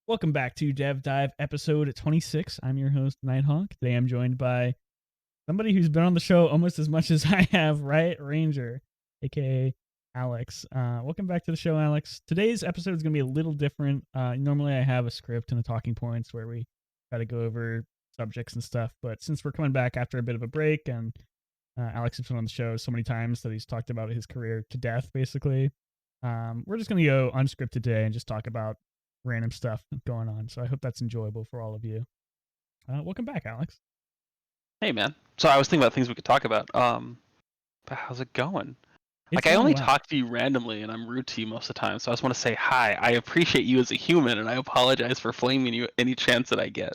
Welcome back to Dev Dive episode 26. I'm your host, Nighthawk. Today I'm joined by somebody who's been on the show almost as much as I have, Riot Ranger, aka Alex. Welcome back to the show, Alex. Today's episode is going to be a little different. Normally I have a script and the talking points where we try to go over subjects and stuff, but since we're coming back after a bit of a break and Alex has been on the show so many times that he's talked about his career to death, basically, we're just going to go unscripted today and just talk about random stuff going on. So I hope that's enjoyable for all of you. Welcome back, Alex. Hey, man. So I was thinking about things we could talk about. But how's it going? It's I only well. talk to you randomly, and I'm rude to you most of the time. So I just want to say hi. I appreciate you as a human, and I apologize for flaming you any chance that I get.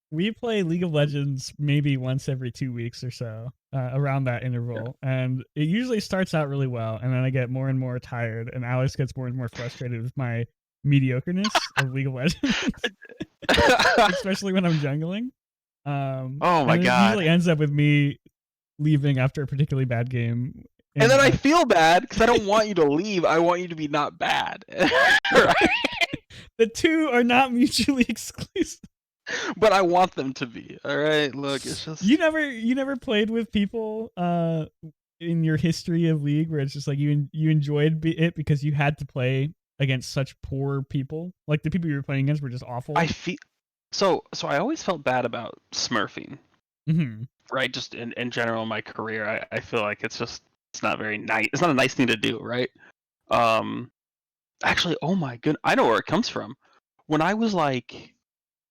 We play League of Legends maybe once every 2 weeks or so, around that interval, and it usually starts out really well, and then I get more and more tired, and Alex gets more and more frustrated with my mediocreness of League of Legends, especially when I'm jungling. Oh my and god! It usually ends up with me leaving after a particularly bad game. And then I feel bad because I don't want you to leave. I want you to be not bad. Right? The two are not mutually exclusive. But I want them to be. All right, look, it's just you never played with people in your history of League where it's just like you enjoyed it because you had to play against such poor people. Like the people you were playing against were just awful. I feel so I always felt bad about smurfing. Mm-hmm. Right, just in general in my career, I feel like it's not very nice. It's not a nice thing to do, right? Actually, oh my goodness, I know where it comes from. When I was like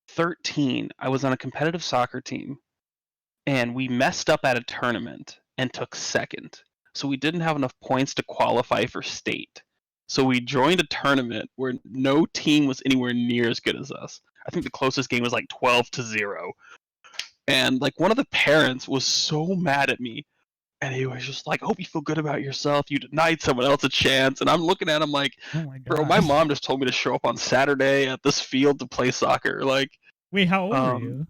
13, I was on a competitive soccer team, and we messed up at a tournament and took second. So we didn't have enough points to qualify for state. So we joined a tournament where no team was anywhere near as good as us. I think the closest game was like 12-0. And like one of the parents was so mad at me, and he was just like, "I hope you feel good about yourself. You denied someone else a chance." And I'm looking at him like, Oh my god, "Bro, my mom just told me to show up on Saturday at this field to play soccer." Like, wait, how old were you?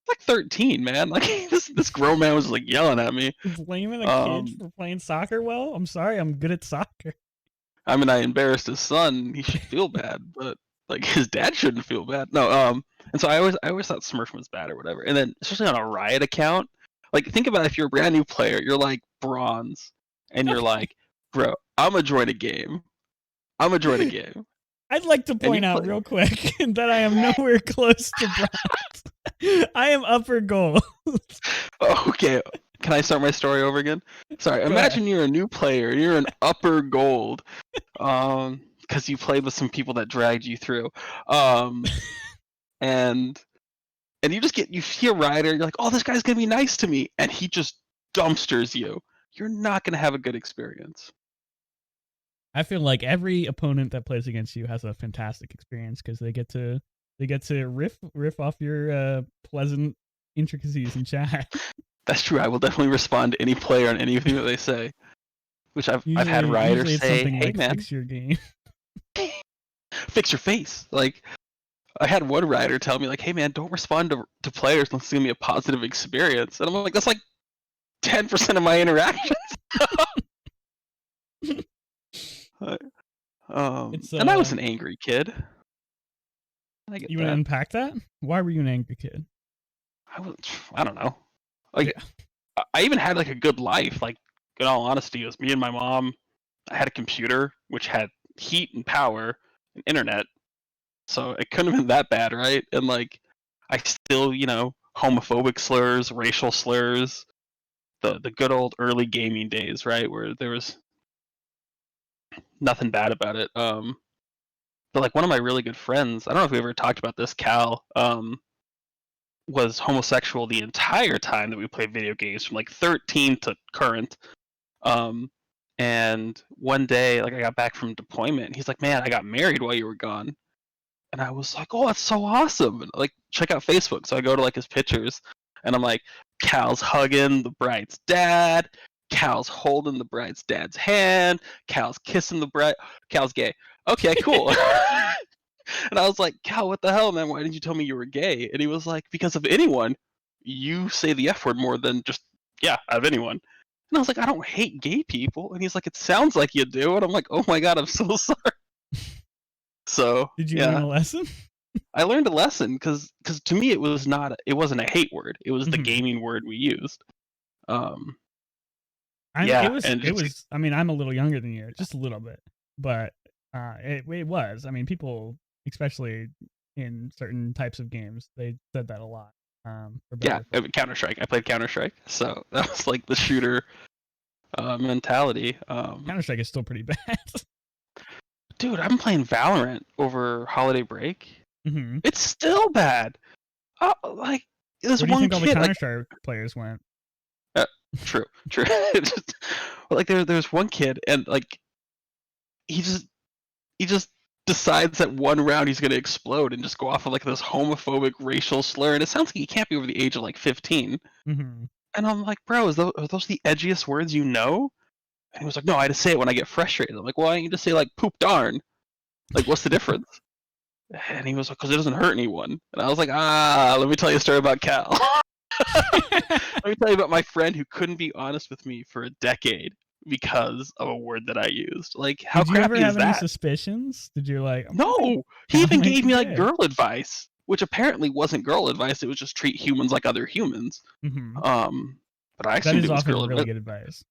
Like 13, man. Like this grown man was like yelling at me. Blaming a kid for playing soccer well? I'm sorry, I'm good at soccer. I mean, I embarrassed his son. He should feel bad, but like his dad shouldn't feel bad. No, and so I always thought Smurf was bad or whatever. And then especially on a Riot account, like think about if you're a brand new player, you're like bronze, and you're like, bro, I'm gonna join a game. I'd like to point out real quick that I am nowhere close to bronze. I am upper gold. Okay, can I start my story over again? Sorry, imagine you're a new player, you're an upper gold, because you played with some people that dragged you through, and you see a rider, you're like, oh, this guy's gonna be nice to me, and he just dumpsters you. You're not gonna have a good experience. I feel like every opponent that plays against you has a fantastic experience because they get to riff off your pleasant intricacies in chat. That's true. I will definitely respond to any player on anything that they say. Which I've had riders say, "Hey like, man, fix your game, fix your face." Like I had one rider tell me like, "Hey man, don't respond to players unless it's gonna be a positive experience." And I'm like, that's like 10% of my interactions. And I was an angry kid. You want to unpack that? Why were you an angry kid? I don't know. Like, yeah. I even had like a good life. Like, in all honesty, it was me and my mom. I had a computer which had heat and power and internet, so it couldn't have been that bad, right? And like, I still, homophobic slurs, racial slurs, the good old early gaming days, right, where there was nothing bad about it. But like one of my really good friends, I don't know if we ever talked about this, Cal, was homosexual the entire time that we played video games, from like 13 to current. And one day, like I got back from deployment, and he's like, "Man, I got married while you were gone." And I was like, "Oh, that's so awesome!" And like, check out Facebook. So I go to like his pictures, and I'm like, Cal's hugging the bride's dad. Cal's holding the bride's dad's hand. Cal's kissing the bride. Cal's gay. Okay, cool. And I was like, "Cal, what the hell, man? Why didn't you tell me you were gay?" And he was like, "Because of anyone, you say the F word more than just, out of anyone." And I was like, "I don't hate gay people." And he's like, "It sounds like you do." And I'm like, "Oh my god, I'm so sorry." So did you learn a lesson? I learned a lesson because to me it wasn't a hate word. It was the Mhm. gaming word we used. Um, It yeah, was and it just was I mean, I'm a little younger than you, just a little bit, but, it was. I mean, people, especially in certain types of games, they said that a lot, for better yeah, or for worse. Counter Strike. I played Counter Strike, so that was like the shooter mentality. Counter Strike is still pretty bad. Dude, I've been playing Valorant over holiday break. Mhm. It's still bad. Like this Where do you one think all the kid, like Counter Strike players went? uh, true, true. Like there's one kid, and like he just he just decides that one round he's gonna explode and just go off of like this homophobic racial slur, and it sounds like he can't be over the age of like 15. Mhm. And I'm like, bro, are those the edgiest words you know? And he was like, no, I just say it when I get frustrated. I'm like, well, why don't you just say like poop darn? Like, what's the difference? And he was like, because it doesn't hurt anyone. And I was like, let me tell you a story about Cal. Let me tell you about my friend who couldn't be honest with me for a decade because of a word that I used. Like, how Did you ever crappy is have any that? suspicions? Did you like, I think No, he Cal even might gave be me like gay? girl advice, which apparently wasn't girl advice. It was just treat humans like other humans. Mhm. Um, but I That assumed is it was often girl really advice. good advice.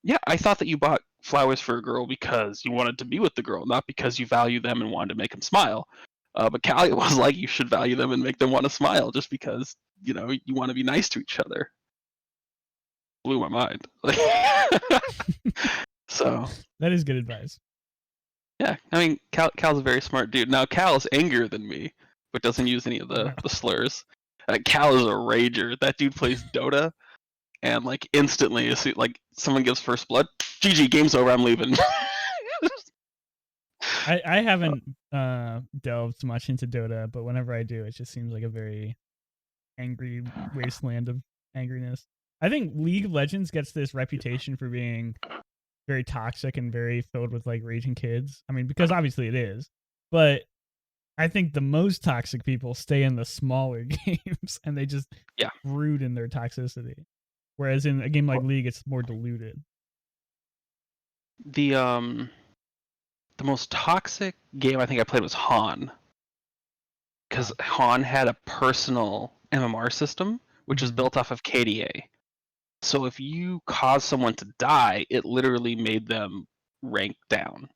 Yeah, I thought that you bought flowers for a girl because you wanted to be with the girl, not because you value them and wanted to make them smile. But Callie was like, you should value them and make them want to smile just because, you want to be nice to each other. Blew my mind. Like, so, That is good advice. yeah, I mean, Cal's a very smart dude. Now, Cal is angrier than me, but doesn't use any of Wow. the slurs. Cal is a rager. That dude plays Dota, and like instantly, like someone gives first blood, GG, game's over, I'm leaving. I haven't delved much into Dota, but whenever I do, it just seems like a very angry wasteland of angriness. I think League of Legends gets this reputation for being very toxic and very filled with like raging kids. I mean, because obviously it is, but I think the most toxic people stay in the smaller games and they just Yeah. brood in their toxicity. Whereas in a game like League, it's more diluted. The most toxic game I think I played was Han, because Han had a personal MMR system which was Mhm. built off of KDA. So if you caused someone to die, it literally made them rank down,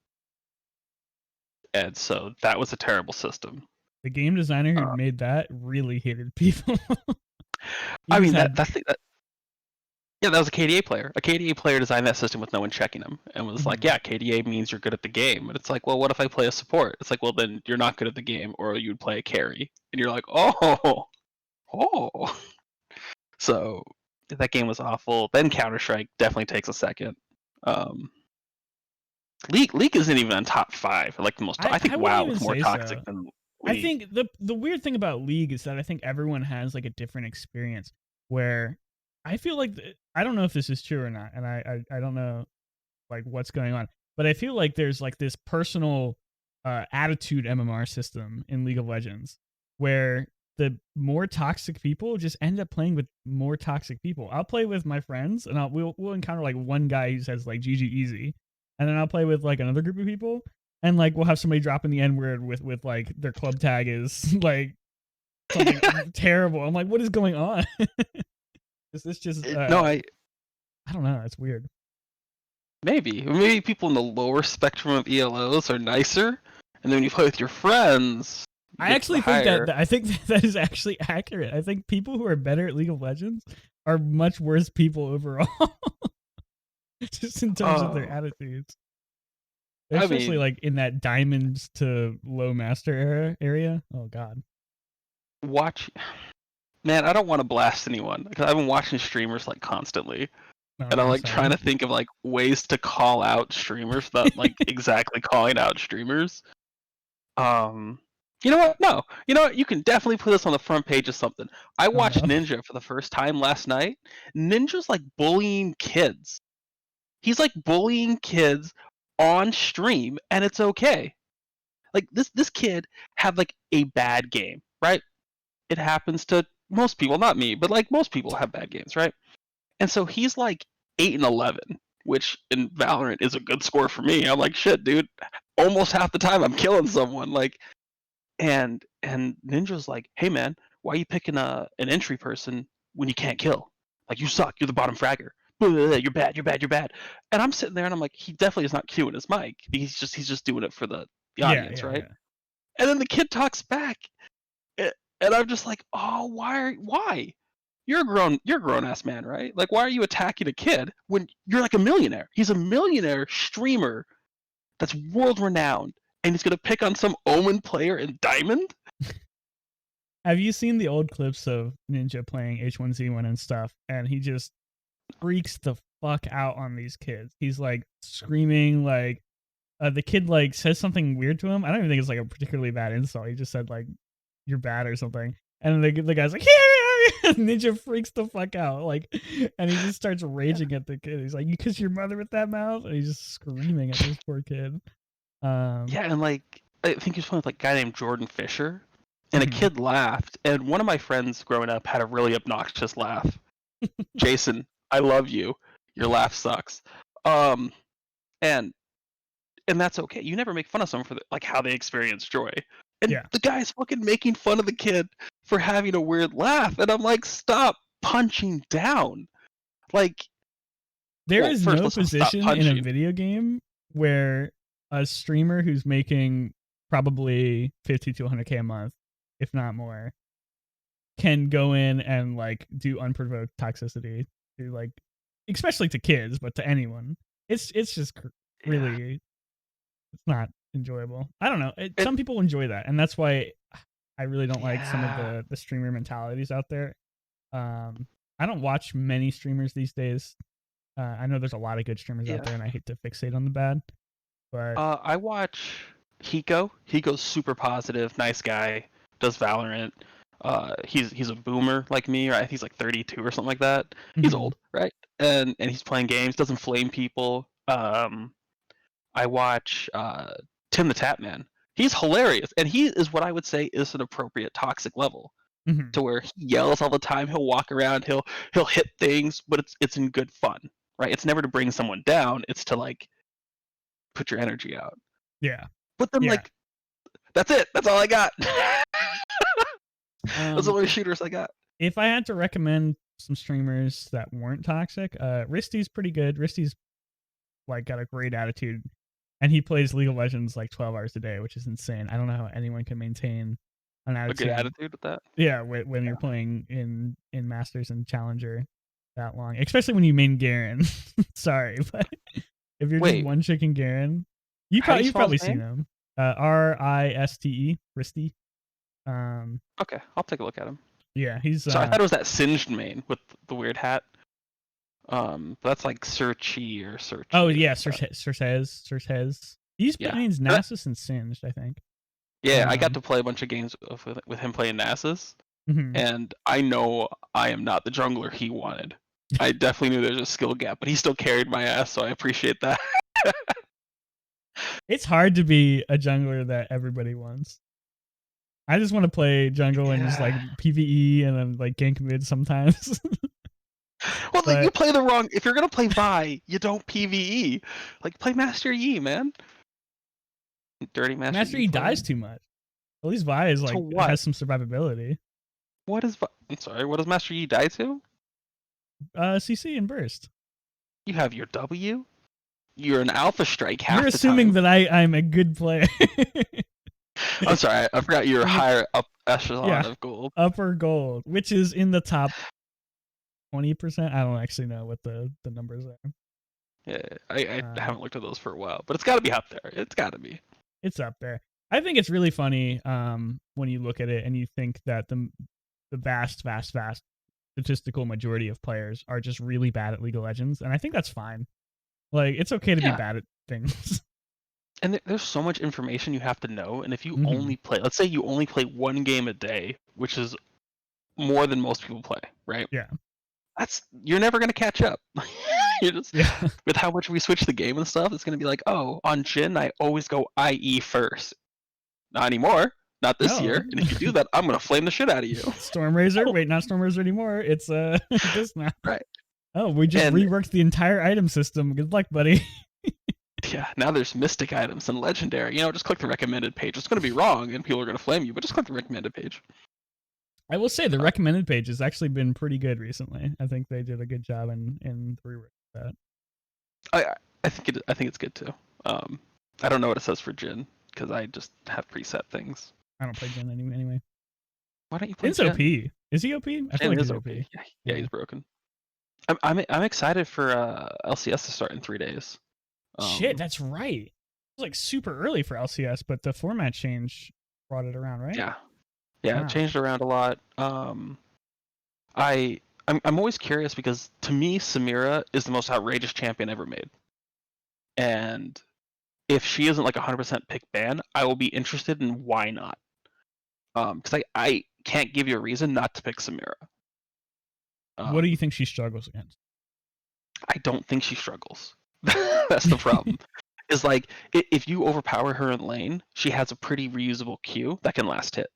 and so that was a terrible system. The game designer who Uh, made that really hated people. He I just mean had yeah, that was a KDA player. A KDA player designed that system with no one checking him, and was like, Mhm. "Yeah, KDA means you're good at the game." And it's like, well, what if I play a support? It's like, well, then you're not good at the game, or you'd play a carry, and you're like, oh, oh. So that game was awful. Then Counter Strike definitely takes a second. Um, League isn't even on top 5. Like the most, I think I wouldn't WoW even is more say toxic so. than I League. think the weird thing about League is that I think everyone has like a different experience where I feel like I don't know if this is true or not, and I don't know like what's going on, but I feel like there's like this personal attitude MMR system in League of Legends where the more toxic people just end up playing with more toxic people. I'll play with my friends and we'll encounter like one guy who says like GG easy, and then I'll play with like another group of people and like we'll have somebody drop in the N word with like their club tag is like something terrible. I'm like, what is going on? Is this just No, I don't know. It's weird. maybe people in the lower spectrum of ELOs are nicer, and then when you play with your friends, you I get to the actually think that, higher. that I think that is actually accurate. I think people who are better at League of Legends are much worse people overall, just in terms of their Oh, attitudes. I Especially mean, like in that diamonds to low master area. Oh god. watch. Man, I don't want to blast anyone because I've been watching streamers like constantly, No, and I'm I'm like trying sorry. to think of like ways to call out streamers without like exactly calling out streamers. Um, you know what? No, you know what? You can definitely put this on the front page of something. I Oh watched no. Ninja for the first time last night. Ninja's like bullying kids. He's like bullying kids on stream, and it's okay. Like this kid had like a bad game, right? It happens to most people, not me, but like most people have bad games, right? And so he's like 8-11, which in Valorant is a good score for me. I'm like, shit, dude. Almost half the time I'm killing someone. Like, And Ninja's like, hey man, why are you picking an entry person when you can't kill? Like, you suck. You're the bottom fragger. You're bad. You're bad. You're bad. And I'm sitting there and I'm like, he definitely is not cueing his mic. He's just doing it for the Yeah, audience, yeah, right? yeah. And then the kid talks back, and I'm just like, oh, why? You're a grown ass man, right? Like, why are you attacking a kid when you're like a millionaire? He's a millionaire streamer that's world renowned, and he's gonna pick on some Omen player in Diamond? Have you seen the old clips of Ninja playing H1Z1 and stuff? And he just freaks the fuck out on these kids. He's like screaming, like the kid like says something weird to him. I don't even think it's like a particularly bad insult. He just said like you're bad or something. And the guy's like, yeah, Ninja freaks the fuck out, like, and he just starts raging at the kid. He's like, "You kiss your mother with that mouth," and he's just screaming at this poor kid. Yeah, and like I think he was playing with like a guy named Jordan Fisher, and a kid laughed. And one of my friends growing up had a really obnoxious laugh. Jason, I love you. Your laugh sucks. And that's okay. You never make fun of someone for like how they experience joy. And Yeah. the guy's fucking making fun of the kid for having a weird laugh, and I'm like, stop punching down. Like, There well, is first no let's stop position in a punching. video game where a streamer who's making probably 50 to 100K a month, if not more, can go in and like do unprovoked toxicity to like, especially to kids, but to anyone. It's just really, it's not enjoyable. I don't know. Some people enjoy that, and that's why I really don't like some of the streamer mentalities out there. I don't watch many streamers these days. I know there's a lot of good streamers out there, and I hate to fixate on the bad. But I watch Hiko. Hiko's super positive, nice guy, does Valorant. He's a boomer like me, right? He's like 32 or something like that. He's old, right? And he's playing games, doesn't flame people. I watch Tim the Tapman. He's hilarious, and he is what I would say is an appropriate toxic level, to where he yells all the time. He'll walk around, he'll hit things, but it's in good fun, right? It's never to bring someone down. It's to like put your energy out. Yeah. But then like, that's it. That's all I got. Those are the only shooters I got. If I had to recommend some streamers that weren't toxic, Risty's pretty good. Risty's like got a great attitude, and he plays League of Legends like 12 hours a day, which is insane. I don't know how anyone can maintain an attitude. A good attitude with that. Yeah, when you're playing in Masters and Challenger that long, especially when you main Garen. Sorry, but if you're just one chicken Garen, you've probably seen him. Riste, Risty. Okay, I'll take a look at him. Yeah, he's. So I thought it was that singed main with the weird hat. That's like Searchy or Search. Oh yeah, Searches. He's means Nasus and Singed, I think. Yeah, I got to play a bunch of games with him playing Nasus, and I know I am not the jungler he wanted. I definitely knew there's a skill gap, but he still carried my ass, so I appreciate that. It's hard to be a jungler that everybody wants. I just want to play jungle and just like PvE and then like gank mid sometimes. Well, but, you play the wrong. If you're gonna play Vi, you don't PvE. Like, play Master Yi, man. Dirty Master Yi dies too much. At least Vi is like has some survivability. What is? I'm sorry. What does Master Yi die to? CC and burst. You have your W. You're an Alpha Strike. You're assuming that I'm a good player. I'm sorry. I forgot you're higher up echelon of gold. Upper gold, which is in the top 20%. I don't actually know what the numbers are. Yeah, I haven't looked at those for a while, but it's got to be up there. It's got to be. It's up there. I think it's really funny when you look at it and you think that the vast statistical majority of players are just really bad at League of Legends, and I think that's fine. Like, it's okay to be bad at things. And there's so much information you have to know, and if you only play, let's say you only play one game a day, which is more than most people play, right? Yeah. You're never going to catch up. You're just, with how much we switch the game and stuff, it's going to be like, oh, on Jhin, I always go IE first. Not anymore. Not this year. And if you do that, I'm going to flame the shit out of you. Stormrazor? Wait, not Stormrazor anymore. It's this now. Right. Oh, we just reworked the entire item system. Good luck, buddy. Yeah, now there's mystic items and legendary. Just click the recommended page. It's going to be wrong, and people are going to flame you, but just click the recommended page. I will say the recommended page has actually been pretty good recently. I think they did a good job in the rework of that. I think it's good too. I don't know what it says for Jin because I just have preset things. I don't play Jin anyway. Why don't you play Jin's Jin? OP. Is he OP? I feel like he's OP. Yeah, he's broken. I'm excited for LCS to start in 3 days. Shit, that's right. It was like super early for LCS, but the format change brought it around, right? Yeah, Wow. it changed around a lot. I'm always curious because to me, Samira is the most outrageous champion ever made. And if she isn't like 100% pick ban, I will be interested in why not. Because I can't give you a reason not to pick Samira. What do you think she struggles against? I don't think she struggles. That's the problem. Is like if you overpower her in lane, she has a pretty reusable Q that can last hit.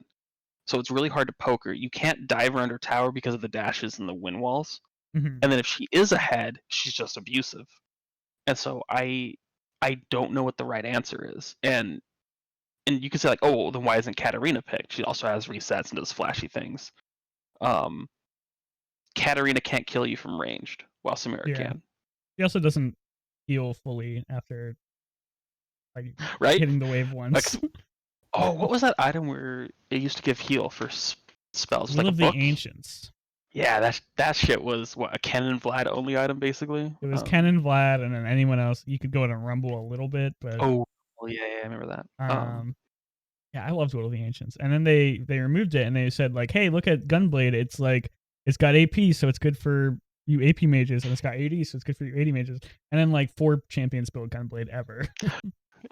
So it's really hard to poke her. You can't dive around her tower because of the dashes and the wind walls. Mm-hmm. And then if she is ahead, she's just abusive. And so I don't know what the right answer is. And you could say like, oh, well, then why isn't Katarina picked? She also has resets and does flashy things. Katarina can't kill you from ranged, while Samira can. He also doesn't heal fully after like right? hitting the wave once. Like, oh, what was that item where it used to give heal for spells? Will like of the Ancients. Yeah, that shit was what, a Ken and Vlad only item basically. It was Ken and Vlad, and then anyone else. You could go to Rumble a little bit, but yeah, I remember that. Yeah, I loved Will of the Ancients, and then they removed it, and they said like, hey, look at Gunblade. It's like it's got AP, so it's good for you AP mages, and it's got AD, so it's good for you AD mages. And then like 4 champions built Gunblade ever.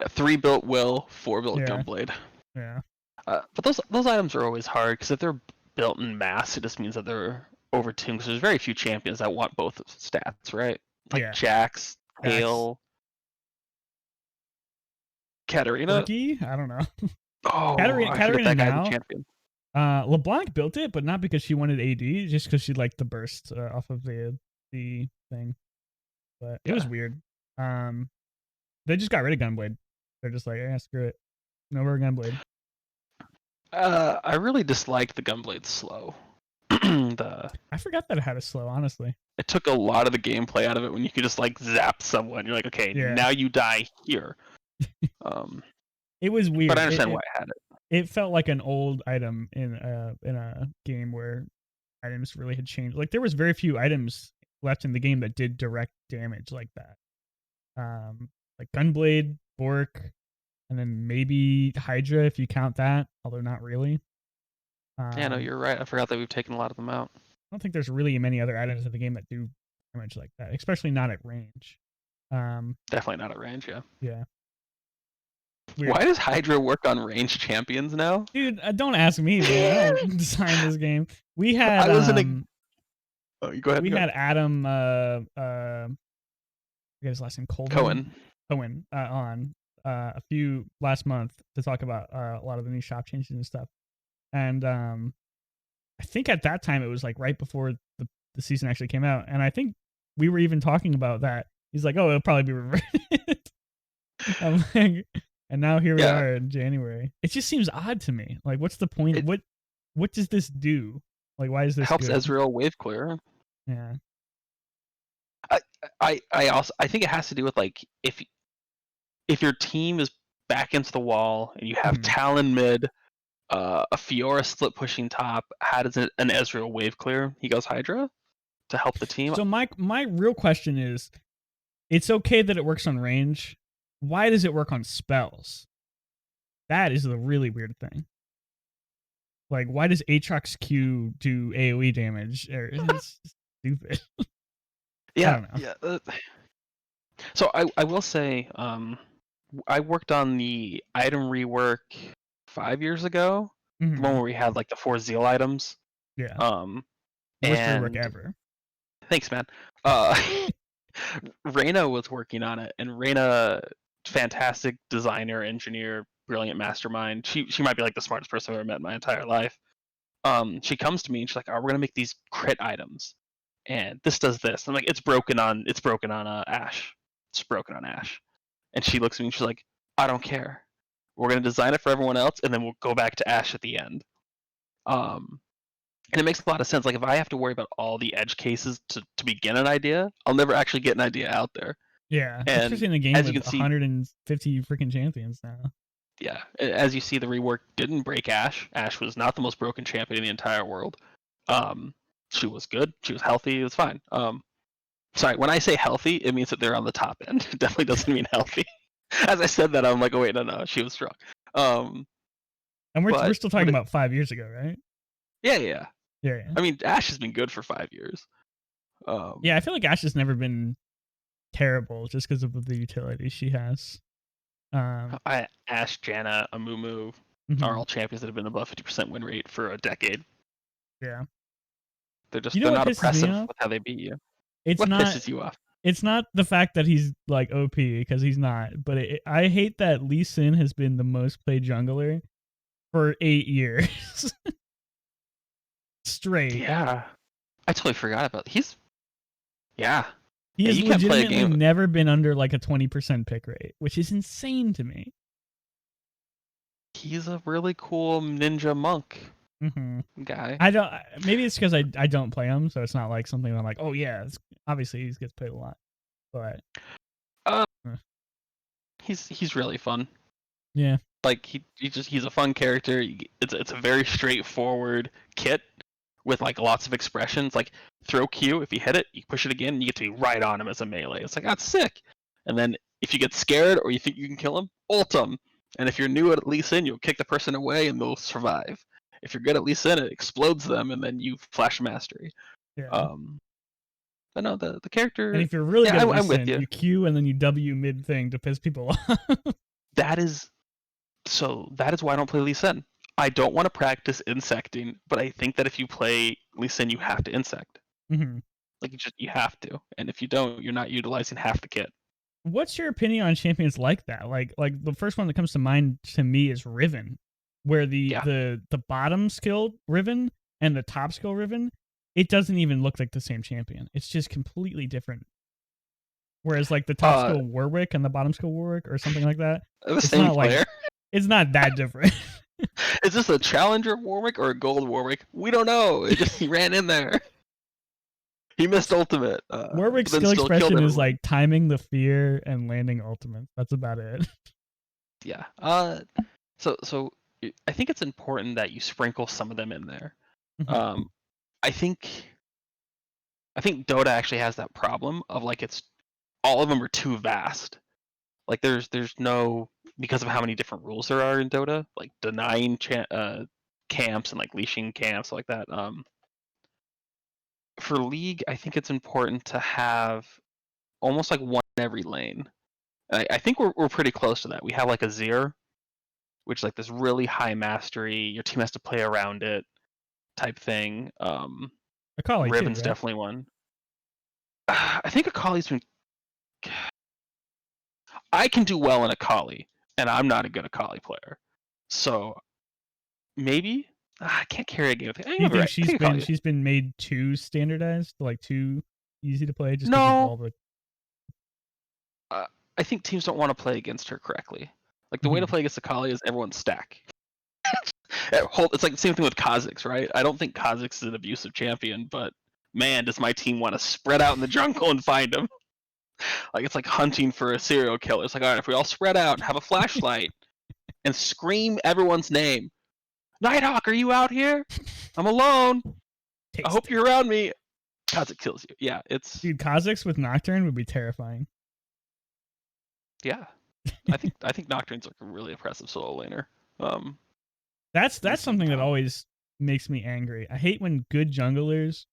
3 built Will, 4 built Gunblade. Yeah. But those items are always hard because if they're built in mass, it just means that they're overtuned. Because there's very few champions that want both stats, right? Like Jax, Hale, Katarina. Turkey? I don't know. Oh, Katarina now. Champion. LeBlanc built it, but not because she wanted AD, just because she liked the burst off of the thing. But it was weird. They just got rid of Gunblade. They're just like, yeah, screw it. No more Gunblade. I really dislike the Gunblade slow. I forgot that it had a slow, honestly. It took a lot of the gameplay out of it when you could just like zap someone. You're like, okay, now you die here. It was weird. But I understand why I had it. It felt like an old item in a game where items really had changed. Like there was very few items left in the game that did direct damage like that. Like Gunblade, Bork, and then maybe Hydra if you count that, although not really. Yeah, no, you're right. I forgot that we've taken a lot of them out. I don't think there's really many other items in the game that do damage like that, especially not at range. Definitely not at range, yeah. Yeah. Weird. Why does Hydra work on ranged champions now? Dude, don't ask me, man. I don't design this game. We had Oh, you go ahead. We had Adam I forget his last name, Cohen on a few last month to talk about a lot of the new shop changes and stuff. And I think at that time it was like right before the season actually came out, and I think we were even talking about that. He's like, "Oh, it'll probably be reverted." I'm like, and now here we are in January. It just seems odd to me. Like, what's the point? What does this do? Like, why is this helps good? Ezreal wave clear? Yeah. I think it has to do with like if your team is back into the wall and you have Talon mid, a Fiora split pushing top, how does an Ezreal wave clear? He goes Hydra to help the team. So my real question is, it's okay that it works on range. Why does it work on spells? That is the really weird thing. Like, why does Aatrox Q do AoE damage? It's stupid. Yeah, I don't know. So I will say, I worked on the item rework 5 years ago. The one where we had like the 4 Zeal items. Yeah. Worst rework ever. Thanks, man. Reyna was working on it, and Reyna, fantastic designer, engineer, brilliant mastermind. She might be like the smartest person I've ever met in my entire life. She comes to me and she's like, "Oh, we're gonna make these crit items, and this does this." I'm like, "It's broken on Ashe. It's broken on Ashe." And she looks at me and she's like, I don't care. We're gonna design it for everyone else, and then we'll go back to Ashe at the end. And it makes a lot of sense. Like if I have to worry about all the edge cases to begin an idea, I'll never actually get an idea out there. Yeah, And especially in a game as you with can see, 150 freaking champions now. yeah, as you see, the rework didn't break Ashe. Ashe was not the most broken champion in the entire world. She was good. She was healthy. It was fine. Sorry, when I say healthy, it means that they're on the top end. It definitely doesn't mean healthy. As I said that, I'm like, oh wait, no, she was strong. And we're still talking about 5 years ago, right? Yeah. Yeah. I mean, Ashe has been good for 5 years. Yeah, I feel like Ashe has never been terrible just because of the utility she has. Ashe, Janna, Amumu are all champions that have been above 50% win rate for a decade. Yeah. They're just You know they're what not pisses me oppressive off? with how they beat you. It's What not pisses you off? It's not the fact that he's like OP, because he's not, but I hate that Lee Sin has been the most played jungler for 8 years straight. Yeah, I totally forgot about. Yeah. He has you can't play a legitimately game. never been under like a 20% pick rate, which is insane to me. He's a really cool ninja monk guy. I don't. Maybe it's because I don't play him, so it's not like something I'm like, oh yeah. Obviously, he gets played a lot, but he's really fun. Yeah. Like he's a fun character. It's a very straightforward kit with like lots of expressions. Like throw Q, if you hit it, you push it again, and you get to be right on him as a melee. It's like that's sick. And then if you get scared or you think you can kill him, ult him. And if you're new at Lee Sin, you'll kick the person away and they'll survive. If you're good at Lee Sin, it explodes them and then you flash mastery. Yeah. But no, the character. And if you're really good at Lee I'm with Sin, you. you Q and then you W mid thing to piss people off. That is why I don't play Lee Sin. I don't want to practice insecting, but I think that if you play Lee Sin, you have to insect. Like you have to, and if you don't, you're not utilizing half the kit. What's your opinion on champions like that? Like the first one that comes to mind to me is Riven, where the bottom skill Riven and the top skill Riven, it doesn't even look like the same champion. It's just completely different. Whereas like the top skill Warwick and the bottom skill Warwick or something like that, the same player. Like, it's not that different. Is this a challenger Warwick or a gold Warwick? We don't know. It just he ran in there. He missed ultimate. Warwick's skill expression is like timing the fear and landing ultimate. That's about it. Yeah. So I think it's important that you sprinkle some of them in there. I think Dota actually has that problem of like it's all of them are too vast. Like there's no, because of how many different rules there are in Dota, like denying camps and like leashing camps like that. For League, I think it's important to have almost like one in every lane. And I think we're pretty close to that. We have like a Zir, which is like this really high mastery. Your team has to play around it type thing. Akali Riven's too, right? definitely one. I think Akali's been. I can do well in Akali, and I'm not a good Akali player. So maybe I can't carry a game with it. Do you think she's been made too standardized, like too easy to play, just because of all the? I think teams don't want to play against her correctly. Like the way to play against Akali is everyone stack. It's like the same thing with Kha'Zix, right? I don't think Kha'Zix is an abusive champion, but man, does my team want to spread out in the jungle and find him. Like it's like hunting for a serial killer. It's like, all right, if we all spread out and have a flashlight and scream everyone's name, Nighthawk, are you out here? I'm alone. I hope you're around me. Kha'Zix kills you. Yeah, it's dude. Kha'Zix with Nocturne would be terrifying. Yeah, I think Nocturne's like a really impressive solo laner. That's something that always makes me angry. I hate when good junglers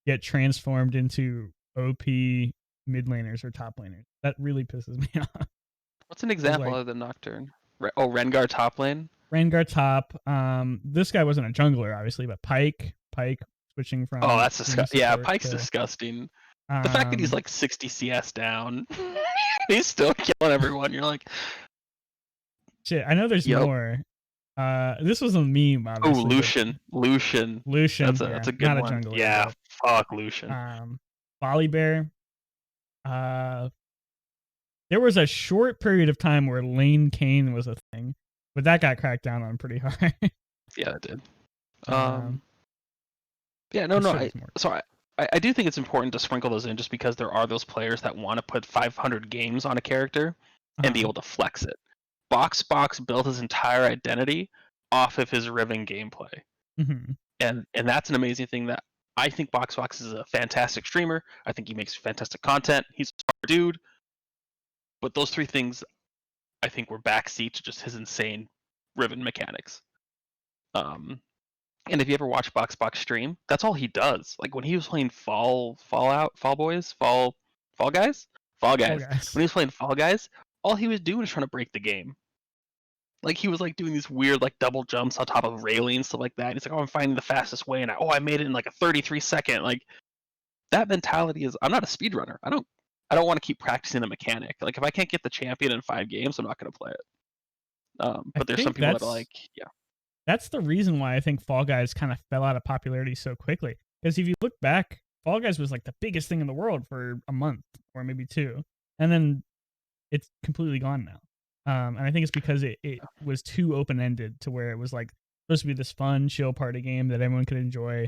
get transformed into OP mid laners or top laners. That really pisses me off. What's an example other than Nocturne? Rengar top lane. Rengar top. This guy wasn't a jungler, obviously, but Pyke switching from. Oh, that's disgusting. Yeah, Pyke's disgusting. The fact that he's like 60 CS down, he's still killing everyone. You're like, shit. I know there's more. This was a meme. Obviously, Lucian. That's a good not one. A jungler, yeah, fuck Lucian. Volibear. There was a short period of time where Lane Kane was a thing, but that got cracked down on pretty hard. Yeah, it did. Um, Yeah, no, I'm no. sure there's more. I do think it's important to sprinkle those in just because there are those players that want to put 500 games on a character and be able to flex it. Box built his entire identity off of his Riven gameplay. Mhm. And that's an amazing thing that I think Box is a fantastic streamer. I think he makes fantastic content. He's a smart dude. But those three things I think were backseat to just his insane Riven mechanics. And if you ever watch Box stream, that's all he does. Like when he was playing Fall Guys. Fall Guys. When he was playing Fall Guys, all he was doing was trying to break the game. Like he was like doing these weird like double jumps on top of railings, stuff like that. And he's like, "Oh, I'm finding the fastest way," and I made it in like a 33-second. Like that mentality is, I'm not a speedrunner. I don't want to keep practicing the mechanic. Like if I can't get the champion in 5 games, I'm not going to play it. But there's some people that are like, yeah. That's the reason why I think Fall Guys kind of fell out of popularity so quickly. Because if you look back, Fall Guys was like the biggest thing in the world for a month or maybe 2, and then it's completely gone now. And I think it's because it was too open ended to where it was like supposed to be this fun chill party game that everyone could enjoy,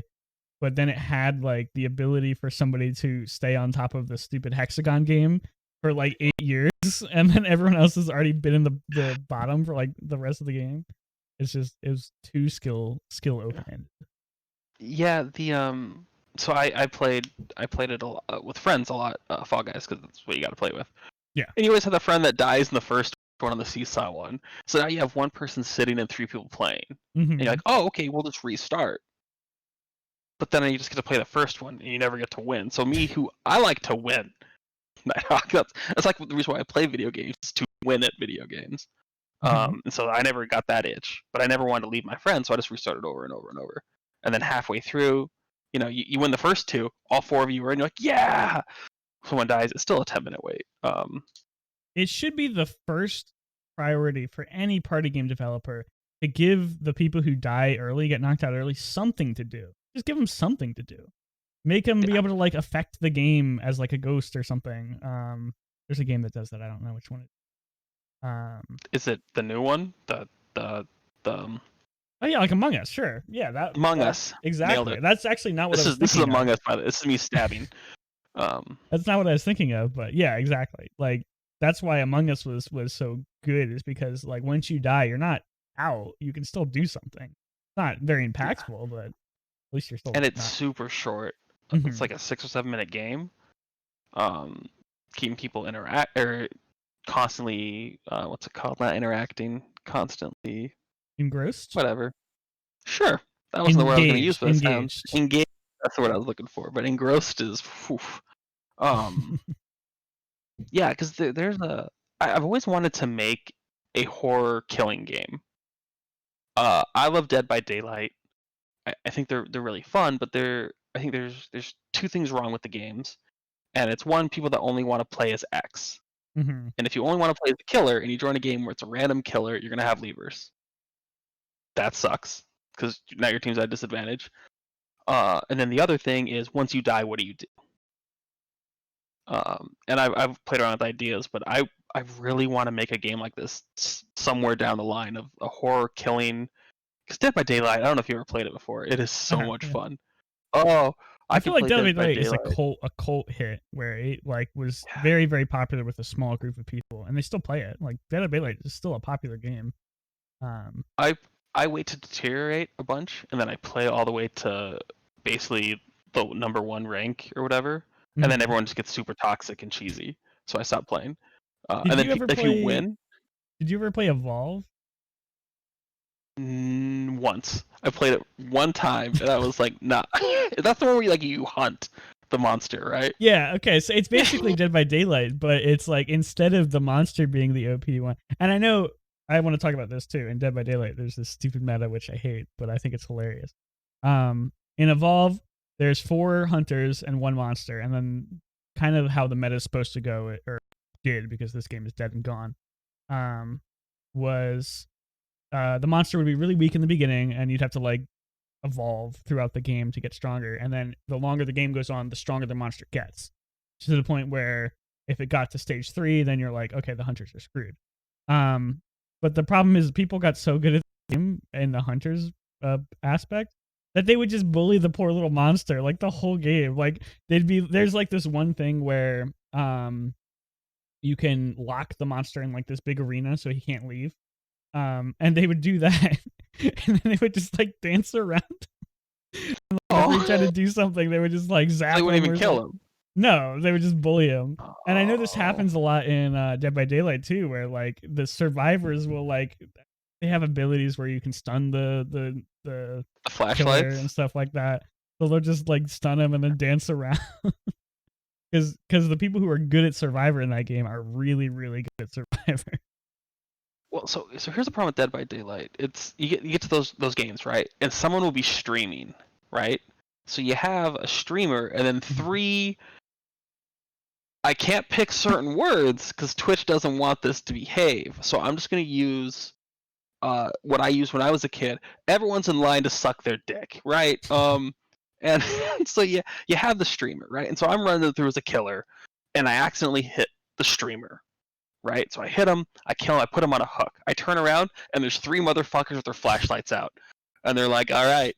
but then it had like the ability for somebody to stay on top of the stupid hexagon game for like 8 years, and then everyone else has already been in the bottom for like the rest of the game. It's just, it was too skill open ended. Yeah, so I played it a lot, with friends a lot, Fall Guys, because that's what you got to play with. Yeah. And you always have the friend that dies in the first one on the seesaw one. So now you have one person sitting and 3 people playing. Mm-hmm. And you're like, oh, okay, we'll just restart. But then you just get to play the first one, and you never get to win. So me, who I like to win, that's like the reason why I play video games, is to win at video games. And so I never got that itch, but I never wanted to leave my friend, so I just restarted over and over and over. And then halfway through, you win the first 2, all 4 of you are in, you're like, yeah! Someone dies, it's still a 10-minute wait. It should be the first priority for any party game developer to give the people who die early, get knocked out early, something to do. Just give them something to do. Make them be able to like affect the game as like a ghost or something. There's a game that does that. I don't know which one it is. Is it the new one? Oh yeah, like Among Us, sure. Yeah, that Among Us. Exactly. That's actually not what I was thinking. This is Among Us, by the way. This is me stabbing. That's not what I was thinking of, but yeah, exactly. Like that's why Among Us was so good, is because like once you die, you're not out. You can still do something. It's not very impactful, but at least you're still. And it's super short. It's like a 6 or 7 minute game. Keeping people constantly, what's it called? Not interacting, constantly engrossed. Whatever. Sure, that wasn't the word I was going to use, but it sounds engaged. That's the word I was looking for. But engrossed is, yeah, because there's I've always wanted to make a horror killing game. I love Dead by Daylight. I think they're really fun, but I think there's 2 things wrong with the games, and it's one, people that only want to play as X. And if you only want to play as the killer and you join a game where it's a random killer, you're gonna have levers. That sucks because now your team's at a disadvantage. And then the other thing is, once you die, what do you do? And I've played around with ideas, but I really want to make a game like this somewhere down the line, of a horror killing. Because Dead by Daylight, I don't know if you ever played it before. It is so much fun. Oh, I feel like Dead by Daylight is a cult hit where it like was very, very popular with a small group of people, and they still play it. Like Dead by Daylight is still a popular game. I wait to deteriorate a bunch, and then I play all the way to basically the number 1 rank or whatever, and then everyone just gets super toxic and cheesy. So I stop playing. And then if you win, did you ever play Evolve? Once. I played it one time, and I was like, nah. That's the one where you hunt the monster, right? Yeah, okay. So it's basically Dead by Daylight, but it's like instead of the monster being the OP one. And I know I want to talk about this too. In Dead by Daylight, there's this stupid meta which I hate, but I think it's hilarious. In Evolve, there's 4 hunters and 1 monster, and then kind of how the meta is supposed to go, or did, because this game is dead and gone, was the monster would be really weak in the beginning, and you'd have to like evolve throughout the game to get stronger. And then the longer the game goes on, the stronger the monster gets, to the point where if it got to stage 3, then you're like, okay, the hunters are screwed. But the problem is people got so good at the game and the hunters aspect that they would just bully the poor little monster like the whole game. Like there's like this one thing where you can lock the monster in like this big arena so he can't leave. And they would do that, and then they would just like dance around. Whenever he tried to do something, they would just like zap They him. wouldn't even kill him. No, they would just bully him. And I know this happens a lot in Dead by Daylight too, where like the survivors will like they have abilities where you can stun the flashlights and stuff like that. So they'll just like stun him and then dance around. Because the people who are good at Survivor in that game are really, really good at Survivor. Well, so here's the problem with Dead by Daylight. It's you get to those games, right? And someone will be streaming, right? So you have a streamer and then 3. I can't pick certain words because Twitch doesn't want this to behave. So I'm just gonna use what I used when I was a kid. Everyone's in line to suck their dick, right? And so you have the streamer, right? And so I'm running through as a killer, and I accidentally hit the streamer, right? So I hit him, I kill him, I put him on a hook. I turn around, and there's 3 motherfuckers with their flashlights out, and they're like, "All right,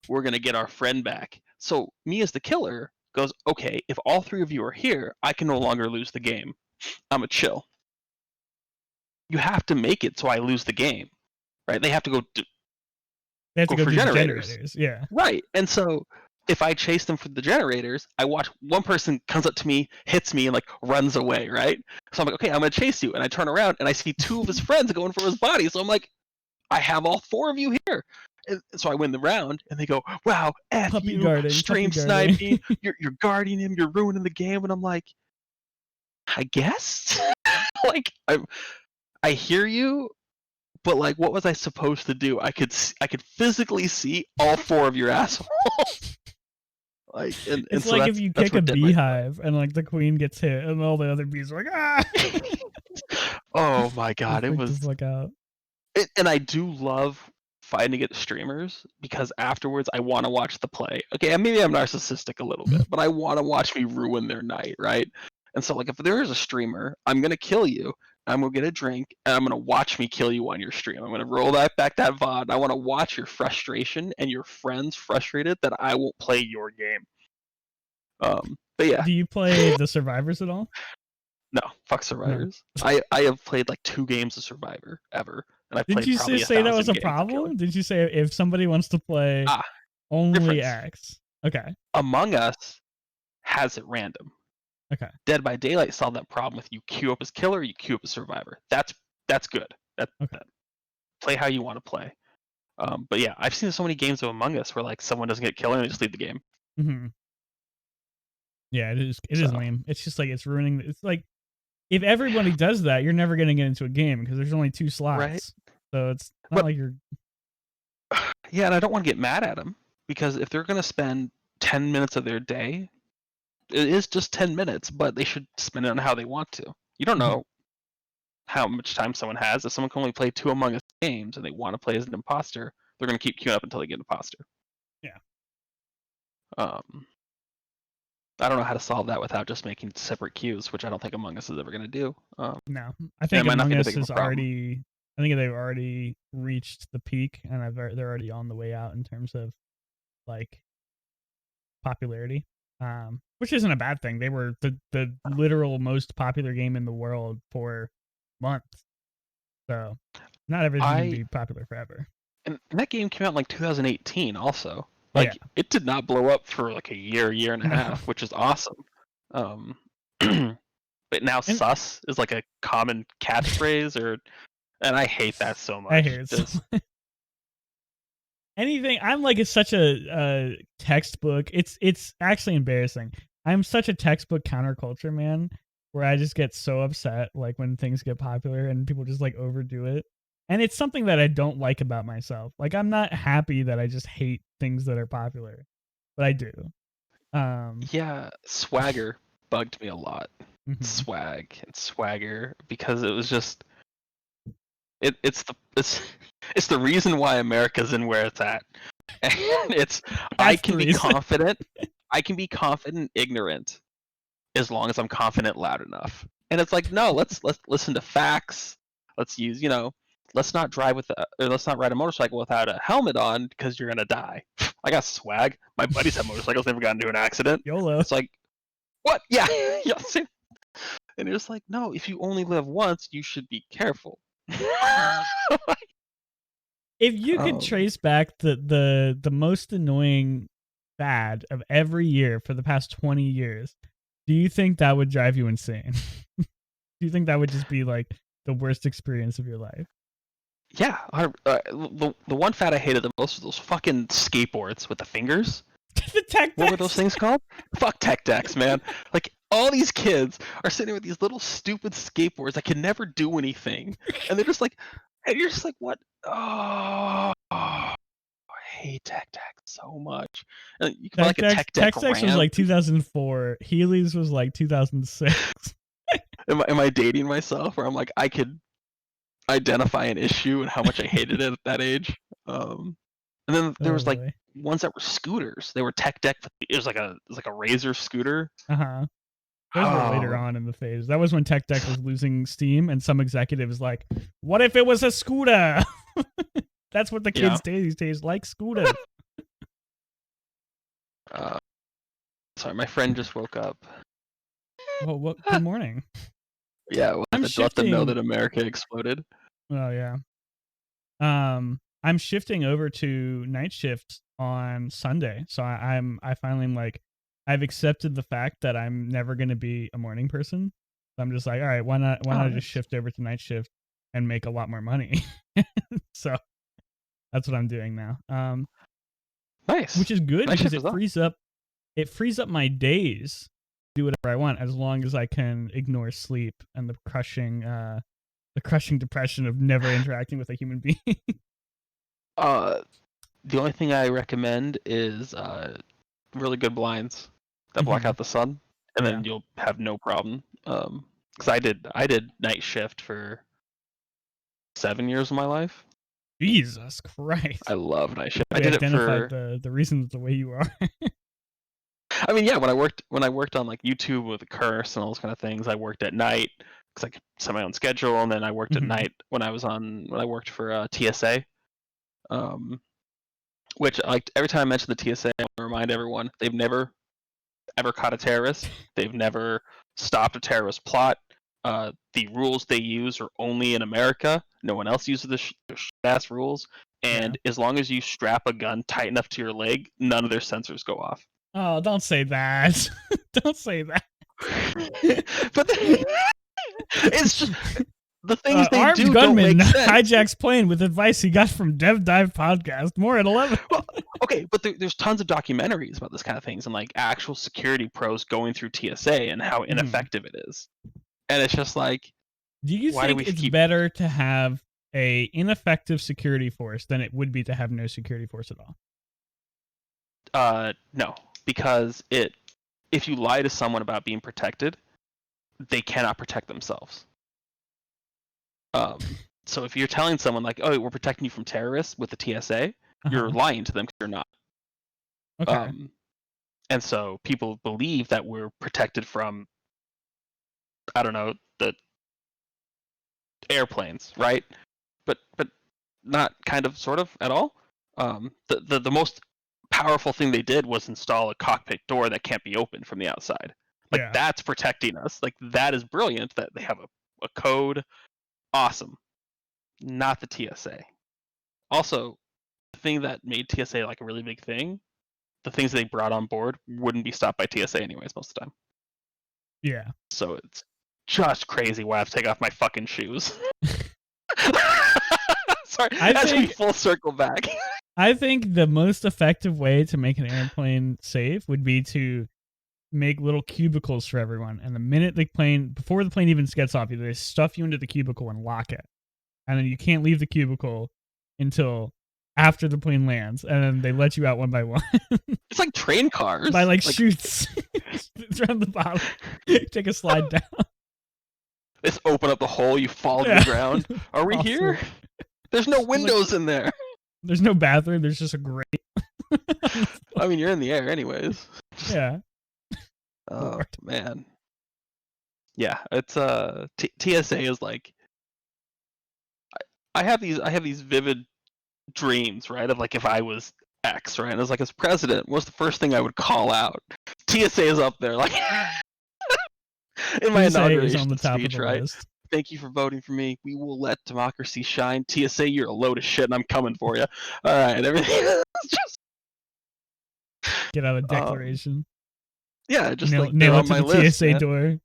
we're gonna get our friend back." So me as the killer goes, "Okay, if all 3 of you are here, I can no longer lose the game. I'm a chill. You have to make it so I lose the game, right? They have to go." They have to go for do generators. Yeah. Right. And so if I chase them for the generators, I watch one person comes up to me, hits me, and like runs away, right? So I'm like, okay, I'm gonna chase you. And I turn around and I see 2 of his friends going for his body. So I'm like, I have all 4 of you here. And so I win the round, and they go, "Wow, F Puppy you, guarding, stream puppy sniping, you're guarding him, you're ruining the game." And I'm like, I guess, like I hear you, but like, what was I supposed to do? I could physically see all 4 of your assholes. Like, and It's so like if you kick a what Dead by beehive and like the queen gets hit and all the other bees are like, ah. Oh my god, it Freak was. the fuck out. And I do love fighting against streamers because afterwards I want to watch the play. Okay, maybe I'm narcissistic a little bit, but I want to watch me ruin their night, right? And so like if there is a streamer, I'm gonna kill you. I'm gonna get a drink, and I'm gonna watch me kill you on your stream. I'm gonna roll that VOD. I want to watch your frustration and your friends frustrated that I won't play your game. But yeah. Do you play the Survivors at all? No, fuck Survivors. No. I have played like 2 games of Survivor ever, and I played. Did you probably say that was a problem? Did you say if somebody wants to play only X? Okay. Among Us has it random. Okay. Dead by Daylight solved that problem with you queue up as killer, you queue up as survivor. That's good. That play how you want to play. But yeah, I've seen so many games of Among Us where like someone doesn't get killed and they just leave the game. Mm-hmm. Yeah, it is. It is lame. It's just like it's ruining. It's like if everybody does that, you're never going to get into a game because there's only 2 slots. Right. So it's not like you're. Yeah, and I don't want to get mad at them because if they're going to spend 10 minutes of their day, it is just 10 minutes, but they should spend it on how they want to. You don't know how much time someone has. If someone can only play 2 Among Us games and they want to play as an imposter, they're going to keep queuing up until they get an imposter. Yeah. I don't know how to solve that without just making separate queues, which I don't think Among Us is ever going to do. No, I think Among Us is already. I think they've already reached the peak, and they're already on the way out in terms of like popularity. Which isn't a bad thing. They were the literal most popular game in the world for months. So not everything can be popular forever. And that game came out in like 2018 also. Like it did not blow up for like a year and a half, which is awesome. But now sus is like a common catchphrase and I hate that so much. I hear it. Anything I'm like it's such a textbook. It's actually embarrassing. I'm such a textbook counterculture man where I just get so upset like when things get popular and people just like overdo it. And it's something that I don't like about myself. Like I'm not happy that I just hate things that are popular, but I do. Yeah, swagger bugged me a lot. Swag and swagger because it was just it's the reason why America's in where it's at. And I can be confident. I can be confident, ignorant as long as I'm confident loud enough. And it's like, no, let's listen to facts. Let's use, let's not let's not ride a motorcycle without a helmet on because you're gonna die. I got swag. My buddies have motorcycles, never got into an accident. YOLO. It's like, what? Yeah. Yeah. And it's like, no, if you only live once, you should be careful. If you could trace back the most annoying fad of every year for the past 20 years, do you think that would drive you insane? Do you think that would just be like the worst experience of your life? Yeah. The one fad I hated the most was those fucking skateboards with the fingers. The tech decks. What were those things called? Fuck tech decks, man. Like, all these kids are sitting with these little stupid skateboards that can never do anything. And they're just like, and you're just like, what? Oh, I hate tech decks so much. And you can buy like a tech deck. Tech decks was like 2004. Heelys was like 2006. Am I dating myself? Or I'm like, I could identify an issue and how much I hated it at that age. And then there was like ones that were scooters. They were tech deck. It was like a Razor scooter. Uh-huh. Those were later on in the phase. That was when tech deck was losing steam, and some executive was like, "What if it was a scooter?" That's what the kids these days like, scooters. Sorry, my friend just woke up. Well, good morning. Yeah, let them know that America exploded. Oh yeah. I'm shifting over to night shift on Sunday, so I finally am like, I've accepted the fact that I'm never going to be a morning person. So I'm just like, all right, why not just shift over to night shift and make a lot more money? So that's what I'm doing now. Nice. Which is good because it frees up my days to do whatever I want, as long as I can ignore sleep and the crushing depression of never interacting with a human being. The only thing I recommend is really good blinds that block out the sun, and then you'll have no problem. Because I did night shift for 7 years of my life. Jesus Christ! I love night shift. I did identified the reasons the way you are. I mean, yeah, when I worked on like YouTube with a curse and all those kind of things, I worked at night because I could set my own schedule, and then I worked at night when I worked for TSA. Which, like, every time I mention the TSA, I want to remind everyone they've never ever caught a terrorist. They've never stopped a terrorist plot. The rules they use are only in America. No one else uses the ass rules. And as long as you strap a gun tight enough to your leg, none of their sensors go off. Oh, don't say that. Don't say that. But it's just the things they armed do gunman don't make sense. hijacks plane with advice he got from Dev Dive podcast. More at 11. Well, okay, but there's tons of documentaries about this kind of things and like actual security pros going through TSA and how ineffective it is. And it's just like, do you think it's better to have a ineffective security force than it would be to have no security force at all? No, because if you lie to someone about being protected, they cannot protect themselves. So if you're telling someone like, "Oh, we're protecting you from terrorists" with the TSA, you're lying to them because you're not. Okay. And so people believe that we're protected from, I don't know, the airplanes, right? But not kind of, sort of, at all. The most powerful thing they did was install a cockpit door that can't be opened from the outside. Like, that's protecting us. Like, that is brilliant that they have a code. Awesome. Not the TSA. Also, the thing that made TSA like a really big thing, the things they brought on board wouldn't be stopped by TSA anyways most of the time. Yeah. So it's just crazy why I have to take off my fucking shoes. Sorry, we full circle back. I think the most effective way to make an airplane safe would be to make little cubicles for everyone, and the minute before the plane even gets off, they stuff you into the cubicle and lock it, and then you can't leave the cubicle until after the plane lands, and then they let you out one by one. It's like train cars. By like chutes. It's around the bottom. Take a slide down. Just open up the hole, you fall to the ground. Are we here? There's no windows in there. There's no bathroom, there's just a grate. I mean, you're in the air anyways. Yeah. Oh, man. Yeah, it's TSA is like I have these vivid dreams, right? Of like if I was X, right? And I was like, as president, what's the first thing I would call out? TSA is up there, like in my TSA is on the inauguration top of speech, the right? list. Thank you for voting for me. We will let democracy shine. TSA, you're a load of shit, and I'm coming for you. All right, everything. just, Get out a um, declaration. yeah, just like they're Nail it on to my the list, TSA man. door.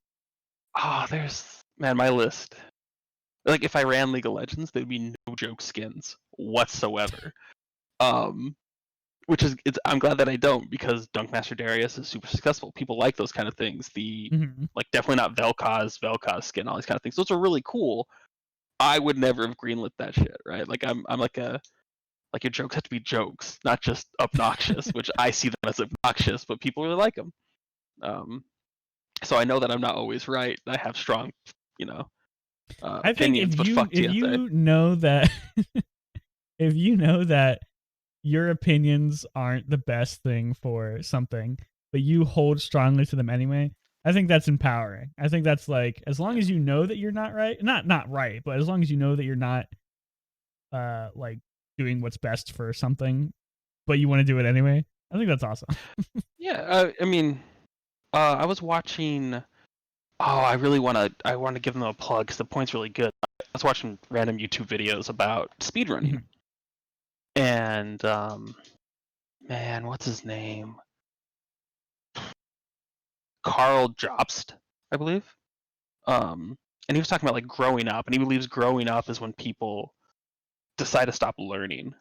Oh, there's man, my list. Like if I ran League of Legends, there'd be no joke skins whatsoever. Um, which is I'm glad that I don't because Dunkmaster Darius is super successful. People like those kind of things. The Mm-hmm. like definitely not Vel'Koz skin, all these kind of things. Those are really cool. I would never have greenlit that shit, right? Like I'm like your jokes have to be jokes, not just obnoxious, which I see them as obnoxious, but people really like them. Um, so I know that I'm not always right. I have strong, you know, I think opinions, but fuck if TSA. you know that if you know that your opinions aren't the best thing for something, but you hold strongly to them anyway, I think that's empowering. I think that's like as long as you know that you're not right, not right, but as long as you know that you're not like doing what's best for something, but you want to do it anyway. I think that's awesome. Yeah, I mean, I was watching. Oh, I want to give them a plug because the point's really good. I was watching random YouTube videos about speedrunning, Mhm. and man, what's his name? Carl Jobst, I believe. And he was talking about like growing up, and he believes growing up is when people decide to stop learning.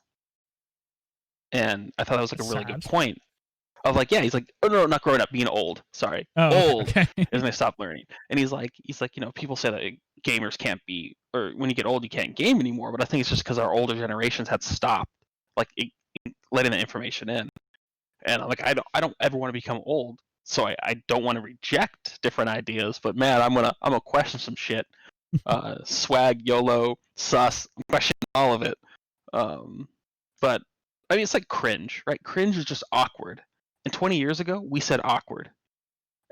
And I thought that was like a That's really good sad. point of like, yeah, he's like, oh no, not growing up, being old. Sorry, Oh, old okay. is when they stop learning. And he's like, you know, people say that gamers can't be, or when you get old, you can't game anymore. But I think it's just because our older generations had stopped, like letting the information in. And like, I don't ever want to become old, so I don't want to reject different ideas. But man, I'm gonna question some shit. Swag, YOLO, sus, I'm questioning all of it. Um, but I mean, it's like cringe, right? Cringe is just awkward. And 20 years ago, we said awkward,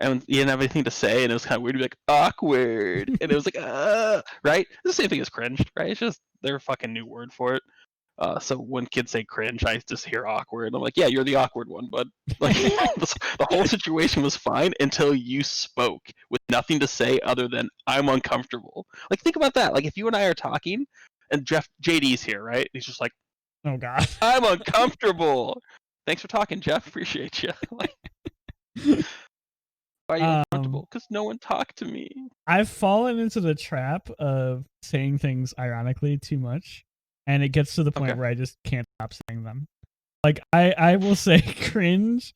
and you didn't have anything to say, and it was kind of weird to be like awkward, and it was like, right? It's the same thing as cringe, right? It's just their fucking new word for it. So when kids say cringe, I just hear awkward. I'm like, yeah, you're the awkward one, but like the whole situation was fine until you spoke with nothing to say other than I'm uncomfortable. Like think about that. Like if you and I are talking, and JD's here, right? He's just like, Oh god. I'm uncomfortable. Thanks for talking, Jeff. Appreciate you. Like, why are you um uncomfortable? Because no one talked to me. I've fallen into the trap of saying things ironically too much, and it gets to the point Okay. where I just can't stop saying them. Like I will say cringe,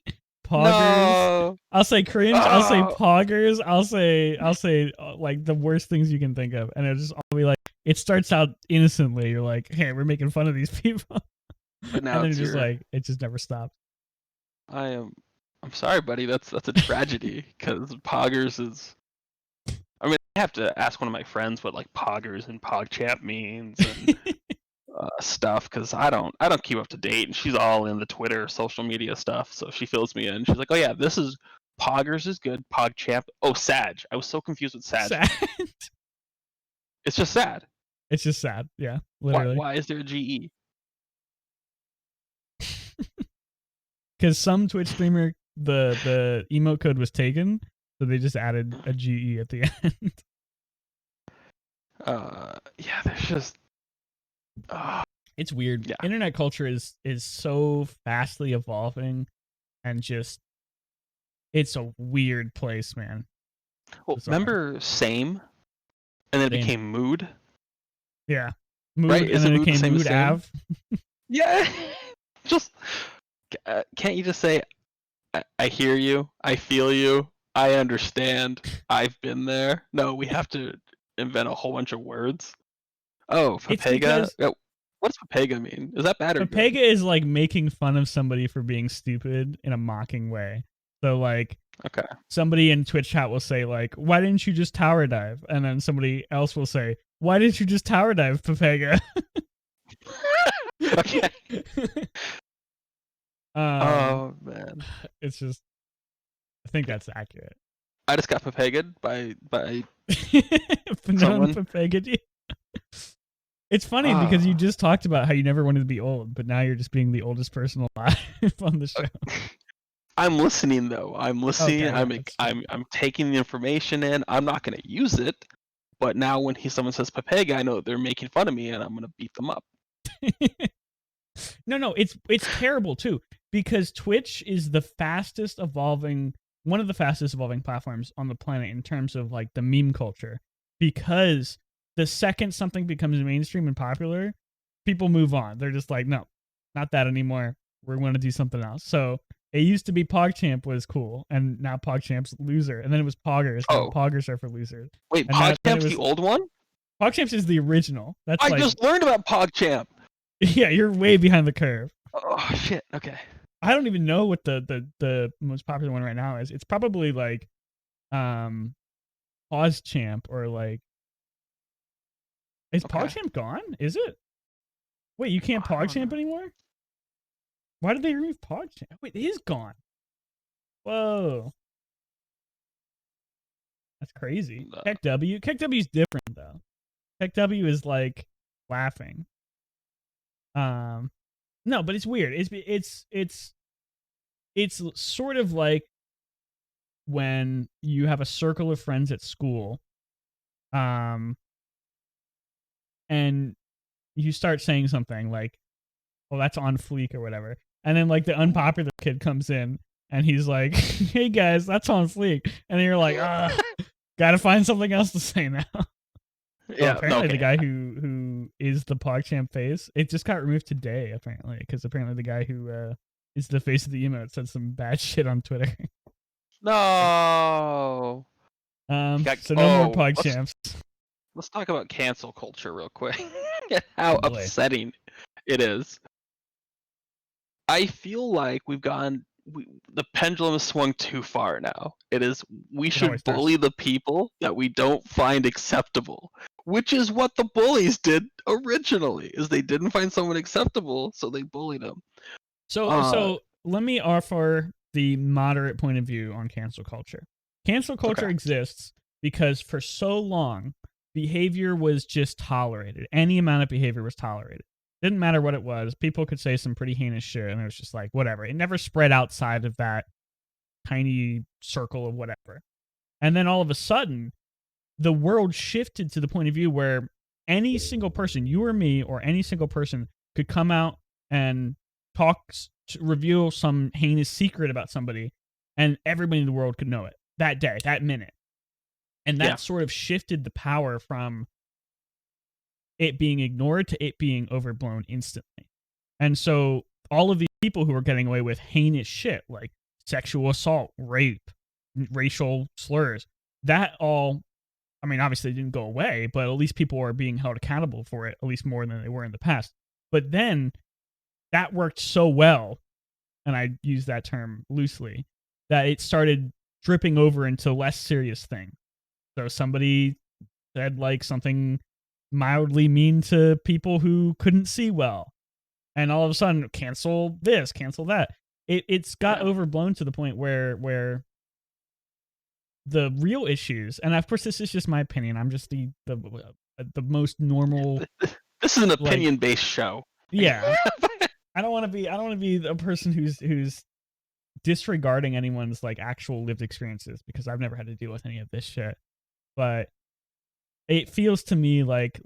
poggers. No. I'll say cringe. I'll say Oh. poggers. I'll say like the worst things you can think of, and I'll be like, it starts out innocently. You're like, hey, we're making fun of these people, But now and then it's it's just your. like it just never stops. I am. I'm sorry, buddy. That's a tragedy because poggers is. I mean, I have to ask one of my friends what like poggers and PogChamp means and stuff because I don't keep up to date, and she's all in the Twitter social media stuff, so she fills me in. She's like, oh yeah, this is poggers is good. PogChamp. Oh, Sag. I was so confused with Sag. Sad. It's just sad. It's just sad. Yeah, Why? literally. Why is there a GE? Because some Twitch streamer the emote code was taken, so they just added a GE at the end. Yeah. There's just. It's weird. Yeah. Internet culture is so fastly evolving, and just it's a weird place, man. Well, Bizarre. remember Same, and then it Same. became Mood, Yeah. right? Mood, and Isn't then it Mood the came same as Mood Same? Av. Yeah. Just can't you just say I hear you, I feel you, I understand, I've been there? No, we have to invent a whole bunch of words. Oh, It's Papega. because What does Papega mean? Is that bad or good? Pepega is like making fun of somebody for being stupid in a mocking way. So like Okay. somebody in Twitch chat will say like, "Why didn't you just tower dive?" And then somebody else will say, "Why didn't you just tower dive, Pepega?" Okay. um, Oh man. it's just I think that's accurate. I just got papegaed by Known someone. Papega. It's funny because you just talked about how you never wanted to be old, but now you're just being the oldest person alive on the show. I'm listening though. I'm listening. Okay, I'm taking the information in. I'm not gonna use it, but now when someone says Papega, I know they're making fun of me, and I'm gonna beat them up. No, it's terrible too, because Twitch is the fastest evolving, one of the fastest evolving platforms on the planet in terms of like the meme culture. Because the second something becomes mainstream and popular, people move on. They're just like, no, not that anymore. We're going to do something else. So it used to be PogChamp was cool, and now PogChamp's loser, and then it was Poggers. Now Poggers are for losers. Wait, PogChamp's the old one? PogChamp is the original. That's I just learned about PogChamp. Yeah, you're way behind the curve. Oh shit. Okay. I don't even know what the most popular one right now is. It's probably like PogChamp or like is PogChamp gone? Is it? Wait, you can't PogChamp anymore? Why did they remove PogChamp? Wait, it is gone. Whoa. That's crazy. Heck W. Heck W's different though. Heck W is like laughing. No, but it's weird. It's sort of like when you have a circle of friends at school, and you start saying something like, well, that's on fleek or whatever. And then like the unpopular kid comes in and he's like, hey guys, that's on fleek. And then you're like, gotta find something else to say now. Yeah, apparently the guy who is the PogChamp face, it just got removed today, apparently, because apparently the guy who is the face of the emote said some bad shit on Twitter. No. So no more PogChamps. Let's talk about cancel culture real quick. How upsetting it is. I feel like the pendulum has swung too far now. We should bully the people that we don't find acceptable, which is what the bullies did originally. Is they didn't find someone acceptable, so they bullied them. So let me offer the moderate point of view on cancel culture. Cancel culture exists because for so long, behavior was just tolerated. Any amount of behavior was tolerated. Didn't matter what it was. People could say some pretty heinous shit, and it was just like, whatever. It never spread outside of that tiny circle of whatever. And then all of a sudden, the world shifted to the point of view where any single person, you or me, or any single person could come out and reveal some heinous secret about somebody, and everybody in the world could know it that day, that minute. And that sort of shifted the power from it being ignored to it being overblown instantly. And so all of these people who are getting away with heinous shit like sexual assault, rape, racial slurs, that all, I mean, obviously it didn't go away, but at least people are being held accountable for it, at least more than they were in the past. But then that worked so well, and I use that term loosely, that it started dripping over into less serious things. So somebody said like something mildly mean to people who couldn't see well, and all of a sudden cancel this, cancel that. It's got overblown to the point where the real issues, and of course this is just my opinion, I'm just the most normal. This is an opinion based show. Yeah. I don't want to be a person who's disregarding anyone's like actual lived experiences, because I've never had to deal with any of this shit. But it feels to me like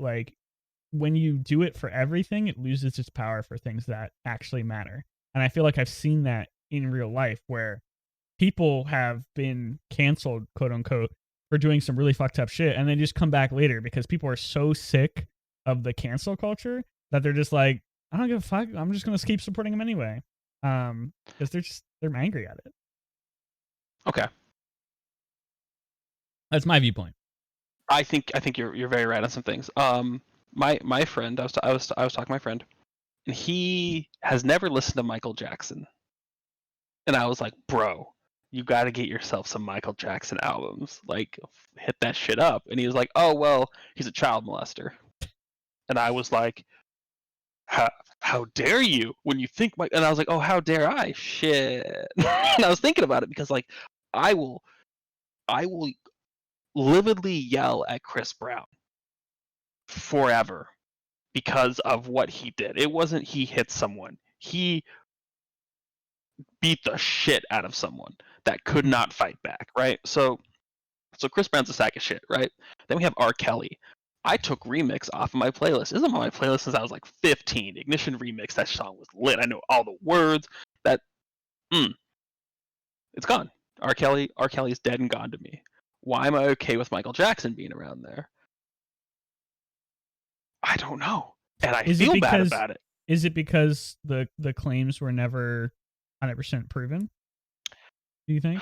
when you do it for everything, it loses its power for things that actually matter. And I feel like I've seen that in real life, where people have been canceled, quote unquote, for doing some really fucked up shit, and then just come back later because people are so sick of the cancel culture that they're just like, I don't give a fuck, I'm just gonna keep supporting them anyway. Because they're angry at it. Okay. That's my viewpoint. I think you're very right on some things. My friend, I was talking to my friend, and he has never listened to Michael Jackson. And I was like, bro, you got to get yourself some Michael Jackson albums. Like, hit that shit up. And he was like, oh, well, he's a child molester. And I was like, how dare you? When you think, and I was like, oh, how dare I? Shit. And I was thinking about it because, like, I will I will lividly yell at Chris Brown forever because of what he did. It wasn't he hit someone. He beat the shit out of someone that could not fight back, right? So Chris Brown's a sack of shit, right? Then we have R. Kelly. I took Remix off of my playlist. It was on my playlist since I was like 15. Ignition Remix, that song was lit. I know all the words. That it's gone. R. Kelly's dead and gone to me. Why am I okay with Michael Jackson being around there? I don't know. And I feel bad about it. Is it because the claims were never 100% proven? Do you think?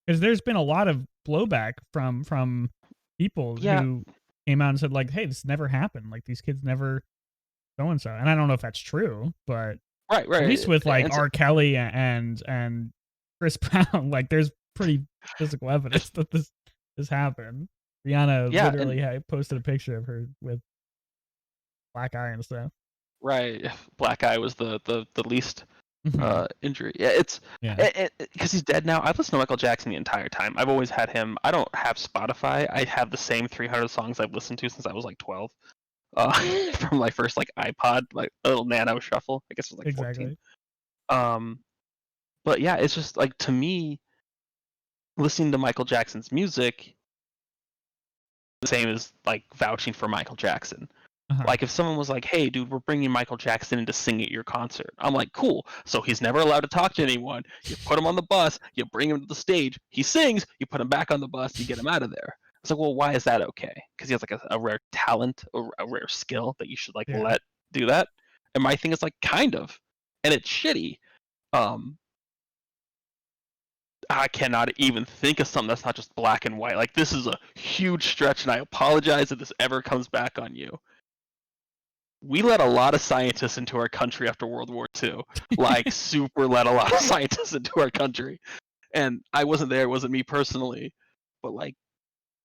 Because there's been a lot of blowback from people who came out and said like, "Hey, this never happened. Like these kids never so and so." And I don't know if that's true, but right. At least with like R. Kelly and Chris Brown, like there's pretty physical evidence that this happened. Rihanna literally posted a picture of her with black eye and stuff. Right, black eye was the least injury. Yeah, it's because he's dead now. I've listened to Michael Jackson the entire time. I've always had him. I don't have Spotify. I have the same 300 songs I've listened to since I was like 12. From my first like iPod, like a little nano shuffle. I guess it was like 14. But yeah, it's just like to me, listening to Michael Jackson's music, the same as like vouching for Michael Jackson. Like if someone was like, "Hey, dude, we're bringing Michael Jackson in to sing at your concert," I'm like, "Cool." So he's never allowed to talk to anyone. You put him on the bus, you bring him to the stage, he sings, you put him back on the bus, you get him out of there. It's like, well, why is that okay? Because he has like a rare talent or a rare skill that you should like let do that. And my thing is like, kind of, and it's shitty. I cannot even think of something that's not just black and white. Like this is a huge stretch, and I apologize if this ever comes back on you. We let a lot of scientists into our country after World War II. Like super let a lot of scientists into our country. And I wasn't there, it wasn't me personally. But like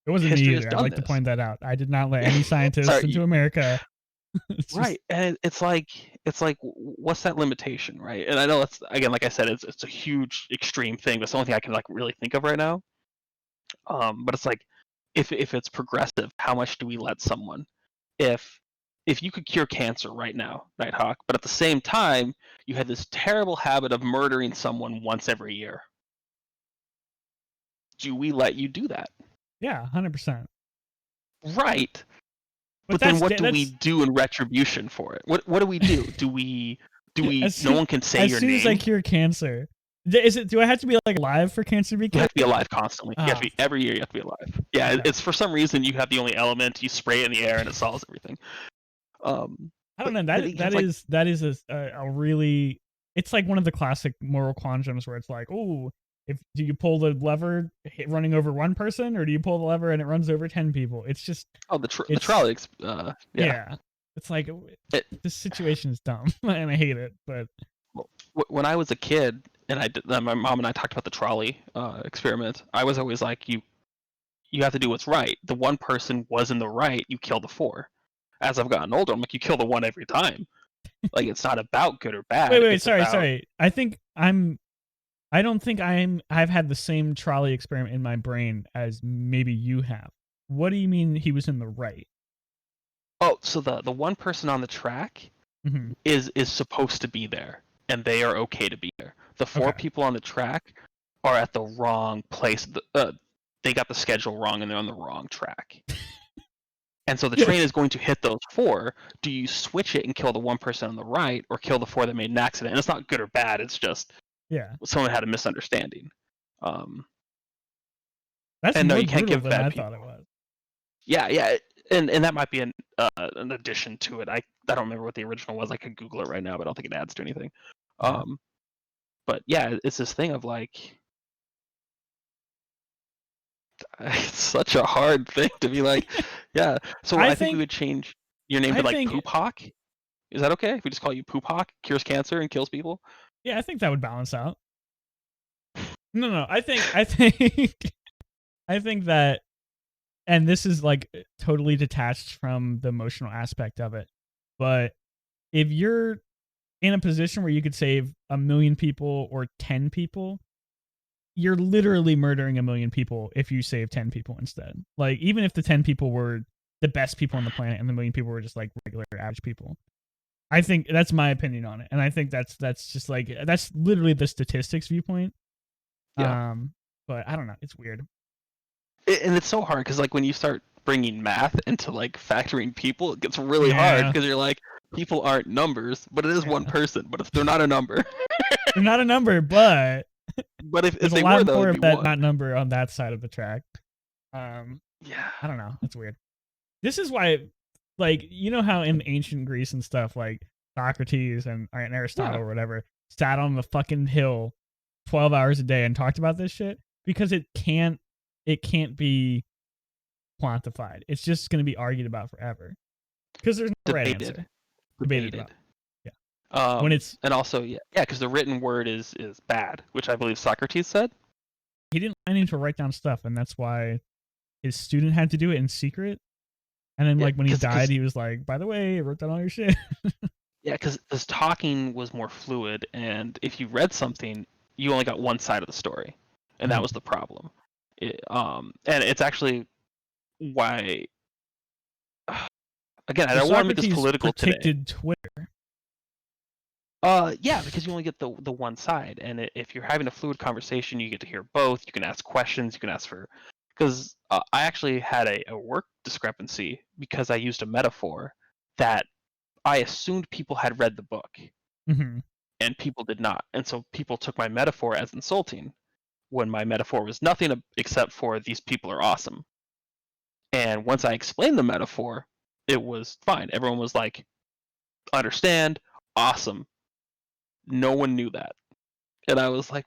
it wasn't me either. I'd like to point that out. I did not let any scientists into America. Right. And it's like what's that limitation, right? And I know it's again, like I said, it's a huge extreme thing, but it's the only thing I can like really think of right now. But it's like if it's progressive, how much do we let someone? If you could cure cancer right now, Nighthawk, but at the same time, you had this terrible habit of murdering someone once every year. Do we let you do that? Yeah, 100%. Right. But then what do we do in retribution for it? What do we do? Do we no one can say your name? As soon as I cure cancer. Do I have to be like alive for cancer to be cured? You have to be alive constantly. You have to be every year you have to be alive. Yeah, it's for some reason you have the only element, you spray it in the air and it solves everything. I don't know. That is a really. It's like one of the classic moral conundrums where it's like, oh, do you pull the lever running over one person, or do you pull the lever and it runs over 10 people? It's just the trolley. Yeah, it's like this situation is dumb and I hate it. But when I was a kid and my mom and I talked about the trolley experiment, I was always like, you have to do what's right. The one person was in the right, you kill the four. As I've gotten older, I'm like, you kill the one every time. Like it's not about good or bad. Wait, sorry. I don't think I've had the same trolley experiment in my brain as maybe you have. What do you mean he was in the right? Oh, so the one person on the track is supposed to be there, and they are okay to be there. The four people on the track are at the wrong place. They got the schedule wrong, and they're on the wrong track. And so the train is going to hit those four. Do you switch it and kill the one person on the right, or kill the four that made an accident? And it's not good or bad. It's just someone had a misunderstanding. That's more you can't give than I thought it was. Yeah, and that might be an addition to it. I don't remember what the original was. I could Google it right now, but I don't think it adds to anything. But yeah, it's this thing of like. It's such a hard thing to be like, yeah. So I think we would change your name to like Poop Hawk. Is that okay if we just call you Poop Hawk? Cures cancer and kills people. Yeah, I think that would balance out. No. I think that, and this is like totally detached from the emotional aspect of it. But if you're in a position where you could save 1 million people or 10 people, you're literally murdering 1 million people if you save 10 people instead. Like, even if the 10 people were the best people on the planet and the 1 million people were just like regular average people. I think that's my opinion on it. And I think that's just like, that's literally the statistics viewpoint. Yeah. But I don't know. It's weird. And it's so hard because like when you start bringing math into like factoring people, it gets really hard because you're like, people aren't numbers, but it is one person. But if they're not a number, they're not a number, but if there's they a lot were, though, more it'd of be that one. not number on that side of the track. Yeah. I don't know. It's weird. This is why, like, you know how in ancient Greece and stuff, like Socrates and Aristotle or whatever sat on the fucking hill 12 hours a day and talked about this shit? Because it can't be quantified. It's just going to be argued about forever. Because there's no right answer. Debated about. Yeah. When it's and also because the written word is bad, which I believe Socrates said. He didn't want anyone to write down stuff, and that's why his student had to do it in secret. And then, like, when he died, he was like, by the way, I wrote down all your shit. Yeah, because talking was more fluid, and if you read something, you only got one side of the story, and that was the problem. And it's actually why, again, I don't want to make this political today. Twitter. Yeah, because you only get the one side, and if you're having a fluid conversation, you get to hear both. You can ask questions. You can ask for, because I actually had a work discrepancy because I used a metaphor that I assumed people had read the book, and people did not, and so people took my metaphor as insulting, when my metaphor was nothing except for these people are awesome. And once I explained the metaphor, it was fine. Everyone was like, understand, awesome. No one knew that. And I was like,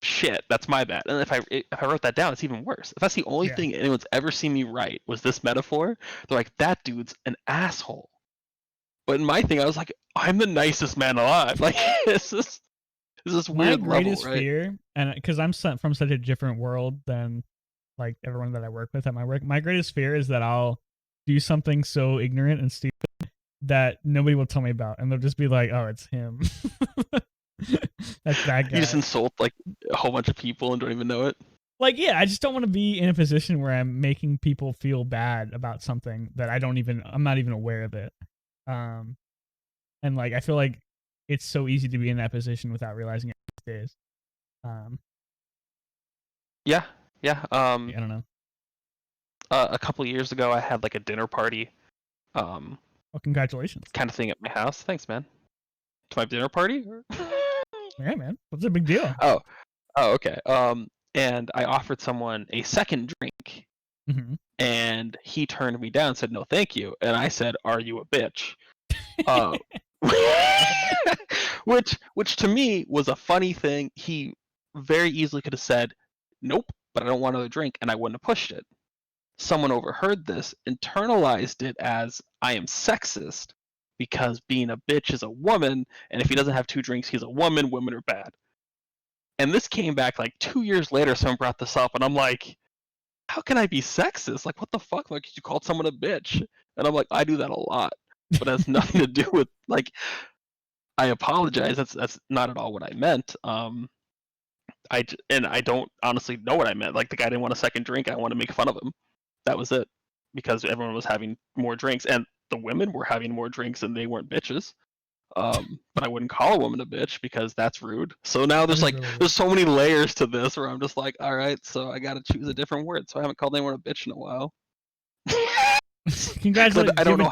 shit, that's my bad. And if I wrote that down, it's even worse. If that's the only thing anyone's ever seen me write was this metaphor, they're like, that dude's an asshole. But in my thing, I was like, I'm the nicest man alive. Like, this is weird my greatest level, right? fear, and because I'm from such a different world than like everyone that I work with at my work, my greatest fear is that I'll do something so ignorant and stupid that nobody will tell me about, and they'll just be like, "Oh, it's him." That's that guy. You just insult like a whole bunch of people and don't even know it. Like, yeah, I just don't want to be in a position where I'm making people feel bad about something that I'm not even aware of it. And like, I feel like it's so easy to be in that position without realizing it these days. Yeah. I don't know. A couple of years ago, I had like a dinner party. Well, congratulations. Kind of thing at my house. Thanks, man. To my dinner party? Yeah, man. What's a big deal? Oh, okay. And I offered someone a second drink, and he turned me down and said, no, thank you. And I said, are you a bitch? Which to me was a funny thing. He very easily could have said, nope, but I don't want another drink, and I wouldn't have pushed it. Someone overheard this, internalized it as, I am sexist because being a bitch is a woman, and if he doesn't have 2 drinks, he's a woman. Women are bad. And this came back like 2 years later. Someone brought this up, and I'm like, how can I be sexist? Like, what the fuck? Like, you called someone a bitch. And I'm like, I do that a lot, but it has nothing to do with, like, I apologize. That's not at all what I meant. I don't honestly know what I meant. Like, the guy didn't want a second drink. I want to make fun of him. That was it. Because everyone was having more drinks, and the women were having more drinks, and they weren't bitches. But I wouldn't call a woman a bitch because that's rude. So now there's like, there's so many layers to this where I'm just like, all right, so I got to choose a different word. So I haven't called anyone a bitch in a while. Congratulations. I don't know.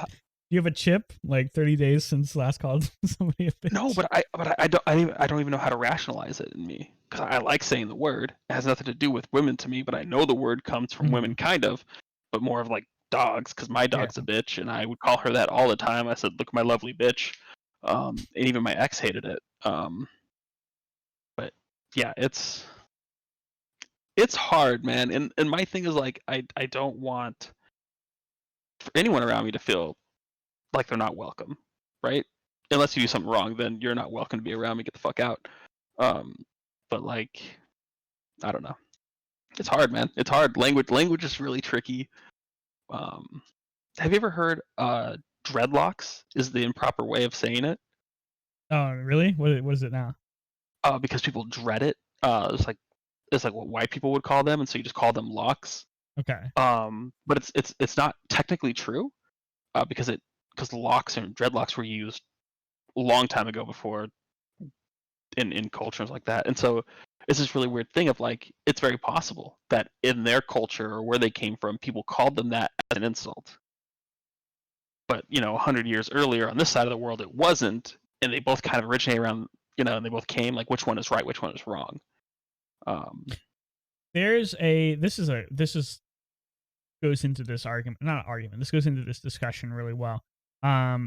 You have a chip, like 30 days since last called somebody a bitch. No, but I don't even know how to rationalize it in me, because I like saying the word. It has nothing to do with women to me, but I know the word comes from women, kind of, but more of like dogs, because my dog's a bitch, and I would call her that all the time. I said, look, my lovely bitch. And even my ex hated it. But yeah, it's hard, man. And my thing is like, I don't want for anyone around me to feel like they're not welcome, right? Unless you do something wrong, then you're not welcome to be around me. Get the fuck out. But like, I don't know. It's hard, man. It's hard. Language is really tricky. Have you ever heard dreadlocks is the improper way of saying it? Oh, really? What is it now? Because people dread it. It's like what white people would call them, and so you just call them locks. Okay. But it's not technically true, because locks and dreadlocks were used a long time ago before in cultures like that, and so it's this really weird thing of like it's very possible that in their culture or where they came from, people called them that as an insult. But 100 years earlier on this side of the world, it wasn't, and they both kind of originate around, and they both came like which one is right, which one is wrong. This goes into this argument, not argument. This goes into this discussion really well.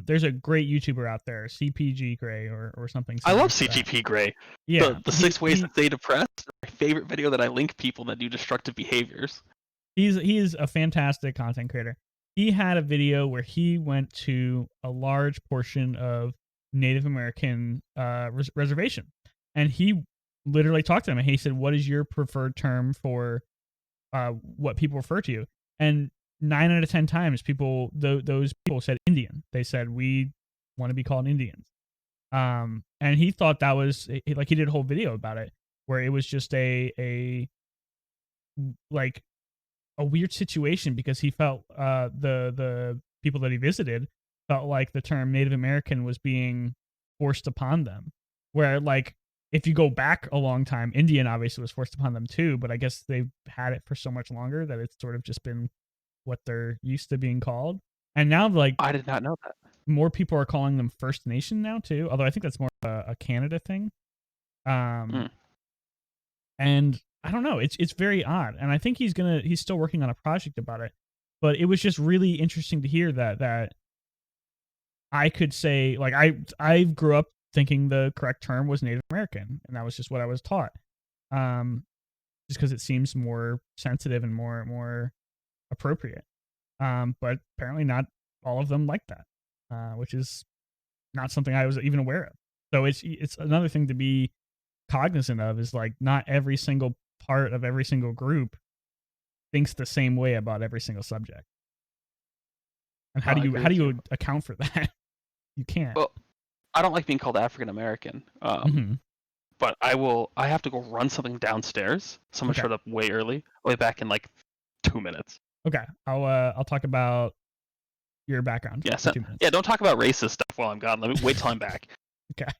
There's a great YouTuber out there, CPG Gray or something. I love CGP Gray. Yeah, the 6 ways to stay depressed. My favorite video that I link people that do destructive behaviors. He's a fantastic content creator. He had a video where he went to a large portion of Native American reservation, and he literally talked to them, and he said, "What is your preferred term for what people refer to you?" And 9 out of 10 times, those people said Indian. They said, "We want to be called Indians." And he thought that was like, he did a whole video about it where it was just a weird situation, because he felt the people that he visited felt like the term Native American was being forced upon them. Where, like, if you go back a long time, Indian obviously was forced upon them too, but I guess they've had it for so much longer that it's sort of just been what they're used to being called. And now, like, I did not know that. More people are calling them First Nation now too, although I think that's more of a Canada thing. And I don't know, it's very odd, and I think he's still working on a project about it. But it was just really interesting to hear that I could say, like, I grew up thinking the correct term was Native American, and that was just what I was taught. Just because it seems more sensitive and more appropriate. But apparently not all of them like that, which is not something I was even aware of. So it's another thing to be cognizant of, is like not every single part of every single group thinks the same way about every single subject. And how do you account for that? You can't. Well, I don't like being called African American. But I have to go run something downstairs. Someone showed up way early. I'll be back in like 2 minutes. Okay. I'll talk about your background. Yeah, for 2 minutes. Yeah, don't talk about racist stuff while I'm gone. Let me wait till I'm back. Okay.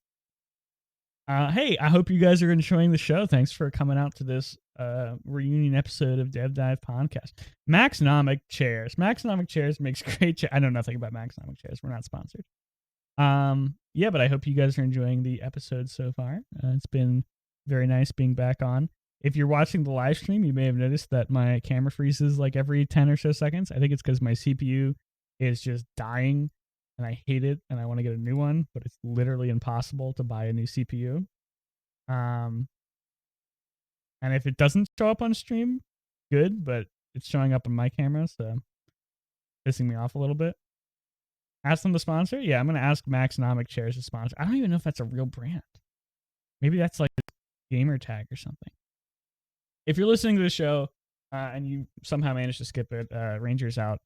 Hey, I hope you guys are enjoying the show. Thanks for coming out to this reunion episode of Dev Dive Podcast. Maxnomic Chairs. Maxnomic Chairs makes great chairs. I know nothing about Maxnomic Chairs. We're not sponsored. Yeah, but I hope you guys are enjoying the episode so far. It's been very nice being back on. If you're watching the live stream, you may have noticed that my camera freezes like every 10 or so seconds. I think it's because my CPU is just dying, and I hate it, and I want to get a new one, but it's literally impossible to buy a new CPU. And if it doesn't show up on stream, good, but it's showing up on my camera, so pissing me off a little bit. Ask them to sponsor? Yeah, I'm going to ask Maxnomic Chairs to sponsor. I don't even know if that's a real brand. Maybe that's like a gamer tag or something. If you're listening to the show and you somehow managed to skip it, Ranger's out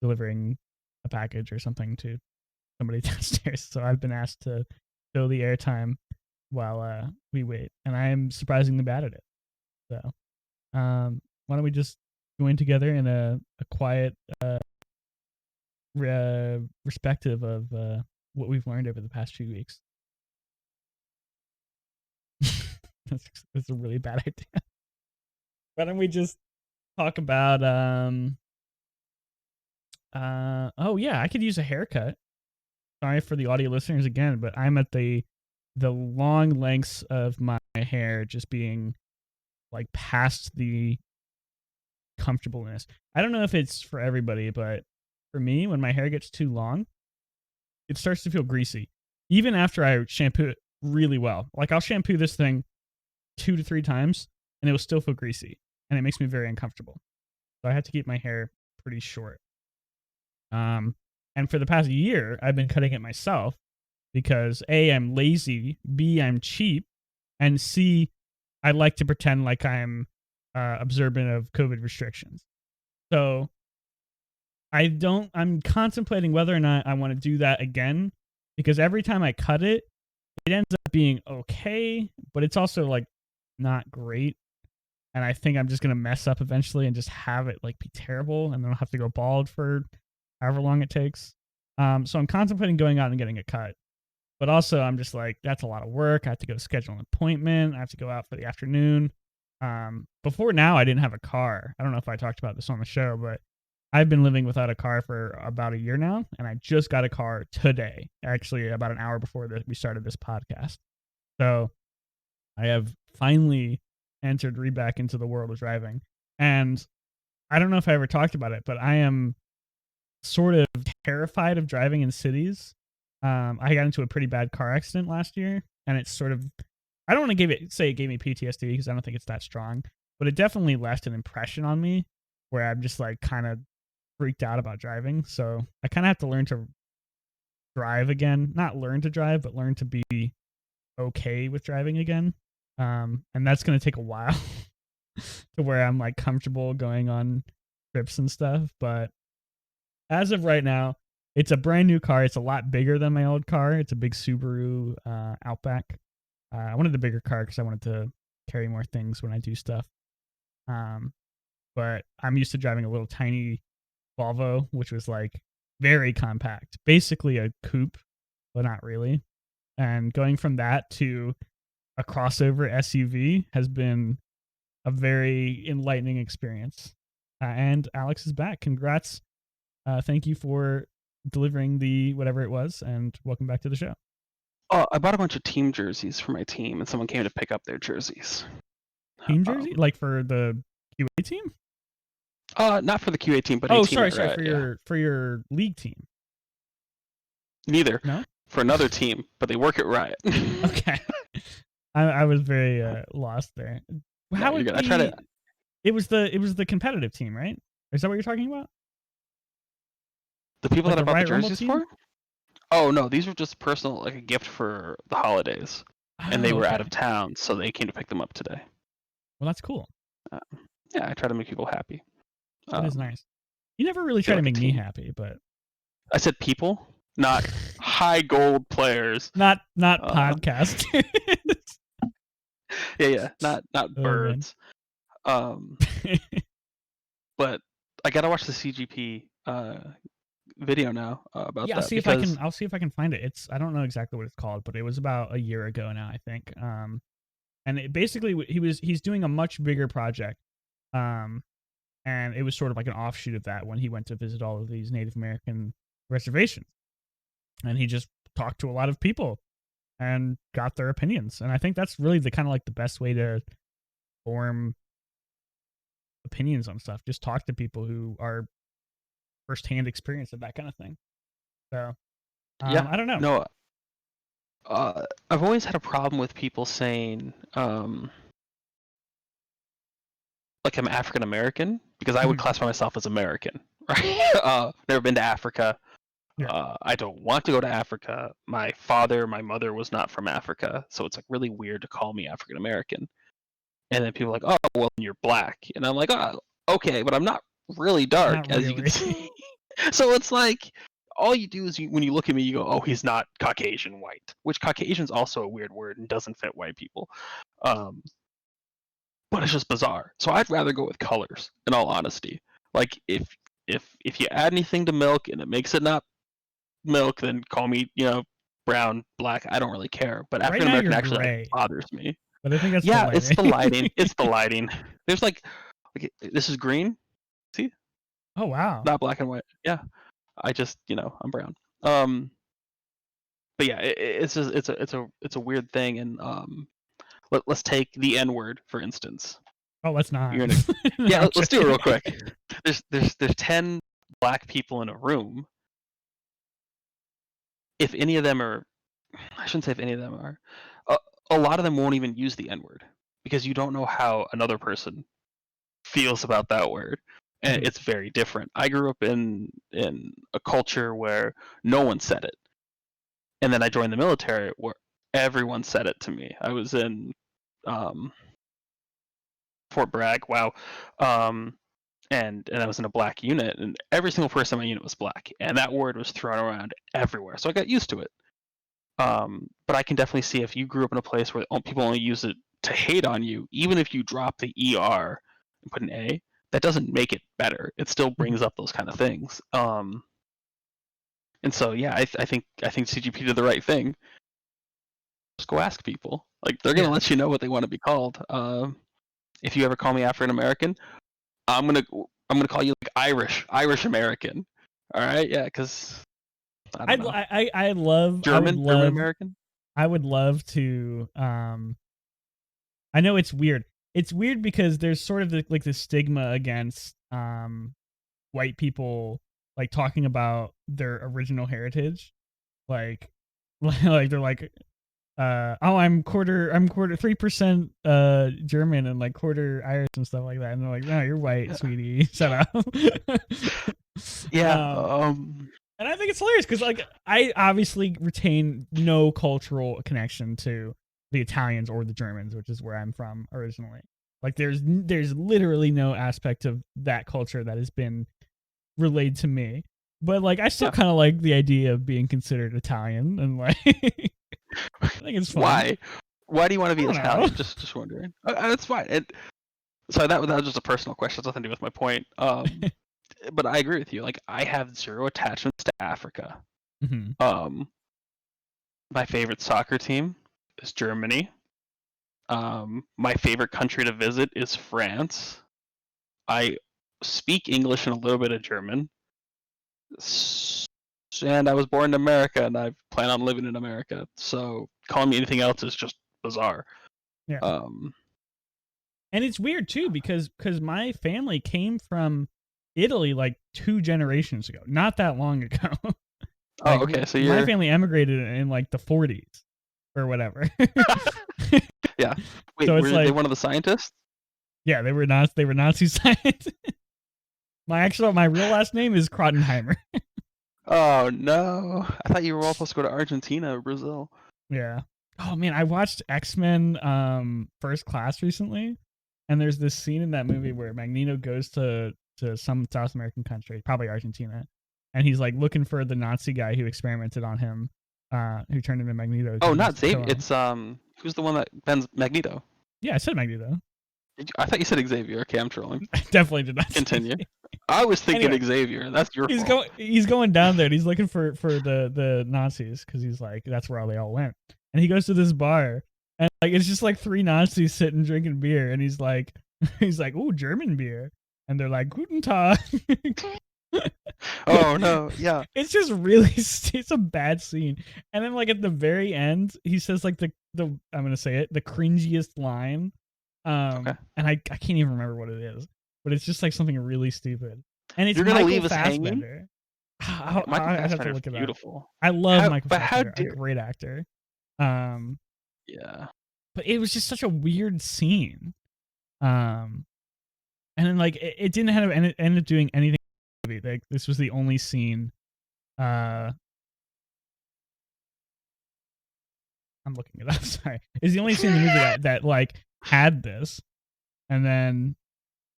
delivering a package or something to somebody downstairs. So I've been asked to fill the airtime while we wait, and I am surprisingly bad at it. So why don't we just join together in a quiet respective of what we've learned over the past few weeks. That's a really bad idea. Why don't we just talk about oh yeah, I could use a haircut. Sorry for the audio listeners again, but I'm at the long lengths of my hair just being like past the comfortableness. I don't know if it's for everybody, but for me, when my hair gets too long, it starts to feel greasy. Even after I shampoo it really well. Like, I'll shampoo this thing 2 to 3 times, and it will still feel greasy, and it makes me very uncomfortable. So I have to keep my hair pretty short. And for the past year, I've been cutting it myself because A, I'm lazy, B, I'm cheap, and C, I like to pretend like I'm observant of COVID restrictions. So I'm contemplating whether or not I want to do that again, because every time I cut it, it ends up being okay, but it's also like not great. And I think I'm just gonna mess up eventually and just have it like be terrible, and then I'll have to go bald for however long it takes. So I'm contemplating going out and getting a cut. But also, I'm just like, that's a lot of work. I have to go schedule an appointment. I have to go out for the afternoon. Before now, I didn't have a car. I don't know if I talked about this on the show, but I've been living without a car for about a year now, and I just got a car today, actually about an hour before we started this podcast. So I have finally entered back into the world of driving. And I don't know if I ever talked about it, but I am sort of terrified of driving in cities. I got into a pretty bad car accident last year, and it's sort of, I don't want to say it gave me PTSD because I don't think it's that strong, but it definitely left an impression on me where I'm just like kind of freaked out about driving. So I kind of have to learn to drive again. Not learn to drive, but learn to be okay with driving again. And that's going to take a while to where I'm like comfortable going on trips and stuff. But as of right now, it's a brand new car. It's a lot bigger than my old car. It's a big Subaru Outback. I wanted a bigger car because I wanted to carry more things when I do stuff. But I'm used to driving a little tiny Volvo, which was like very compact, basically a coupe, but not really. And going from that to a crossover SUV has been a very enlightening experience. And Alex is back. Congrats. Thank you for delivering the whatever it was, and welcome back to the show. I bought a bunch of team jerseys for my team, and someone came to pick up their jerseys. Team jersey? Like for the QA team? Not for the QA team, but sorry, for your league team. Neither. No? For another team, but they work at Riot. Okay. I was very lost there. How would I try to. It was the competitive team, right? Is that what you're talking about? The people Like that I the bought the Riot Rumble jerseys team? for? Oh no, these were just personal, like a gift for the holidays, and they were out of town, so they came to pick them up today. Well, that's cool. Yeah, I try to make people happy. That is nice. You never really try to make me happy, but I said people, not high gold players. Not podcasters. Yeah, not birds. But I gotta watch the CGP video now about that. I'll see if I can find it. I don't know exactly what it's called, but it was about a year ago now, I think. And it basically he's doing a much bigger project. And it was sort of like an offshoot of that when he went to visit all of these Native American reservations. And he just talked to a lot of people and got their opinions. And I think that's really the kind of like the best way to form opinions on stuff. Just talk to people who are firsthand experience of that kind of thing. So I don't know. No, I've always had a problem with people saying like I'm African American, because I would classify myself as American, right? Never been to Africa. Yeah. I don't want to go to Africa. My mother was not from Africa, so it's like really weird to call me African American. And then people are like, oh, well, you're black, and I'm like, oh, okay, but I'm not really dark, as you can see. So it's like, all you do is when you look at me, you go, oh, he's not Caucasian white, which Caucasian's also a weird word and doesn't fit white people. But it's just bizarre. So I'd rather go with colors, in all honesty. Like if you add anything to milk and it makes it not milk, then call me, brown, black. I don't really care. But African American actually bothers me. But I think that's it's the lighting. It's the lighting. There's like this is green. See? Oh wow. Not black and white. Yeah. I just I'm brown. But yeah, it's a weird thing. And let's take the N-word for instance. Oh, let's not. Let's do it real quick. There's 10 black people in a room. If any of them are, I shouldn't say if any of them are, a lot of them won't even use the N-word because you don't know how another person feels about that word, and it's very different. I grew up in a culture where no one said it, and then I joined the military where everyone said it to me. I was in Fort Bragg, wow, and I was in a black unit, and every single person in my unit was black, and that word was thrown around everywhere, so I got used to it. But I can definitely see if you grew up in a place where people only use it to hate on you, even if you drop the ER and put an A, that doesn't make it better. It still brings up those kind of things. And so yeah, I think CGP did the right thing. Just go ask people. Like they're gonna let you know what they want to be called. If you ever call me African American, I'm gonna call you like Irish American. All right, yeah, because I don't know. I love German American. I would love to. I know it's weird. It's weird because there's sort of like the stigma against white people like talking about their original heritage, like like they're like, oh, I'm quarter 3% German and like quarter Irish and stuff like that, and they're like, no, you're white, sweetie, shut up. Yeah. And I think it's hilarious because like I obviously retain no cultural connection to the Italians or the Germans, which is where I'm from originally. Like there's literally no aspect of that culture that has been relayed to me. But like I still kind of like the idea of being considered Italian, and like I think it's fun. Why do you want to be Italian? Just wondering. That's fine. So that was just a personal question. It's nothing to do with my point. But I agree with you. Like I have zero attachments to Africa. Mm-hmm. My favorite soccer team is Germany. My favorite country to visit is France. I speak English and a little bit of German. And I was born in America, and I plan on living in America. So calling me anything else is just bizarre. Yeah. And it's weird too because my family came from Italy like 2 generations ago, not that long ago. Like, oh, okay. So my family emigrated in like the 40s or whatever. Yeah. Wait, so were they one of the scientists? Yeah, they were Nazi scientists. My real last name is Krottenheimer. Oh no! I thought you were all supposed to go to Argentina or Brazil. Yeah. Oh man, I watched X-Men First Class recently, and there's this scene in that movie where Magneto goes to some South American country, probably Argentina, and he's like looking for the Nazi guy who experimented on him, who turned into Magneto. Oh, not Xavier. It's who's the one that bends Magneto? Yeah, I said Magneto. I thought you said Xavier. Okay, I'm trolling. I definitely did not. Continue. I was thinking Xavier. That's your fault. He's going down there and he's looking for the Nazis because he's like, that's where they all went. And he goes to this bar and like it's just like 3 Nazis sitting drinking beer, and he's like, ooh, German beer. And they're like, Guten Tag. Oh no, yeah. It's just really, it's a bad scene. And then like at the very end, he says like the I'm gonna say it, the cringiest line. Okay. And I can't even remember what it is, but it's just like something really stupid. And it's You're gonna Michael leave us Fassbender. Michael I have to Fassbender's look it beautiful. up. I love Michael Fassbender, a great actor. Yeah. But it was just such a weird scene. And then like it didn't have end up doing anything. Like this was the only scene. I'm looking it up. Sorry, it's the only scene in the movie that like had this, and then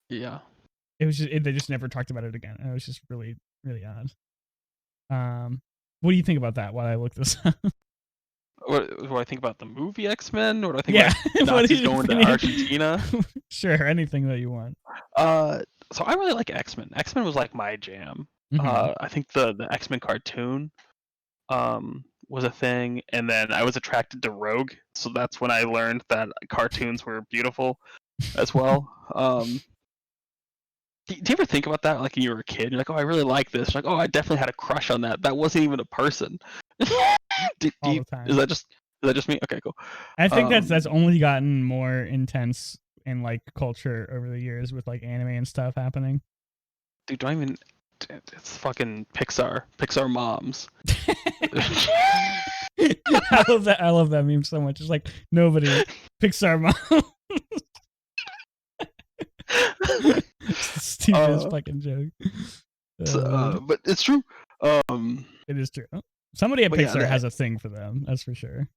yeah, it was just they just never talked about it again. And it was just really really odd. What do you think about that? While I look this up. What do I think about the movie X-Men? What do I think about Nazis going to Argentina? Sure, anything that you want. So I really like X-Men. X-Men was like my jam. Mm-hmm. I think the X-Men cartoon was a thing, and then I was attracted to Rogue, so that's when I learned that cartoons were beautiful as well. Do you ever think about that, like when you were a kid? You're like, oh, I really like this. You're like, oh, I definitely had a crush on that. That wasn't even a person. All the time. Is that just me? Okay, cool. I think that's only gotten more intense in like culture over the years with like anime and stuff happening. Dude, don't even. It's fucking Pixar moms. I love that meme so much. It's like nobody Pixar mom. Stupidest fucking joke. But it's true. It is true. Somebody at Pixar has a thing for them. That's for sure.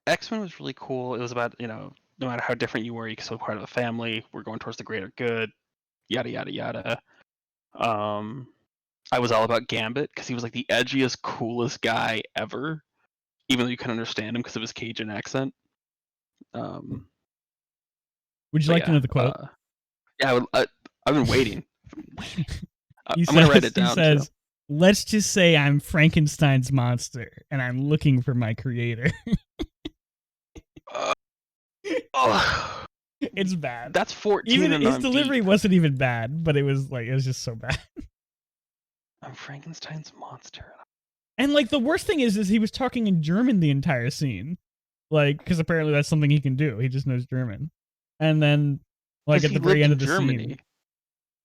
X-Men was really cool. It was about, no matter how different you were, you could still be part of a family. We're going towards the greater good. Yada yada yada. I was all about Gambit because he was like the edgiest, coolest guy ever, even though you couldn't understand him because of his Cajun accent. Would you But like to yeah, know the quote? yeah, I've been waiting. He I'm gonna write says, it down too. let's just say I'm Frankenstein's monster and I'm looking for my creator. Oh, It's bad. that's 14 Even and his I'm delivery deep. wasn't even bad, but it was just so bad. I'm Frankenstein's monster. And like the worst thing is he was talking in German the entire scene, like because apparently that's something he can do. He just knows German, and then like Because at he the very lived end in of the Germany. scene,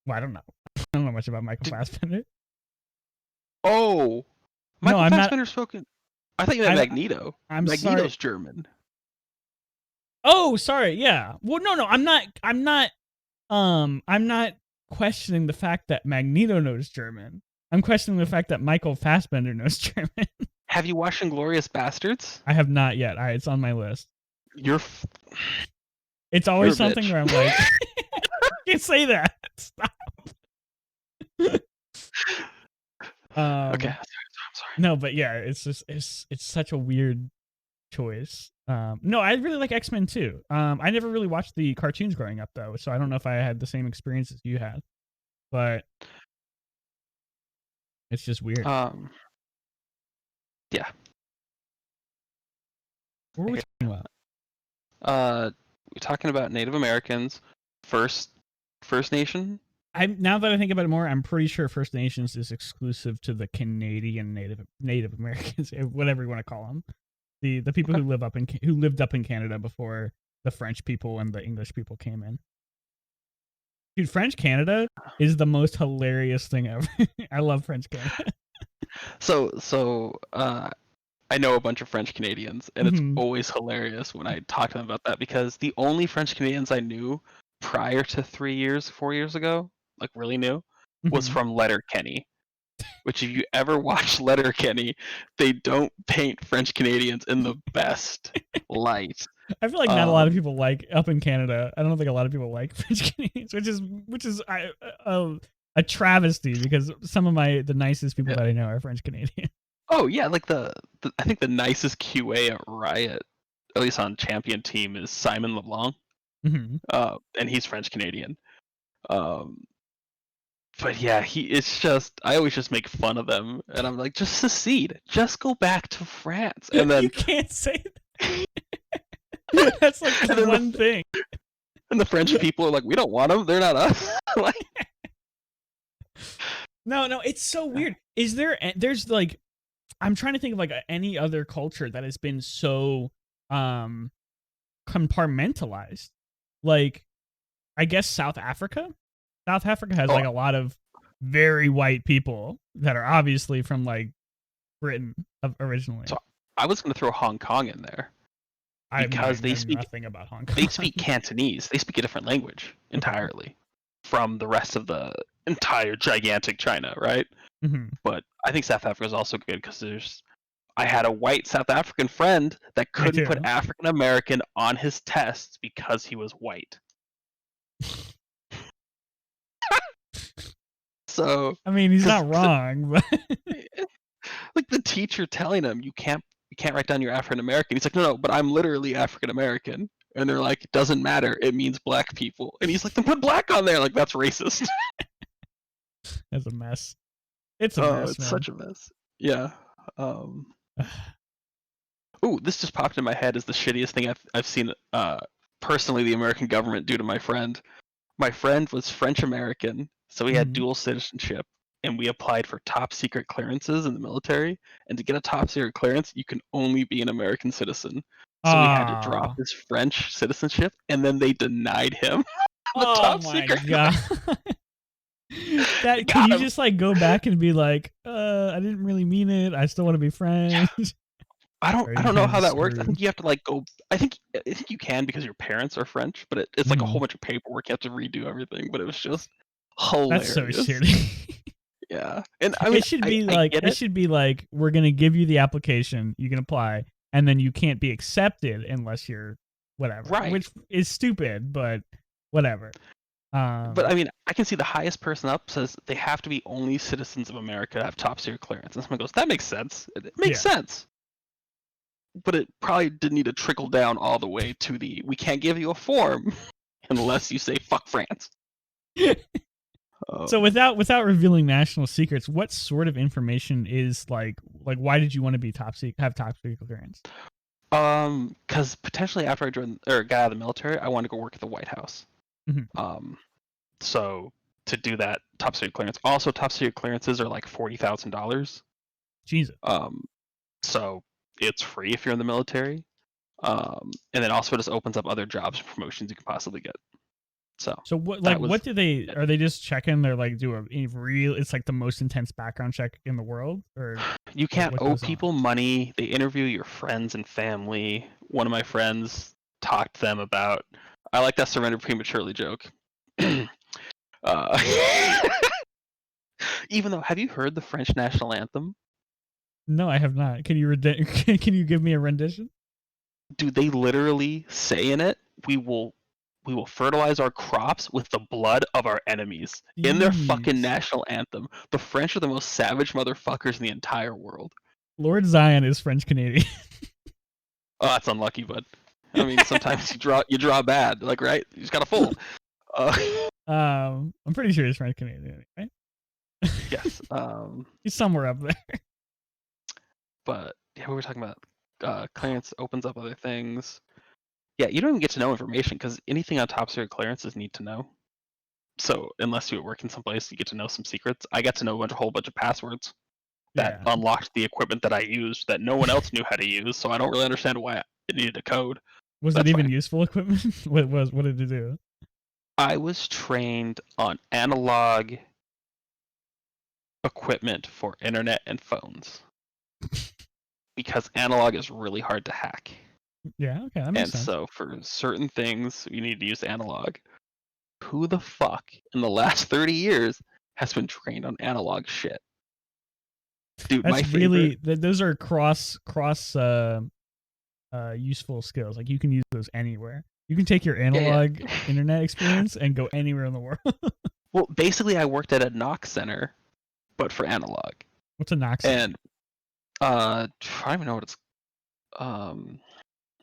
well, I don't know. I don't know much about Michael Fassbender. Oh, No, Michael I'm not. Fassbender spoken. I thought you meant Magneto. I'm sorry. Magneto's German. Oh, sorry. Yeah. Well, no. I'm not. I'm not questioning the fact that Magneto knows German. I'm questioning the fact that Michael Fassbender knows German. Have you watched Inglourious Bastards? I have not yet. It's on my list. It's always something where I'm like, I can't say that. Stop. Okay, I'm sorry. No, but yeah, it's just it's such a weird choice. No, I really like X-Men too. I never really watched the cartoons growing up though, so I don't know if I had the same experiences you had. But it's just weird. Yeah. What were we talking about? We're talking about Native Americans, First Nation. Now that I think about it more, I'm pretty sure First Nations is exclusive to the Canadian Native Americans, whatever you want to call them, the people who lived up in Canada before the French people and the English people came in. Dude, French Canada is the most hilarious thing ever. I love French Canada. So I know a bunch of French Canadians, and it's always hilarious when I talk to them about that, because the only French Canadians I knew prior to 4 years ago, like really knew, was from Letterkenny. Which, if you ever watch Letterkenny, they don't paint French Canadians in the best light. I feel like not a lot of people like up in Canada. I don't think a lot of people like French Canadians, which is a travesty, because some of the nicest people that I know are French Canadian. Oh yeah, like I think the nicest QA at Riot, at least on Champion Team, is Simon LeBlanc, and he's French Canadian. But yeah, it's just, I always just make fun of them, and I'm like, just secede, just go back to France, and then you can't say that. That's like the one thing. And the French people are like, we don't want them, they're not us. Like, no, it's so weird. There's like, I'm trying to think of like any other culture that has been so compartmentalized. Like, I guess South Africa. South Africa has like a lot of very white people that are obviously from like Britain originally. So I was going to throw Hong Kong in there, because they speak nothing about Hong Kong. They speak Cantonese. They speak a different language entirely from the rest of the entire gigantic China, right? But I think South Africa is also good, because I had a white South African friend that couldn't put African American on his tests because he was white. So I mean, he's not wrong, but like the teacher telling him, you can't write down you're African American. He's like, no, but I'm literally African American. And they're like, it doesn't matter, it means black people. And he's like, then put black on there. Like, that's racist. That's a mess. It's a mess. It's such a mess. Yeah. Oh, this just popped in my head as the shittiest thing I've seen personally the American government do to my friend. My friend was French American, so he had dual citizenship, and we applied for top secret clearances in the military. And to get a top secret clearance, you can only be an American citizen. So we had to drop his French citizenship, and then they denied him the top secret. God. Can you just like go back and be like, I didn't really mean it. I still want to be friends. I don't know how that works. I think you have to like go. I think you can, because your parents are French, but it's like a whole bunch of paperwork. You have to redo everything. But it was just hilarious. That's so shitty. Yeah, and I mean, it should be like, we're gonna give you the application, you can apply, and then you can't be accepted unless you're whatever. Right. Which is stupid, but whatever. But I mean, I can see the highest person up says they have to be only citizens of America to have top secret clearance, and someone goes, that makes sense. It makes sense. But it probably didn't need to trickle down all the way to we can't give you a form unless you say fuck France. So without revealing national secrets, what sort of information is like why did you want to be have top secret clearance? Because potentially after I joined or got out of the military, I wanted to go work at the White House. Mm-hmm. So to do that, top secret clearance. Also, top secret clearances are like $40,000. Jesus. So it's free if you're in the military. And then also just opens up other jobs and promotions you can possibly get. So what do they are they just checking? They're like do a real it's like the most intense background check in the world, or you can't owe goes people on? money. They interview your friends and family. One of my friends talked to them about I like that surrender prematurely joke. Even though, have you heard the French national anthem? No, I have not. Can you can you give me a rendition? Dude, they literally say in it, we will fertilize our crops with the blood of our enemies. In their fucking Jeez. national anthem. The French are the most savage motherfuckers in the entire world. Lord Zion is French Canadian. Oh, that's unlucky, bud. I mean, sometimes you draw bad, like, right? You just gotta fold. I'm pretty sure he's French Canadian, right? Yes. He's somewhere up there. But yeah, we were talking about clearance opens up other things. Yeah, you don't even get to know information because anything on top secret clearances need to know. So unless you were working someplace, you get to know some secrets. I got to know a whole bunch of passwords that unlocked the equipment that I used that no one else knew how to use. So I don't really understand why it needed a code. Was it even useful equipment? What did it do? I was trained on analog equipment for internet and phones because analog is really hard to hack. Yeah, okay, that makes sense. And so for certain things, you need to use analog. Who the fuck in the last 30 years has been trained on analog shit? Dude, that's my favorite. Those are cross useful skills. Like you can use those anywhere. You can take your analog internet experience and go anywhere in the world. Well, basically, I worked at a knock center, but for analog. What's a knock center? And I don't even know what it's.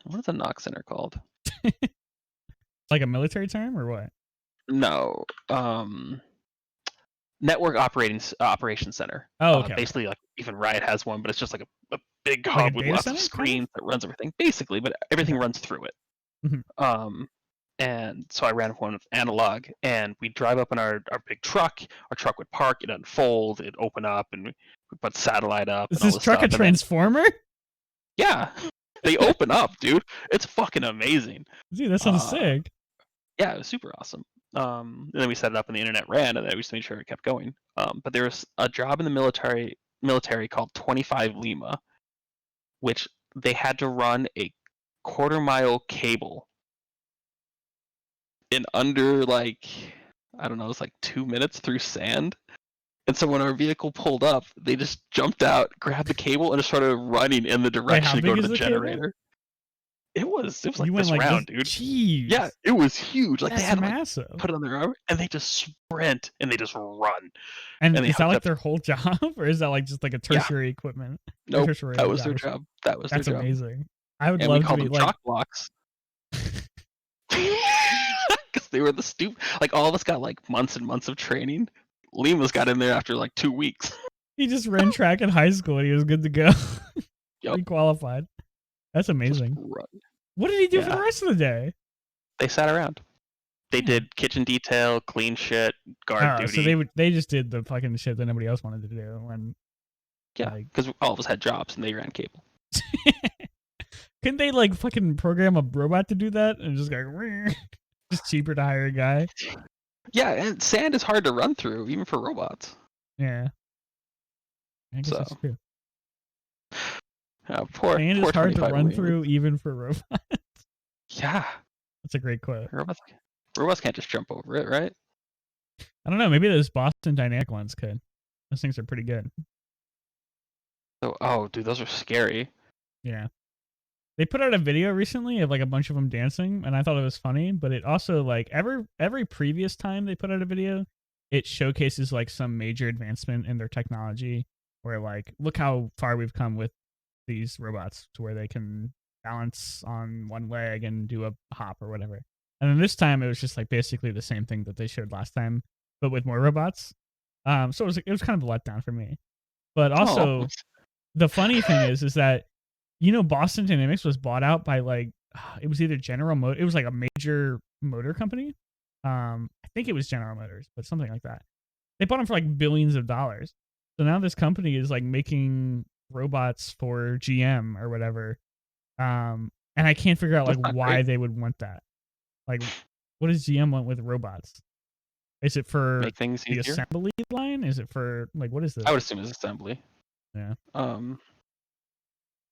What is a knock center called? Like a military term or what? No. Network operations center. Oh, okay. Basically, like even Riot has one, but it's just like a big hub like with lots of screens that runs everything. Basically, but everything runs through it. Mm-hmm. And so I ran one with analog, and we'd drive up in our big truck. Our truck would park, it'd unfold, it'd open up, and we put satellite up. Is and all this truck stuff. a transformer? Yeah, they open up, dude. It's fucking amazing. Dude, that sounds sick. Yeah, it was super awesome. And then we set it up, and the internet ran, and then we just made sure it kept going. But there was a job in the military called 25 Lima, which they had to run a quarter-mile cable in under like I don't know, it's like 2 minutes through sand. And so when our vehicle pulled up, they just jumped out, grabbed the cable, and just started running in the direction to go to the generator. Cable? It was like this round, dude. Jeez. Yeah, it was huge. Like that's they had massive. To put it on their arm, and they just sprint and they just run. And is that like their whole job, or is that like just like a tertiary equipment? Nope, that was their job. That was their job. That's amazing. I would and love we called to be them like chalk blocks. Because they were the like all of us got like months and months of training. Lima's got in there after like 2 weeks. He just ran track in high school and he was good to go. Yep. He qualified. That's amazing. What did he do for the rest of the day? They sat around. They did kitchen detail, clean shit, guard duty. So they just did the fucking shit that nobody else wanted to do. When because all of us had jobs and they ran cable. Couldn't they like fucking program a robot to do that and just go? Just cheaper to hire a guy. Yeah, and sand is hard to run through, even for robots. Yeah. I guess that's true. Sand is hard to run through, even for robots. Yeah. That's a great quote. Robots can't just jump over it, right? I don't know. Maybe those Boston Dynamic ones could. Those things are pretty good. So, dude, those are scary. Yeah. They put out a video recently of like a bunch of them dancing, and I thought it was funny, but it also like every previous time they put out a video, it showcases like some major advancement in their technology where like, look how far we've come with these robots to where they can balance on one leg and do a hop or whatever. And then this time it was just like basically the same thing that they showed last time, but with more robots. So it was kind of a letdown for me. But Oh, also, the funny thing is that Boston Dynamics was bought out by like it was either General Motor. It was like a major motor company. I think it was General Motors, but something like that. They bought them for like billions of dollars. So now this company is like making robots for GM or whatever. And I can't figure out like that's not why great. they would want that. Like, what does GM want with robots? Is it for Make things the easier. assembly line? Is it for like what is this? I would assume it's assembly. Yeah.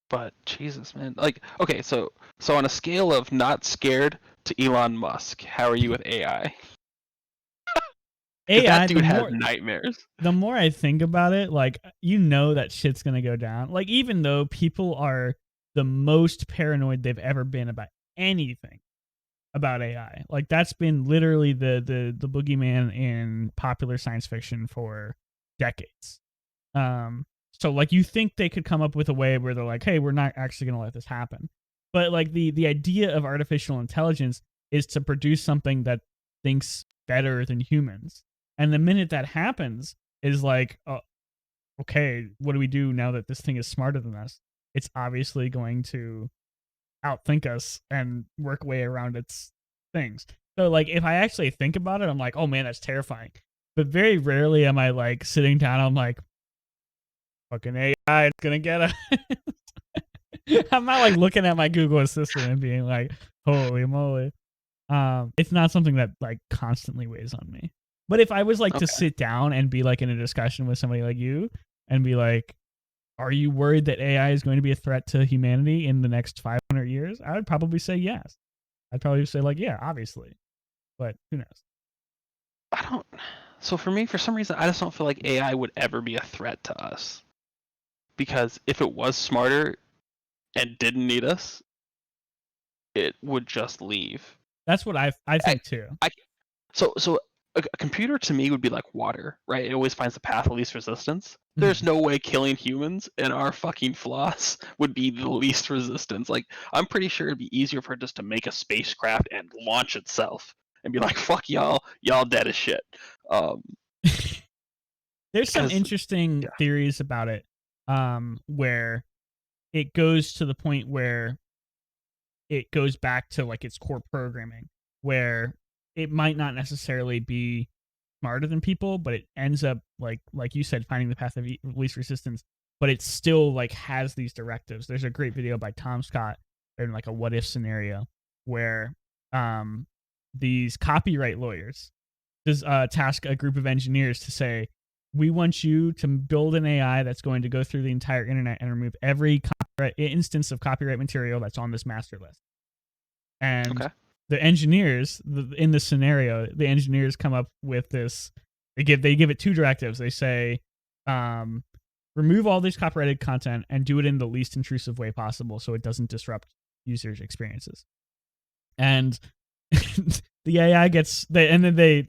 But Jesus, man. Like, okay, so on a scale of not scared to Elon Musk, how are you with AI? Because that AI, dude has nightmares. the more I think about it, like that shit's gonna go down. Like even though people are the most paranoid they've ever been about anything about AI, like that's been literally the boogeyman in popular science fiction for decades. So like you think they could come up with a way where they're like, hey, we're not actually gonna let this happen. But like the idea of artificial intelligence is to produce something that thinks better than humans. And the minute that happens is like, okay, what do we do now that this thing is smarter than us? It's obviously going to outthink us and work way around its things. So like if I actually think about it, I'm like, oh man, that's terrifying. But very rarely am I like sitting down, I'm like, fucking AI is gonna get us. I'm not like looking at my Google Assistant and being like, holy moly. It's not something that like constantly weighs on me. But if I was like to sit down and be like in a discussion with somebody like you and be like, are you worried that AI is going to be a threat to humanity in the next 500 years? I would probably say yes. I'd probably say like, yeah, obviously. But who knows? I don't. So for me, for some reason, I just don't feel like AI would ever be a threat to us. Because if it was smarter and didn't need us, it would just leave. That's what I think too. So a computer to me would be like water, right? It always finds the path of least resistance. There's no way killing humans and our fucking floss would be the least resistance. Like, I'm pretty sure it'd be easier for it just to make a spacecraft and launch itself and be like, fuck y'all dead as shit. There's some interesting theories about it, where it goes to the point where it goes back to like its core programming, where it might not necessarily be smarter than people, but it ends up like you said, finding the path of least resistance. But it still like has these directives. There's a great video by Tom Scott in like a what if scenario where these copyright lawyers does task a group of engineers to say, we want you to build an AI that's going to go through the entire internet and remove every instance of copyright material that's on this master list. And the engineers in this scenario, the engineers come up with this. They give it two directives. They say, remove all this copyrighted content and do it in the least intrusive way possible, so it doesn't disrupt users' experiences. And the AI gets and then they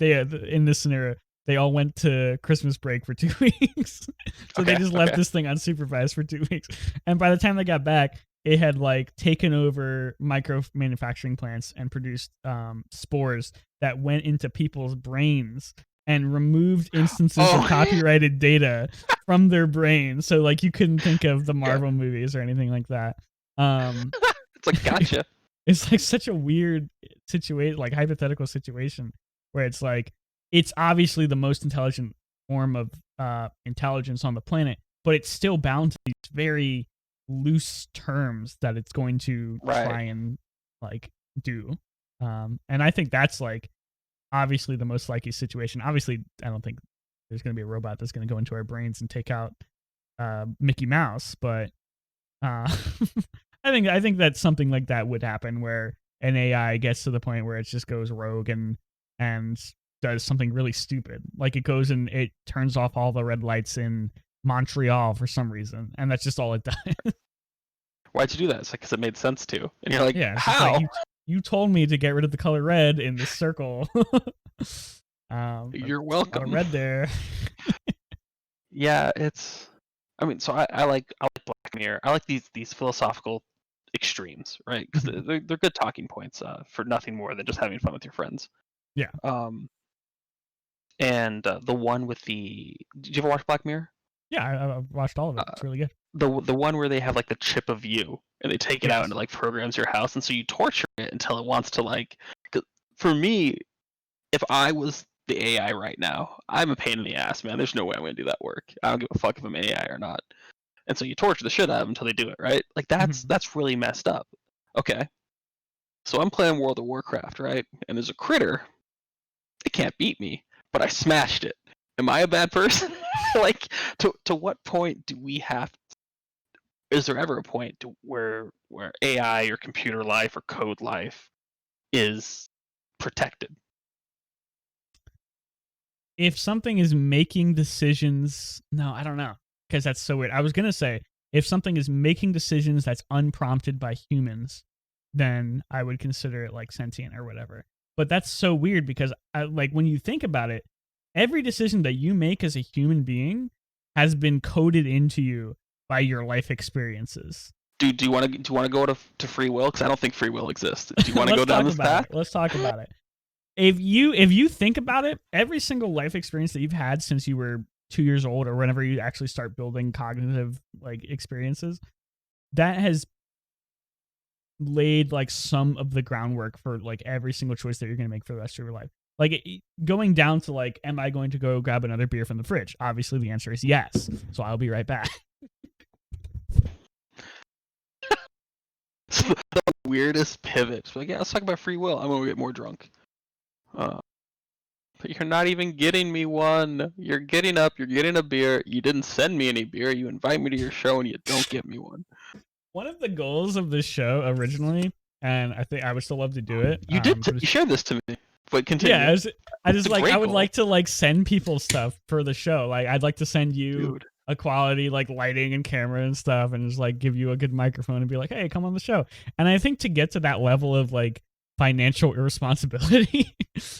in this scenario they all went to Christmas break for 2 weeks. So they just left this thing unsupervised for 2 weeks. And by the time they got back, it had like taken over micro manufacturing plants and produced spores that went into people's brains and removed instances of copyrighted data from their brains. So like you couldn't think of the Marvel movies or anything like that. It's like, gotcha. It's like such a weird situation, like hypothetical situation where it's like, it's obviously the most intelligent form of intelligence on the planet, but it's still bound to these very loose terms that it's going to try and like do. And I think that's like obviously the most likely situation. Obviously, I don't think there's going to be a robot that's going to go into our brains and take out Mickey Mouse, but I think that something like that would happen where an AI gets to the point where it just goes rogue and does something really stupid. Like it goes and it turns off all the red lights in Montreal for some reason, and that's just all it does. Why'd you do that? It's like, because it made sense to. And you're like, yeah, how? Like, you told me to get rid of the color red in this circle. You're welcome. Red there. Yeah, it's. I mean, so I like Black Mirror. I like these philosophical extremes, right? Because they're good talking points for nothing more than just having fun with your friends. Yeah. And the one with the did you ever watch Black Mirror? Yeah, I've watched all of it. It's really good. The one where they have like the chip of you and they take it out and Yes. it like programs your house, and so you torture it until it wants to like. 'Cause for me, if I was the AI right now, I'm a pain in the ass, man. There's no way I'm gonna do that work. I don't give a fuck if I'm AI or not. And so you torture the shit out of them until they do it, right? Like Mhm. that's really messed up. Okay, so I'm playing World of Warcraft, right? And there's a critter. It can't beat me, but I smashed it. Am I a bad person? Like, to what point do we have? Is there ever a point where AI or computer life or code life is protected? If something is making decisions, no, I don't know, because that's so weird. I was gonna say if something is making decisions that's unprompted by humans, then I would consider it like sentient or whatever. But that's so weird because like when you think about it, every decision that you make as a human being has been coded into you by your life experiences. Do you want to go to free will? Because I don't think free will exists. Do you want to Let's go down talk this about path? it. Let's talk about it. If you think about it, every single life experience that you've had since you were 2 years old or whenever you actually start building cognitive like experiences, that has laid like some of the groundwork for like every single choice that you're going to make for the rest of your life. Like going down to like, am I going to go grab another beer from the fridge? Obviously, the answer is yes. So I'll be right back. The weirdest pivot. Like, yeah, let's talk about free will. I'm gonna get more drunk. But you're not even getting me one. You're getting up. You're getting a beer. You didn't send me any beer. You invite me to your show and you don't get me one. One of the goals of this show originally, and I think I would still love to do it. You did. But You shared this to me. But yeah, continue. I It's just a like I great would goal, like to like send people stuff for the show. Like I'd like to send you dude. a quality like lighting and camera and stuff, and just like give you a good microphone and be like, hey, come on the show. And I think to get to that level of like financial irresponsibility,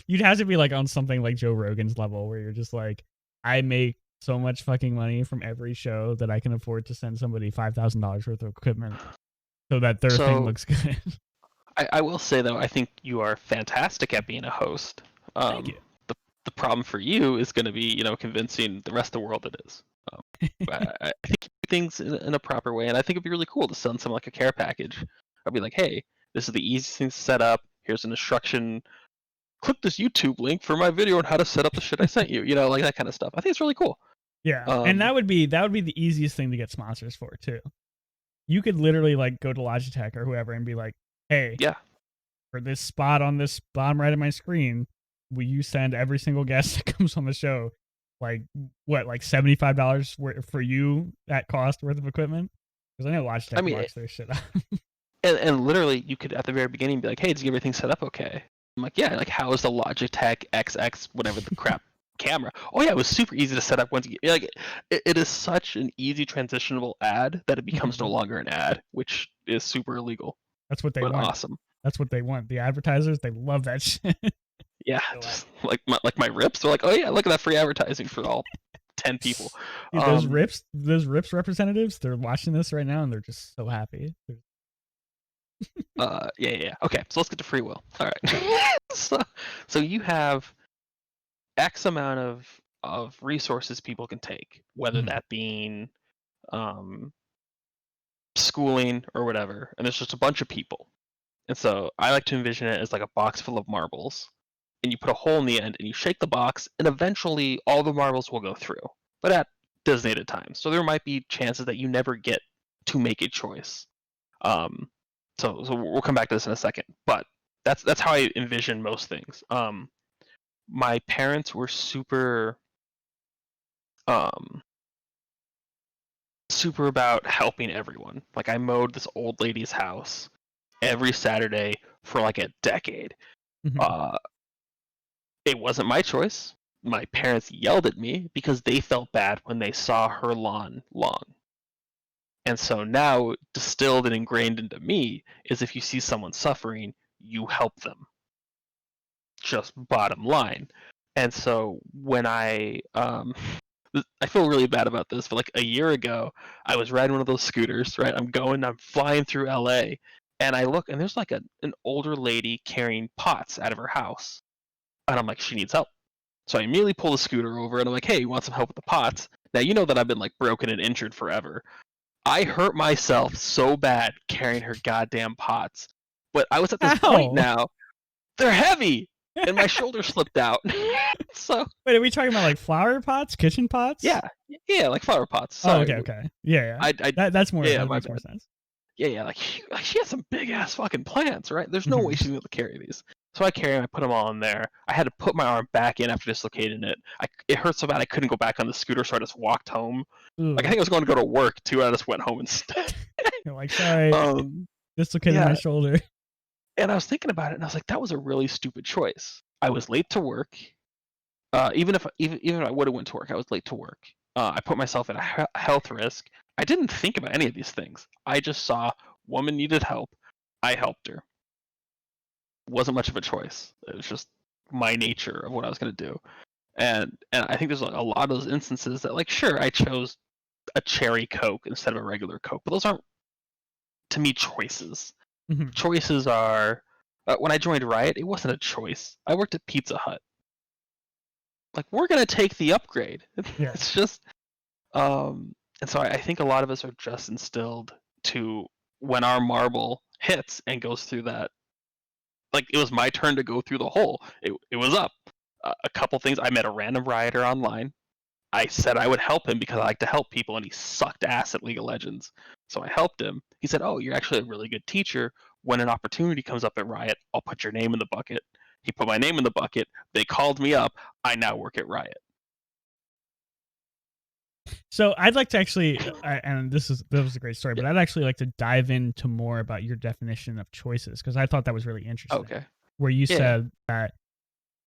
you'd have to be like on something like Joe Rogan's level, where you're just like, I make so much fucking money from every show that I can afford to send somebody $5,000 worth of equipment so that their thing So looks good. I will say though, I think you are fantastic at being a host. Thank you. The problem for you is going to be, convincing the rest of the world it is. Um, I think you do things in a proper way, and I think it'd be really cool to send someone like a care package. I'd be like, hey, this is the easiest thing to set up. Here's an instruction. Click this YouTube link for my video on how to set up the shit I sent you. Like that kind of stuff. I think it's really cool. Yeah, and Um, that would be the easiest thing to get sponsors for too. You could literally like go to Logitech or whoever and be like, "Hey, yeah. for this spot on this bottom right of my screen, will you send every single guest that comes on the show like what, like $75 for you at cost worth of equipment?" Because I know I Logitech mean, marks their shit up. and literally, you could at the very beginning be like, hey, did you get everything set up okay? I'm like, yeah. Like, how is the Logitech XX whatever the crap camera? Oh yeah, it was super easy to set up once you get like. It is such an easy transitionable ad that it becomes no Mhm. longer an ad, which is super illegal, That's what they but want. awesome. That's what they want. The advertisers, they love that shit. Yeah, They're like, just like my rips. They're like, oh yeah, look at that free advertising for all 10 people. dude, Um, those Rips representatives, they're watching this right now and they're just so happy. yeah. Okay, so let's get to free will. All right. So you have X amount of resources people can take, whether Mhm. that being um, schooling or whatever, and there's just a bunch of people. And so I like to envision it as like a box full of marbles, and you put a hole in the end, and you shake the box, and eventually all the marbles will go through, but at designated times. So there might be chances that you never get to make a choice. Um, so we'll come back to this in a second, but that's how I envision most things. My parents were um, super about helping everyone. Like I mowed this old lady's house every Saturday for like a decade. Mhm. Uh, it wasn't my choice. My parents yelled at me because they felt bad when they saw her lawn long. And so now, distilled and ingrained into me is if you see someone suffering, you help them. Just bottom line. And so when I I feel really bad about this, but like a year ago, I was riding one of those scooters, right? I'm flying through LA, and I look, and there's like an older lady carrying pots out of her house, and I'm like, she needs help. So I immediately pull the scooter over, and I'm like, hey, you want some help with the pots? Now you know that I've been like broken and injured forever. I hurt myself so bad carrying her goddamn pots, but I was at this point How? now. They're heavy, and my shoulder slipped out. So Wait, are we talking about like flower pots, kitchen pots? yeah, yeah, like flower pots. Oh, Sorry, okay. Yeah, yeah. I That's more. yeah, That my makes more bad. sense. Yeah, like she has some big ass fucking plants, right? There's no way Mhm. she's able to carry these. So I carry them, I put them all in there. I had to put my arm back in after dislocating it. It hurt so bad I couldn't go back on the scooter, so I just walked home. Like I Ugh. think I was going to go to work too, and I just went home instead. You're like, sorry, um, dislocated my yeah, shoulder. and I was thinking about it, and I was like, that was a really stupid choice. I was late to work. Even if I would have went to work, I was late to work. I put myself at a health risk. I didn't think about any of these things. I just saw woman needed help. I helped her. Wasn't much of a choice. It was just my nature of what I was gonna do. And I think there's like a lot of those instances that like sure I chose a cherry Coke instead of a regular Coke, but those aren't to me choices. Mhm. Choices are when I joined Riot, it wasn't a choice. I worked at Pizza Hut. Like we're gonna take the upgrade. Yeah. It's just and so I think a lot of us are just instilled to when our marble hits and goes through that. Like it was my turn to go through the hole. It was up. A couple things. I met a random rioter online. I said I would help him because I like to help people, and he sucked ass at League of Legends. So I helped him. He said, "Oh, you're actually a really good teacher. When an opportunity comes up at Riot, I'll put your name in the bucket." He put my name in the bucket. They called me up. I now work at Riot. So I'd like to actually, and that was a great story, Yeah. but I'd actually like to dive into more about your definition of choices because I thought that was really interesting. Okay. Where you Yeah. said that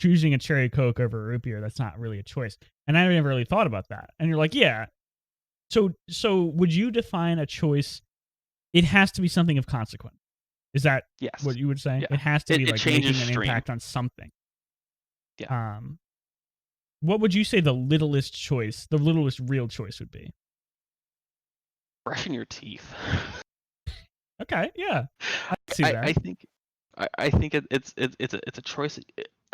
choosing a cherry Coke over a root beer, that's not really a choice, and I never really thought about that. And you're like, yeah. So would you define a choice? It has to be something of consequence. Is that Yes. what you would say? Yeah. It has to be It like changes making an stream. impact on something. Yeah. What would you say the littlest choice, the littlest real choice would be? Brushing your teeth. Okay, yeah, I can see I that. think it's a choice.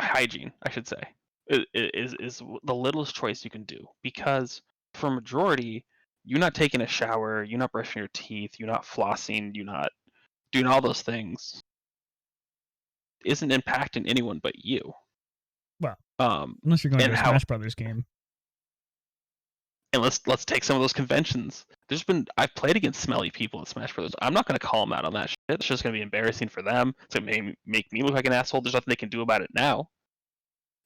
Hygiene, I should say, is the littlest choice you can do because for majority, you're not taking a shower, you're not brushing your teeth, you're not flossing, you're not doing all those things. Isn't impacting anyone but you. Well, Um, unless you're going to and a how Smash Brothers game. and let's take some of those conventions. I've played against smelly people in Smash Brothers. I'm not gonna call them out on that shit. It's just gonna be embarrassing for them. It's gonna make me look like an asshole. There's nothing they can do about it now.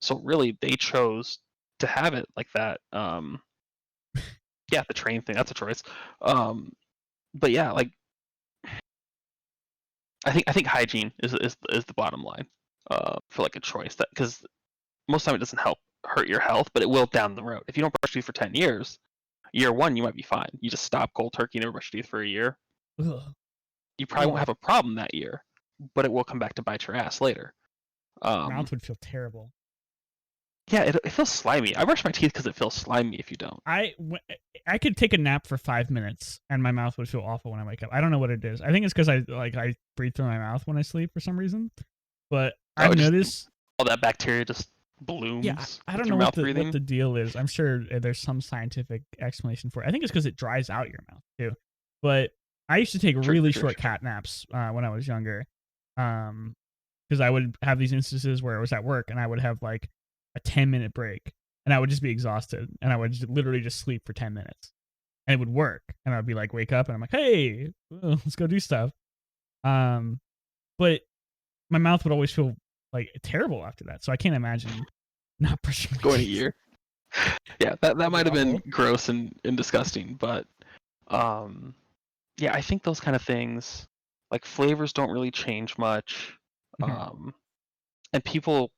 So really, they chose to have it like that. Yeah, the train thing, that's a choice. But yeah, like I think hygiene is the bottom line for like a choice that because most of the time it doesn't help hurt your health, but it will down the road. If you don't brush your teeth for 10 years, year one you might be fine. You just stop cold turkey, never brush your teeth for a year. Ugh, You probably won't ugh. have a problem that year, but it will come back to bite your ass later. Mouth would feel terrible. Yeah, it feels slimy. I brush my teeth because it feels slimy if you don't. I could take a nap for 5 minutes and my mouth would feel awful when I wake up. I don't know what it is. I think it's because I breathe through my mouth when I sleep for some reason. But Oh, I've noticed. all that bacteria just Yeah, blooms I with don't your know mouth what breathing. the deal is. I'm sure there's some scientific explanation for it. I think it's because it dries out your mouth too. But I used to take really short cat naps when I was younger, because I would have these instances where I was at work and I would have like a 10-minute break and I would just be exhausted and I would literally just sleep for 10 minutes and it would work and I'd be like wake up and I'm like hey let's go do stuff. But my mouth would always feel like terrible after that, so I can't imagine not brushing my Going a teeth. year. Yeah, that That'd be might have been awful. gross and disgusting, but um yeah, I think those kind of things like flavors don't really change much. Mhm. Um and people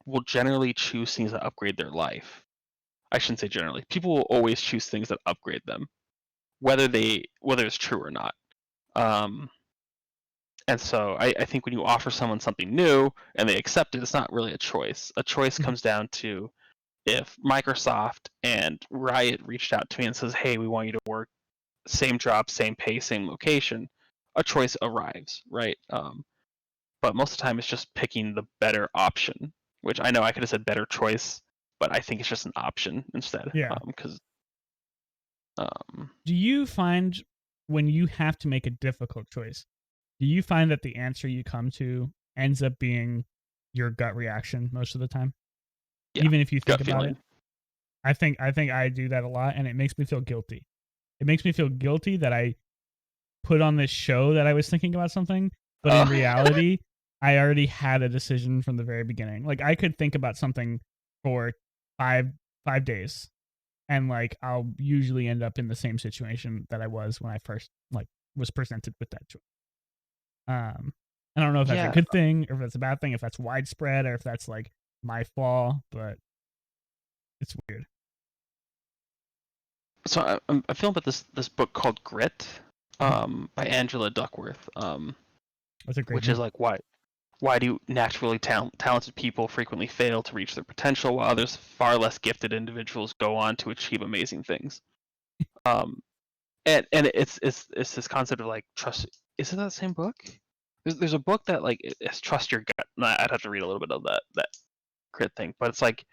will generally choose things that upgrade their life. I shouldn't say generally. People will always choose things that upgrade them, whether it's true or not. Um and so I think when you offer someone something new and they accept it, it's not really a choice. A choice Mhm. comes down to if Microsoft and Riot reached out to me and says, "Hey, we want you to work same job, same pay, same location," a choice arrives, right? But most of the time, it's just picking the better option. Which I know I could have said better choice, but I think it's just an option instead. Yeah. Because Do you find when you have to make a difficult choice, do you find that the answer you come to ends up being your gut reaction most of the time, yeah, even if you think gut about feeling. it? I think I do that a lot, and it makes me feel guilty. It makes me feel guilty that I put on this show that I was thinking about something, but in reality, I already had a decision from the very beginning. Like I could think about something for five days, and like I'll usually end up in the same situation that I was when I first like was presented with that choice. I don't know if that's a Yeah. good thing or if that's a bad thing, if that's widespread or if that's like my flaw, but it's weird. So I'm feeling about this book called Grit, by Angela Duckworth, That's a great which name. is like why do naturally talented people frequently fail to reach their potential, while others far less gifted individuals go on to achieve amazing things. Um, and it's this concept of like trust. Is it that same book? There's a book that like it's trust your gut. I'd have to read a little bit of that Grit thing, but it's like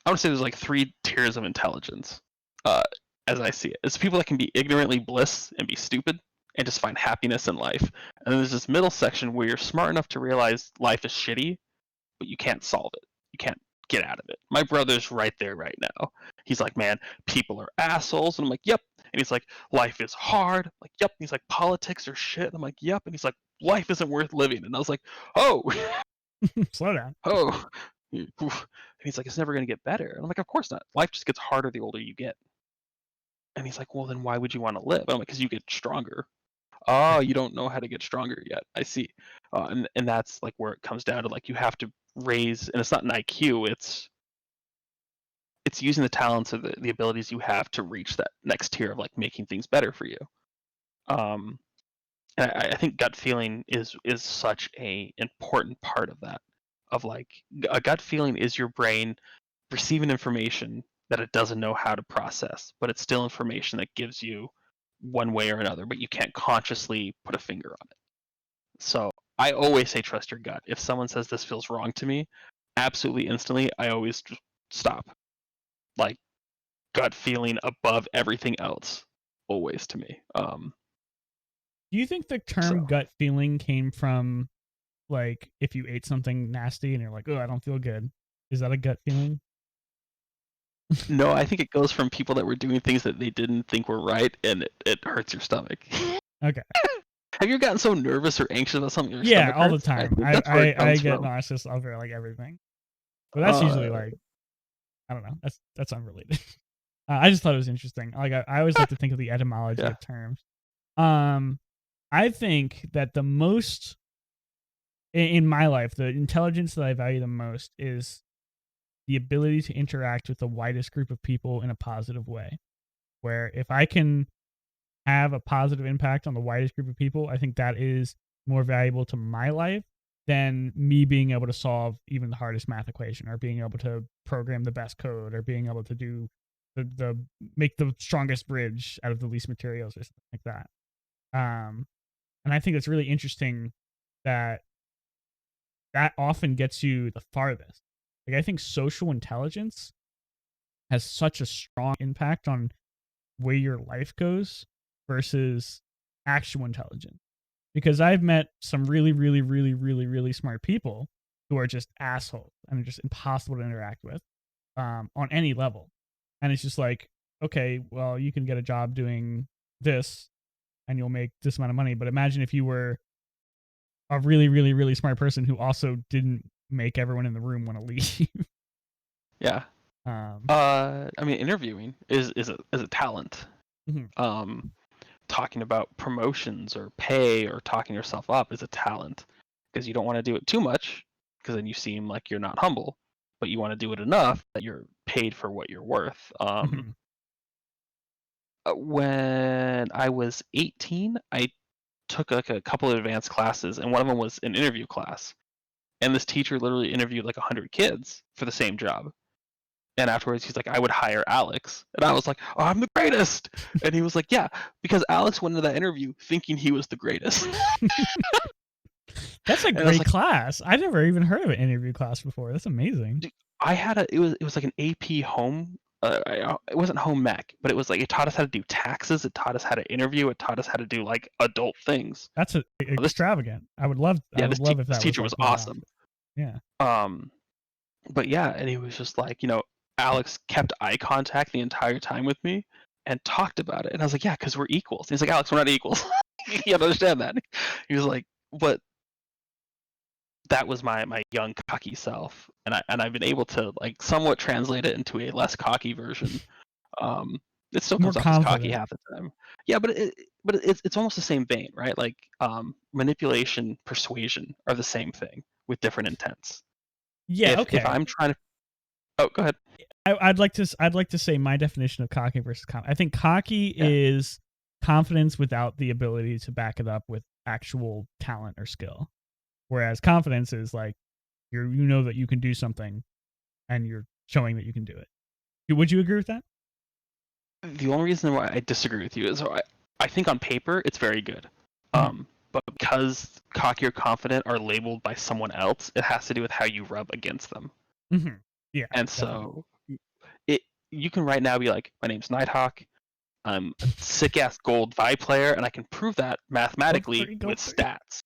I would say there's like 3 tiers of intelligence, uh, as I see it. It's people that can be ignorantly bliss and be stupid and just find happiness in life. And then there's this middle section where you're smart enough to realize life is shitty, but you can't solve it. You can't get out of it. My brother's right there right now. He's like, man, people are assholes. And I'm like, yep. And he's like, life is hard. I'm like, yep. And he's like, politics are shit. And I'm like, yep. And he's like, life isn't worth living. And I was like, oh, Slow down. oh. And he's like, it's never going to get better. And I'm like, of course not. Life just gets harder the older you get. And he's like, well, then why would you want to live? I'm like, because you get stronger. Oh, you don't know how to get stronger yet. I see. And that's like where it comes down to like you have to raise, and it's not an IQ. It's using the talents or the abilities you have to reach that next tier of like making things better for you. Um, and I think gut feeling is such a important part of that. Of like a gut feeling is your brain receiving information that it doesn't know how to process, but it's still information that gives you one way or another, but you can't consciously put a finger on it. So I always say trust your gut. If someone says this feels wrong to me, absolutely instantly, I always just stop. Like gut feeling above everything else, always to me. Do you think the So term gut feeling came from like if you ate something nasty and you're like, oh, I don't feel good? Is that a gut feeling? no, I think it goes from people that were doing things that they didn't think were right, and it hurts your stomach. Okay. Have you ever gotten so nervous or anxious about something your Yeah, stomach all the hurts? I time. think I that's where it I, I comes get from. nauseous over like everything, but that's usually Uh, like I don't know. That's unrelated. I just thought it was interesting. Like I always like to think of the etymology yeah. of terms. Um, I think that the most in my life, the intelligence that I value the most is the ability to interact with the widest group of people in a positive way. Where if I can have a positive impact on the widest group of people, I think that is more valuable to my life than me being able to solve even the hardest math equation or being able to program the best code or being able to do the make the strongest bridge out of the least materials or something like that. And I think it's really interesting that that often gets you the farthest. Like I think social intelligence has such a strong impact on where your life goes versus actual intelligence. Because I've met some really, really, really, really, really smart people who are just assholes and are just impossible to interact with on any level. And it's just like, okay, well, you can get a job doing this and you'll make this amount of money. But imagine if you were a really, really, really smart person who also didn't make everyone in the room want to leave. Yeah. um, I mean, interviewing is a talent. mhm. Talking about promotions or pay or talking yourself up is a talent because you don't want to do it too much because then you seem like you're not humble, but you want to do it enough that you're paid for what you're worth. Mhm. When I was 18, I took like a couple of advanced classes, and one of them was an interview class. And this teacher literally interviewed like 100 kids for the same job. And afterwards, he's like, I would hire Alex. And I was like, oh, I'm the greatest. And he was like, yeah, because Alex went into that interview thinking he was the greatest. That's a And I was great like, class. I never even heard of an interview class before. That's amazing. I had it was like an AP home. It wasn't home ec, but it was like it taught us how to do taxes. It taught us how to interview. It taught us how to do like adult things. That's extravagant. I would love. Yeah, I would love if this that teacher was was like more awesome. often. Yeah. But yeah, and he was just like, Alex kept eye contact the entire time with me and talked about it. And I was like, yeah, because we're equals. And he's like, Alex, we're not equals. You gotta understand that. He was like, but that was my young cocky self, and I've been able to like somewhat translate it into a less cocky version. It still More comes off as cocky confident. half the time. Yeah, but it's almost the same vein, right? Like manipulation, persuasion are the same thing with different intents. Yeah. If Okay. I'm trying to, oh, go ahead. I'd like to say my definition of cocky versus confident. I think cocky is confidence without the ability to back it up with actual talent or skill, whereas confidence is like you know that you can do something, and you're showing that you can do it. Would you agree with that? The only reason why I disagree with you is I think on paper it's very good, but because cocky or confident are labeled by someone else, it has to do with how you rub against them. Mm-hmm. Yeah. And Definitely. so you can right now be like, my name's Nighthawk. I'm a sick ass gold Vi player, and I can prove that mathematically with stats,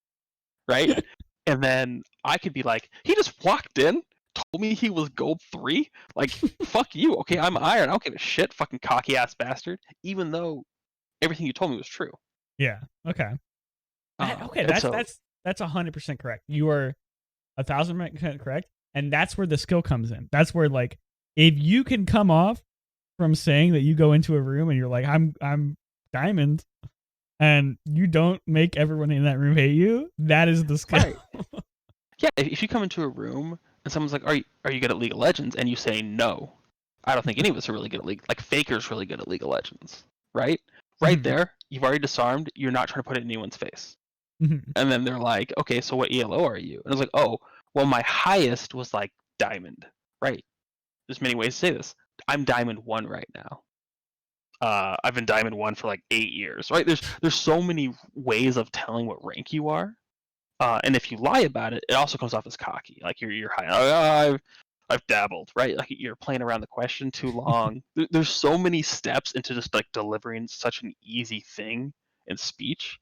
right? And then I could be like, he just walked in, told me he was gold 3. Like, fuck you. Okay, I'm iron. I don't give a shit, fucking cocky ass bastard. Even though everything you told me was true. Yeah. Okay. Okay. That's 100% correct. You are 1,000% correct, and that's where the skill comes in. That's where like if you can come off from saying that you go into a room and you're like I'm diamond, and you don't make everyone in that room hate you, that is the skill. Right. Yeah, if you come into a room and someone's like, are you good at League of Legends? And you say no, I don't think any of us are really good at League. Like Faker's really good at League of Legends, right? Right there, you've already disarmed. You're not trying to put it in anyone's face. And then they're like, okay, so what ELO are you? And I was like, oh, well, my highest was like diamond, right? There's many ways to say this. I'm diamond 1 right now. I've been diamond 1 for like 8 years, right? There's so many ways of telling what rank you are. And if you lie about it, it also comes off as cocky. Like you're high. Oh, I've dabbled, right? Like you're playing around the question too long. There's so many steps into just like delivering such an easy thing in speech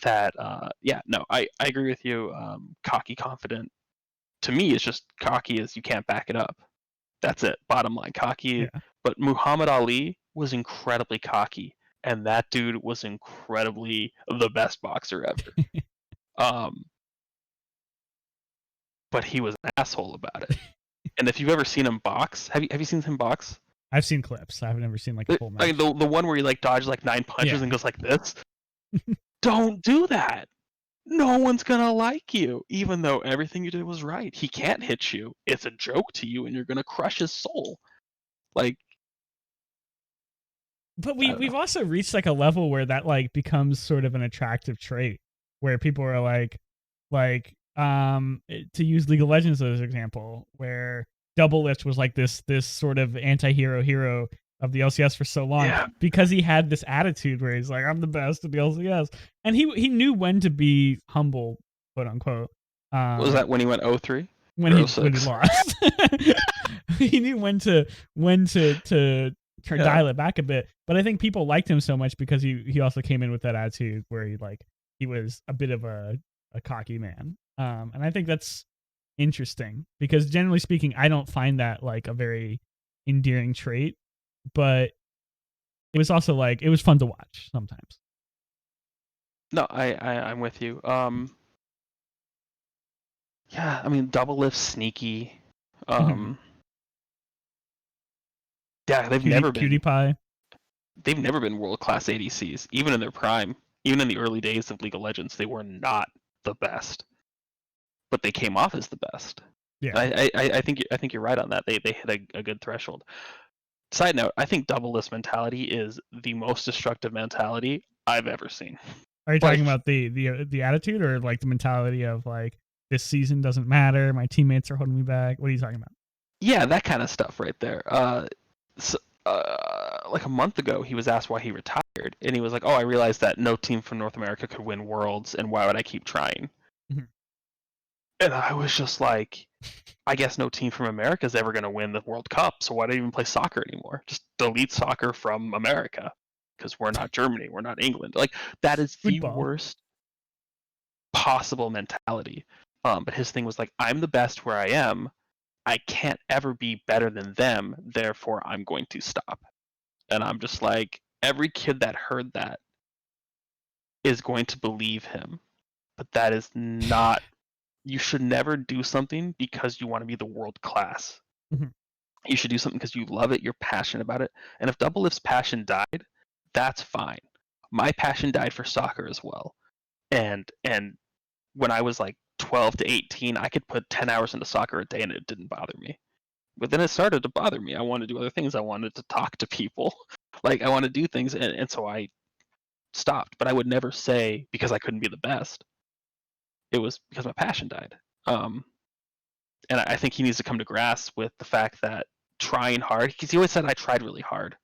that I agree with you. Cocky confident to me is just cocky as you can't back it up. That's it. Bottom line, cocky. Yeah. But Muhammad Ali was incredibly cocky, and that dude was incredibly the best boxer ever. But he was an asshole about it. And if you've ever seen him box, have you seen him box? I've seen clips. I've never seen like a full match. Like the one where he like dodges like 9 punches and goes like this. Don't do that. No one's gonna like you, even though everything you did was right. He can't hit you. It's a joke to you, and you're gonna crush his soul. Like, but we've also reached like a level where that like becomes sort of an attractive trait, where people are like to use League of Legends as an example, where Double Lift was like this sort of anti-hero hero of the LCS for so long, because he had this attitude where he's like, I'm the best of the LCS, and he knew when to be humble, quote unquote. Was that when he went 0-3? When he lost? He knew when to dial it back a bit. But I think people liked him so much because he also came in with that attitude where he was a bit of a cocky man. And I think that's interesting because generally speaking, I don't find that like a very endearing trait, but it was also like, it was fun to watch sometimes. No, I'm with you. Yeah, I mean, Double Lift sneaky. Yeah, they've never been Cutie Pie. They've never been world-class ADCs, even in their prime. Even in the early days of League of Legends, they were not the best, but they came off as the best. Yeah, I think you're right on that. They hit a good threshold. Side note, I think Double Lift mentality is the most destructive mentality I've ever seen. Are you talking about the attitude or like the mentality of like this season doesn't matter. My teammates are holding me back. What are you talking about? Yeah, that kind of stuff right there. Like a month ago, he was asked why he retired, and he was like, "Oh, I realized that no team from North America could win Worlds, and why would I keep trying?" Mhm. And I was just like, I guess no team from America is ever going to win the World Cup, so why do I even play soccer anymore? Just delete soccer from America, because we're not Germany, we're not England. Like, that is the Football. worst possible mentality. But his thing was like, I'm the best where I am. I can't ever be better than them, therefore I'm going to stop. And I'm just like, every kid that heard that is going to believe him. But that is not, you should never do something because you want to be the world class. Mhm. You should do something because you love it, you're passionate about it. And if Double Lift's passion died, that's fine. My passion died for soccer as well. And when I was like 12 to 18, I could put 10 hours into soccer a day and it didn't bother me. But then it started to bother me. I wanted to do other things. I wanted to talk to people. Like, I want to do things. And so I stopped. But I would never say because I couldn't be the best. It was because my passion died. And I think he needs to come to grasp with the fact that trying hard, because he always said I tried really hard.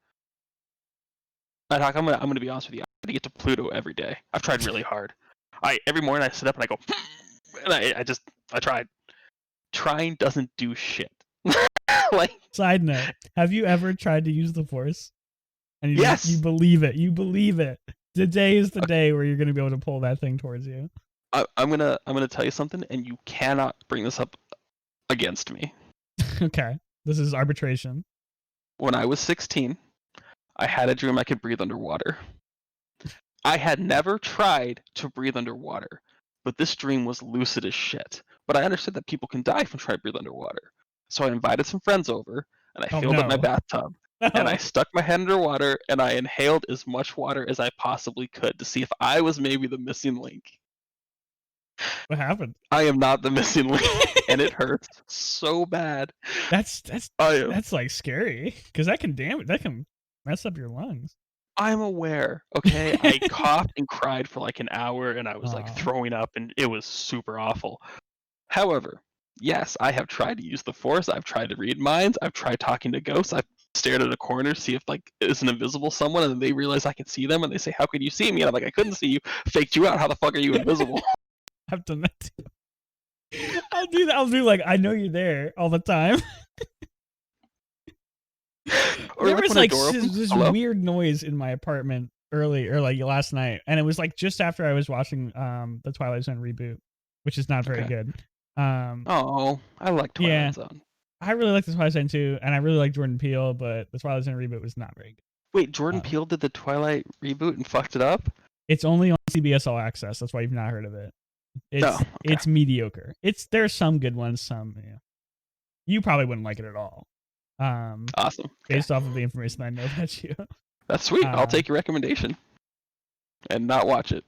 I'm gonna be honest with you. I try to get to Pluto every day. I've tried really hard. Every morning I sit up and I go, and I tried. Trying doesn't do shit. Like, Side note: have you ever tried to use the Force? And you yes, you believe it. You believe it. Today is the day where you're gonna be able to pull that thing towards you. I'm gonna tell you something, and you cannot bring this up against me. Okay, this is arbitration. When I was 16, I had a dream I could breathe underwater. I had never tried to breathe underwater, but this dream was lucid as shit. But I understood that people can die from trying to breathe underwater. So I invited some friends over, and I Oh filled up my no! bathtub, and I No, stuck my head underwater, and I inhaled as much water as I possibly could to see if I was maybe the missing link. what happened? I am not the missing link, and it hurts so bad. That's I am. that's like scary because that can damage. That can mess up your lungs. I'm aware, okay? I coughed and cried for like an hour, and I was like Oh, throwing up, and it was super awful. However, yes, I have tried to use the Force. I've tried to read minds. I've tried talking to ghosts. I've stared at a corner, see if like is an invisible someone, and then they realize I can see them, and they say, "How could you see me?" And I'm like, "I couldn't see you. Faked you out. How the fuck are you invisible?" I've done that too. I'll do that. I'll do like I know you're there all the time. Or There like was when a like door opens. this Hello. weird noise in my apartment early or like last night, and it was like just after I was watching the Twilight Zone reboot, which is not very Okay. good. Um, Oh, I like yeah, Twilight Zone. I really like the Twilight Zone too, and I really like Jordan Peele, but the Twilight Zone reboot was not very Wait, Jordan good. Peele did the Twilight reboot and fucked it up? It's only on CBS All Access. That's why you've not heard of it. No. Okay. It's mediocre. There's some good ones, some you probably wouldn't like it at all. Awesome. Okay. Based off of the information I know about you. That's sweet. I'll Uh, take your recommendation and not watch it.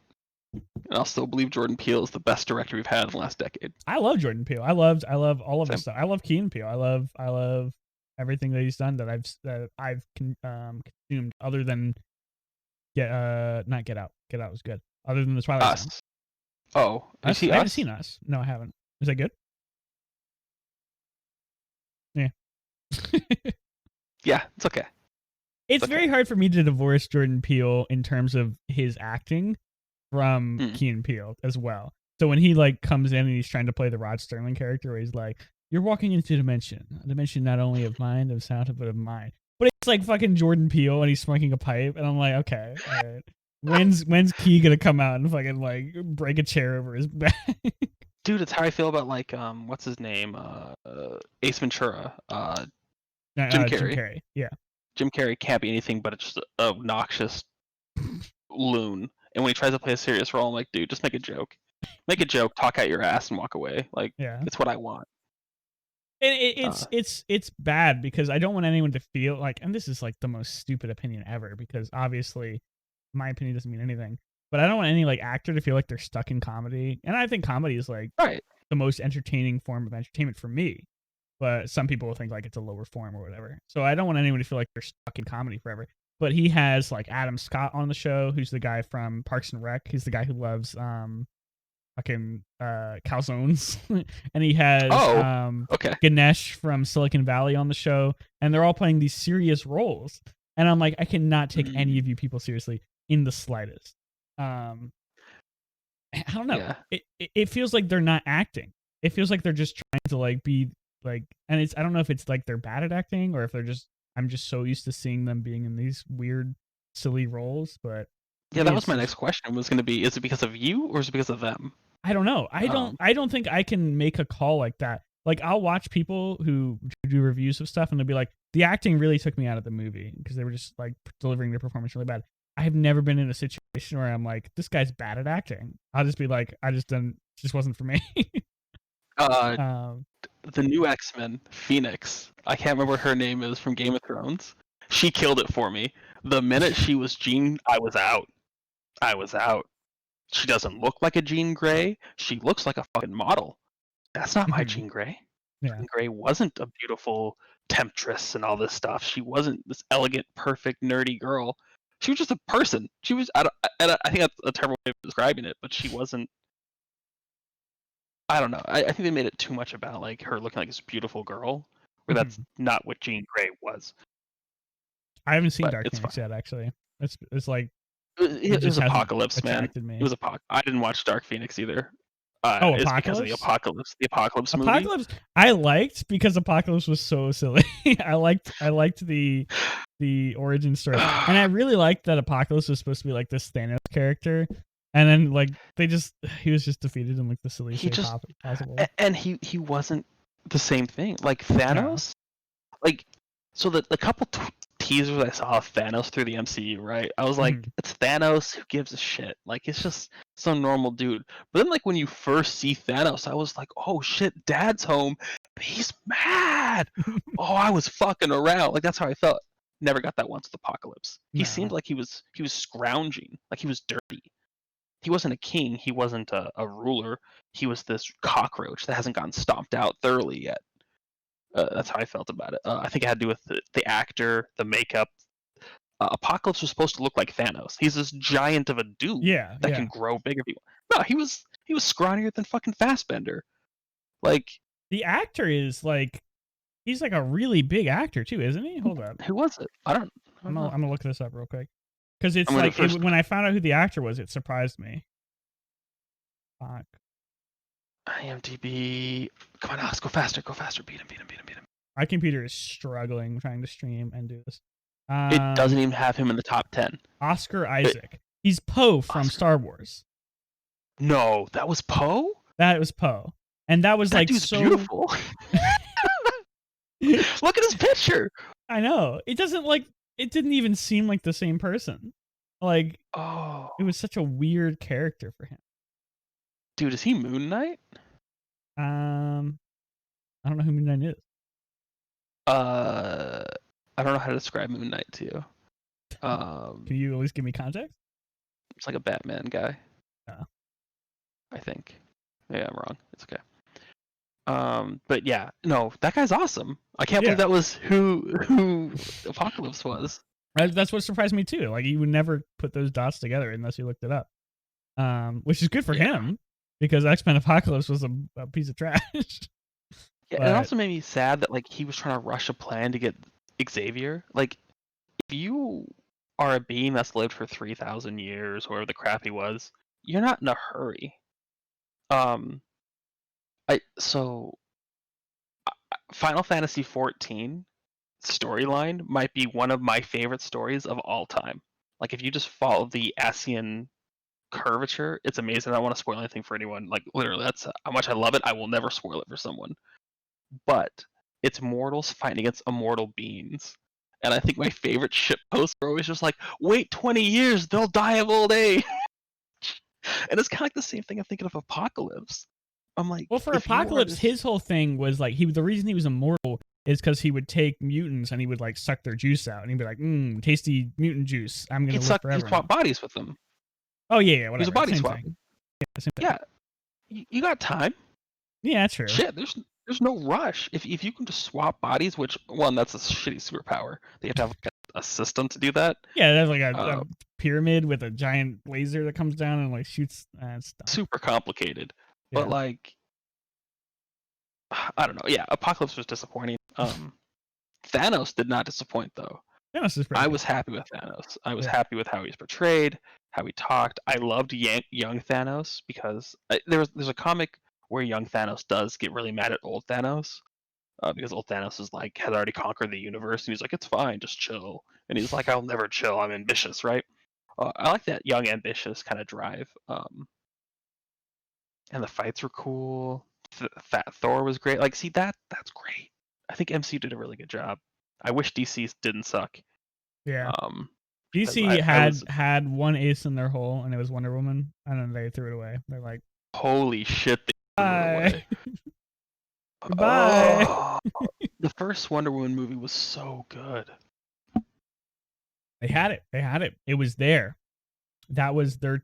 And I'll still believe Jordan Peele is the best director we've had in the last decade. I love Jordan Peele. I love all of Same. his stuff. I love Key and Peele. I love everything that he's done that I've consumed other than not Get Out. Get Out was good. Other than the Twilight Zone. Us. Oh, you see I haven't Us? seen Us. No, I haven't. Is that good? Yeah. Yeah, it's okay. It's Okay. very hard for me to divorce Jordan Peele in terms of his acting from Mm. Key and Peele as well. So when he like comes in and he's trying to play the Rod Sterling character, where he's like, "You're walking into a dimension not only of mind, of sound, but of mind." But it's like fucking Jordan Peele and he's smoking a pipe, and I'm like, okay, all right. When's Key gonna come out and fucking like break a chair over his back? Dude, it's how I feel about like what's his name? Ace Ventura. Jim Carrey. Jim Carrey. Yeah. Jim Carrey can't be anything but just an obnoxious loon. And when he tries to play a serious role, I'm like, dude, just make a joke. Make a joke, talk out your ass, and walk away. Like, Yeah. it's what I want. And it's bad because I don't want anyone to feel like, and this is like the most stupid opinion ever because obviously my opinion doesn't mean anything, but I don't want any like actor to feel like they're stuck in comedy. And I think comedy is like Right. the most entertaining form of entertainment for me, but some people will think like it's a lower form or whatever. So I don't want anyone to feel like they're stuck in comedy forever. But he has like Adam Scott on the show, who's the guy from Parks and Rec. He's the guy who loves fucking calzones, and he has Okay. Ganesh from Silicon Valley on the show, and they're all playing these serious roles. And I'm like, I cannot take any of you people seriously in the slightest. I don't know. Yeah. It feels like they're not acting. It feels like they're just trying to like be like, and I don't know if it's like they're bad at acting or if I'm just so used to seeing them being in these weird, silly roles. But Yeah, that was my next question. Was going to be: is it because of you or is it because of them? I don't know. I don't think I can make a call like that. Like I'll watch people who do reviews of stuff and they'll be like, the acting really took me out of the movie because they were just like delivering their performance really bad. I have never been in a situation where I'm like, this guy's bad at acting. I'll just be like, just wasn't for me. The new X-Men, Phoenix. I can't remember what her name is from Game of Thrones. She killed it for me. The minute she was Jean, I was out. She doesn't look like a Jean Grey. She looks like a fucking model. That's not my Jean Grey. Yeah. Jean Grey wasn't a beautiful temptress and all this stuff. She wasn't this elegant, perfect, nerdy girl. She was just a person. She was. I think that's a terrible way of describing it, but she wasn't. I don't know. I think they made it too much about like her looking like this beautiful girl, where that's not what Jean Grey was. I haven't seen Dark Phoenix yet. Actually, it's like it was Apocalypse, man. It was Apocalypse. I didn't watch Dark Phoenix either. Apocalypse? It's because of the Apocalypse movie. Apocalypse, I liked because Apocalypse was so silly. I liked the origin story, and I really liked that Apocalypse was supposed to be like this Thanos character, and then like he was just defeated in like the silliest way possible. And he wasn't the same thing. Like Thanos, like so the couple teasers I saw of Thanos through the MCU, right? I was like, it's Thanos. Who gives a shit? Like it's just some normal dude. But then like when you first see Thanos, I was like, oh shit, Dad's home. He's mad. Oh, I was fucking around. Like that's how I felt. Never got that once with Apocalypse. He seemed like he was scrounging, like he was dirty. He wasn't a king. He wasn't a ruler. He was this cockroach that hasn't gotten stomped out thoroughly yet. That's how I felt about it. I think it had to do with the actor, the makeup. Apocalypse was supposed to look like Thanos. He's this giant of a dude that can grow bigger. No, he was scrawnier than fucking Fassbender. Like the actor is like, he's like a really big actor too, isn't he? Hold up. Who was it? I'm gonna look this up real quick because it's like when I found out who the actor was, it surprised me. Fuck. IMDb. Come on, Alex, go faster. Beat him. My computer is struggling trying to stream and do this. It doesn't even have him in the top 10. Oscar Isaac. He's Poe from Star Wars. No, that was Poe? That was Poe. And that was that like dude's so beautiful. Look at his picture. I know. It didn't even seem like the same person. Like, it was such a weird character for him. Dude, is he Moon Knight? I don't know who Moon Knight is. I don't know how to describe Moon Knight to you. Can you at least give me context? It's like a Batman guy. Oh. I think. Yeah, I'm wrong. It's okay. But yeah, no, that guy's awesome. I can't believe that was who Apocalypse was. That's what surprised me too. Like you would never put those dots together unless you looked it up. Which is good for him because X-Men Apocalypse was a piece of trash. Yeah, it also made me sad that like he was trying to rush a plan to get Xavier. Like, if you are a being that's lived for 3,000 years, or whatever the crap he was, you're not in a hurry. Final Fantasy XIV storyline might be one of my favorite stories of all time. Like, if you just follow the Asian curvature, it's amazing. I don't want to spoil anything for anyone. Like, literally, that's how much I love it. I will never spoil it for someone. But it's mortals fighting against immortal beings. And I think my favorite ship posts are always just like, wait 20 years, they'll die of old age. And it's kind of like the same thing I'm thinking of Apocalypse. I'm like, well, for Apocalypse, his whole thing was like the reason he was immortal is because he would take mutants and he would like suck their juice out and he'd be like, tasty mutant juice. I'm gonna live forever. He'd swap bodies with them. Oh yeah, whatever. He was a body swap. Yeah, you got time. Yeah, true. Shit, there's no rush. If you can just swap bodies, which one, that's a shitty superpower. They have to have like a system to do that. Yeah, there's like a Uh, pyramid with a giant laser that comes down and like shoots stuff. Super complicated, Yeah. but like I don't know. Yeah, Apocalypse was disappointing. Thanos did not disappoint though. Thanos is pretty I good. was happy with Thanos. I was Yeah. happy with how he's portrayed, how he talked. I loved young Thanos because there's a comic where young Thanos does get really mad at old Thanos, because old Thanos is like had already conquered the universe, and he's like, "It's fine, just chill." And he's like, "I'll never chill. I'm ambitious, right?" I like that young, ambitious kind of drive. And the fights were cool. Fat Thor was great. Like, see that's great. I think MCU did a really good job. I wish DC didn't suck. Yeah. Because DC I was had one ace in their hole, and it was Wonder Woman, and then they threw it away. They're like, holy shit, they threw it away. Goodbye. Oh, the first Wonder Woman movie was so good. They had it. They had it. It was there. That was their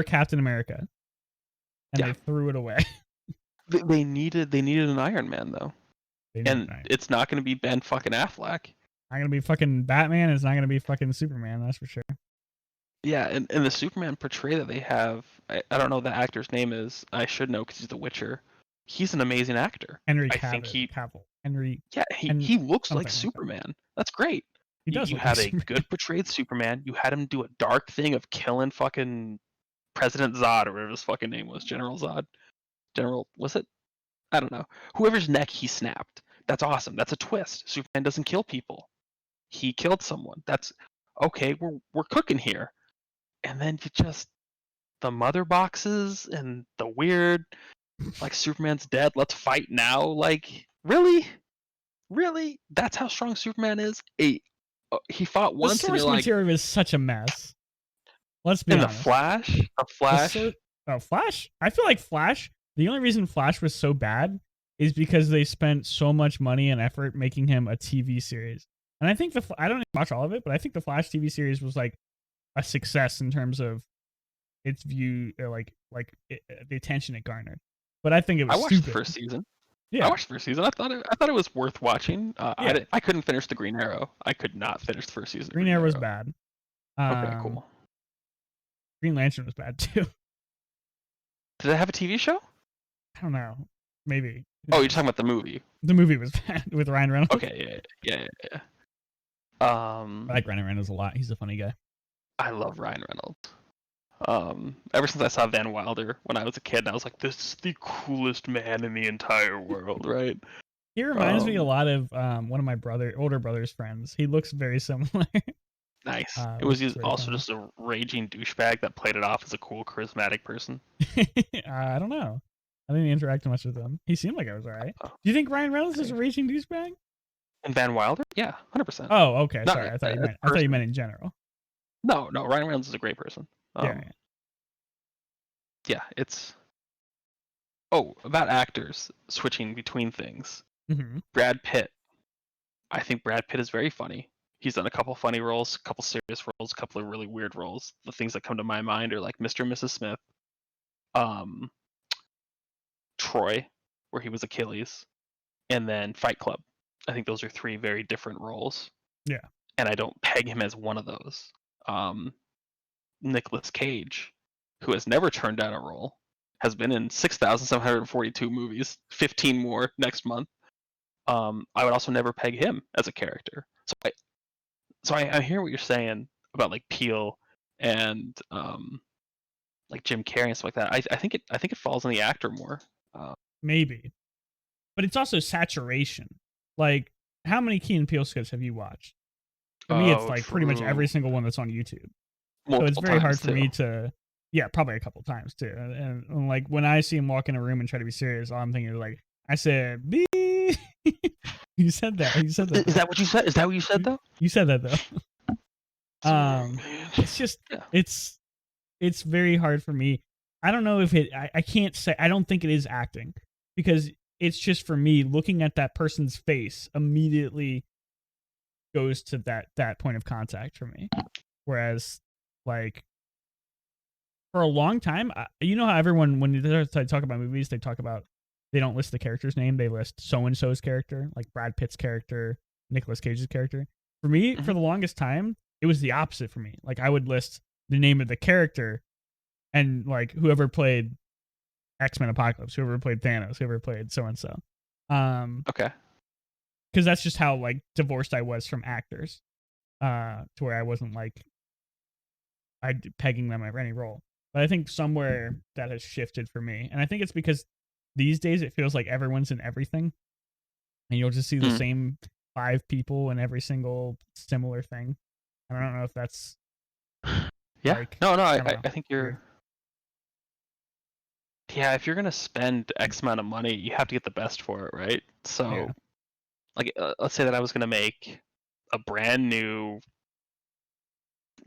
Captain America, and Yeah. they threw it away. They needed an Iron Man though, and it's not going to be Ben fucking Affleck. Not gonna be fucking Batman. It's not gonna be fucking Superman. That's for sure. Yeah, and the Superman portray that they have, I don't know what the actor's name is. I should know because he's The Witcher. He's an amazing actor. Henry I think Cavill. Henry. Yeah, he looks like Superman. That's great. He does. You had a good portrayed Superman. You had him do a dark thing of killing fucking President Zod or whatever his fucking name was. General Zod. General, was it? I don't know. Whoever's neck he snapped. That's awesome. That's a twist. Superman doesn't kill people. He killed someone. That's okay. We're cooking here. And then you just the mother boxes and the weird, like Superman's dead. Let's fight now. Like really, that's how strong Superman is. He fought once. The source and material is such a mess. Let's be honest. The Flash. Flash. I feel like Flash. The only reason Flash was so bad is because they spent so much money and effort making him a TV series. And I think I don't watch all of it, but I think the Flash TV series was like a success in terms of its view, the attention it garnered. But I think it was. I watched the first season. Yeah, I watched the first season. I thought it was worth watching. I couldn't finish the Green Arrow. I could not finish the first season. Green Arrow was bad. Okay, cool. Green Lantern was bad too. Did it have a TV show? I don't know. Maybe. Oh, you're talking about the movie. The movie was bad with Ryan Reynolds. Okay, yeah. I like Ryan Reynolds a lot. He's a funny guy. I love Ryan Reynolds. Ever since I saw Van Wilder when I was a kid, I was like, this is the coolest man in the entire world, right? He reminds me a lot of one of my older brother's friends. He looks very similar. Nice. It was also just a raging douchebag that played it off as a cool, charismatic person. I don't know. I didn't interact much with him. He seemed like I was alright. Do you think Ryan Reynolds is a raging douchebag? And Van Wilder? Yeah, 100%. Oh, okay. Sorry, I thought you meant in general. No, Ryan Reynolds is a great person. Yeah, it's. Oh, about actors switching between things. Mm-hmm. Brad Pitt. I think Brad Pitt is very funny. He's done a couple funny roles, a couple serious roles, a couple of really weird roles. The things that come to my mind are like Mr. and Mrs. Smith, Troy, where he was Achilles, and then Fight Club. I think those are three very different roles. Yeah. And I don't peg him as one of those. Nicolas Cage, who has never turned down a role, has been in 6,742 movies, 15 more next month. I would also never peg him as a character. So I hear what you're saying about like Peele and like Jim Carrey and stuff like that. I think it falls on the actor more. Maybe, but it's also saturation. Like, how many Key and Peele skits have you watched? For me, it's like pretty much every single one that's on YouTube. So it's very hard for me to. Yeah, probably a couple times too. And like when I see him walk in a room and try to be serious, all I'm thinking is like, I said, "B." You said that. You said that. Is that what you said? Is that what you said though? You said that though. It's just it's very hard for me. I don't know if I can't say. I don't think it is acting because it's just for me looking at that person's face immediately goes to that point of contact for me. Whereas like for a long time, you know how everyone when they talk about movies, they don't list the character's name. They list so-and-so's character, like Brad Pitt's character, Nicolas Cage's character. For me, for the longest time, it was the opposite for me. Like I would list the name of the character and like whoever played X-Men Apocalypse, whoever played Thanos, whoever played so and so. Okay. Because that's just how like divorced I was from actors. To where I wasn't like pegging them at any role. But I think somewhere that has shifted for me. And I think it's because these days it feels like everyone's in everything. And you'll just see the same 5 people in every single similar thing. And I don't know if that's Yeah. like, No, I I think you're weird. Yeah, if you're gonna spend X amount of money, you have to get the best for it, right? So Yeah. like let's say that I was gonna make a brand new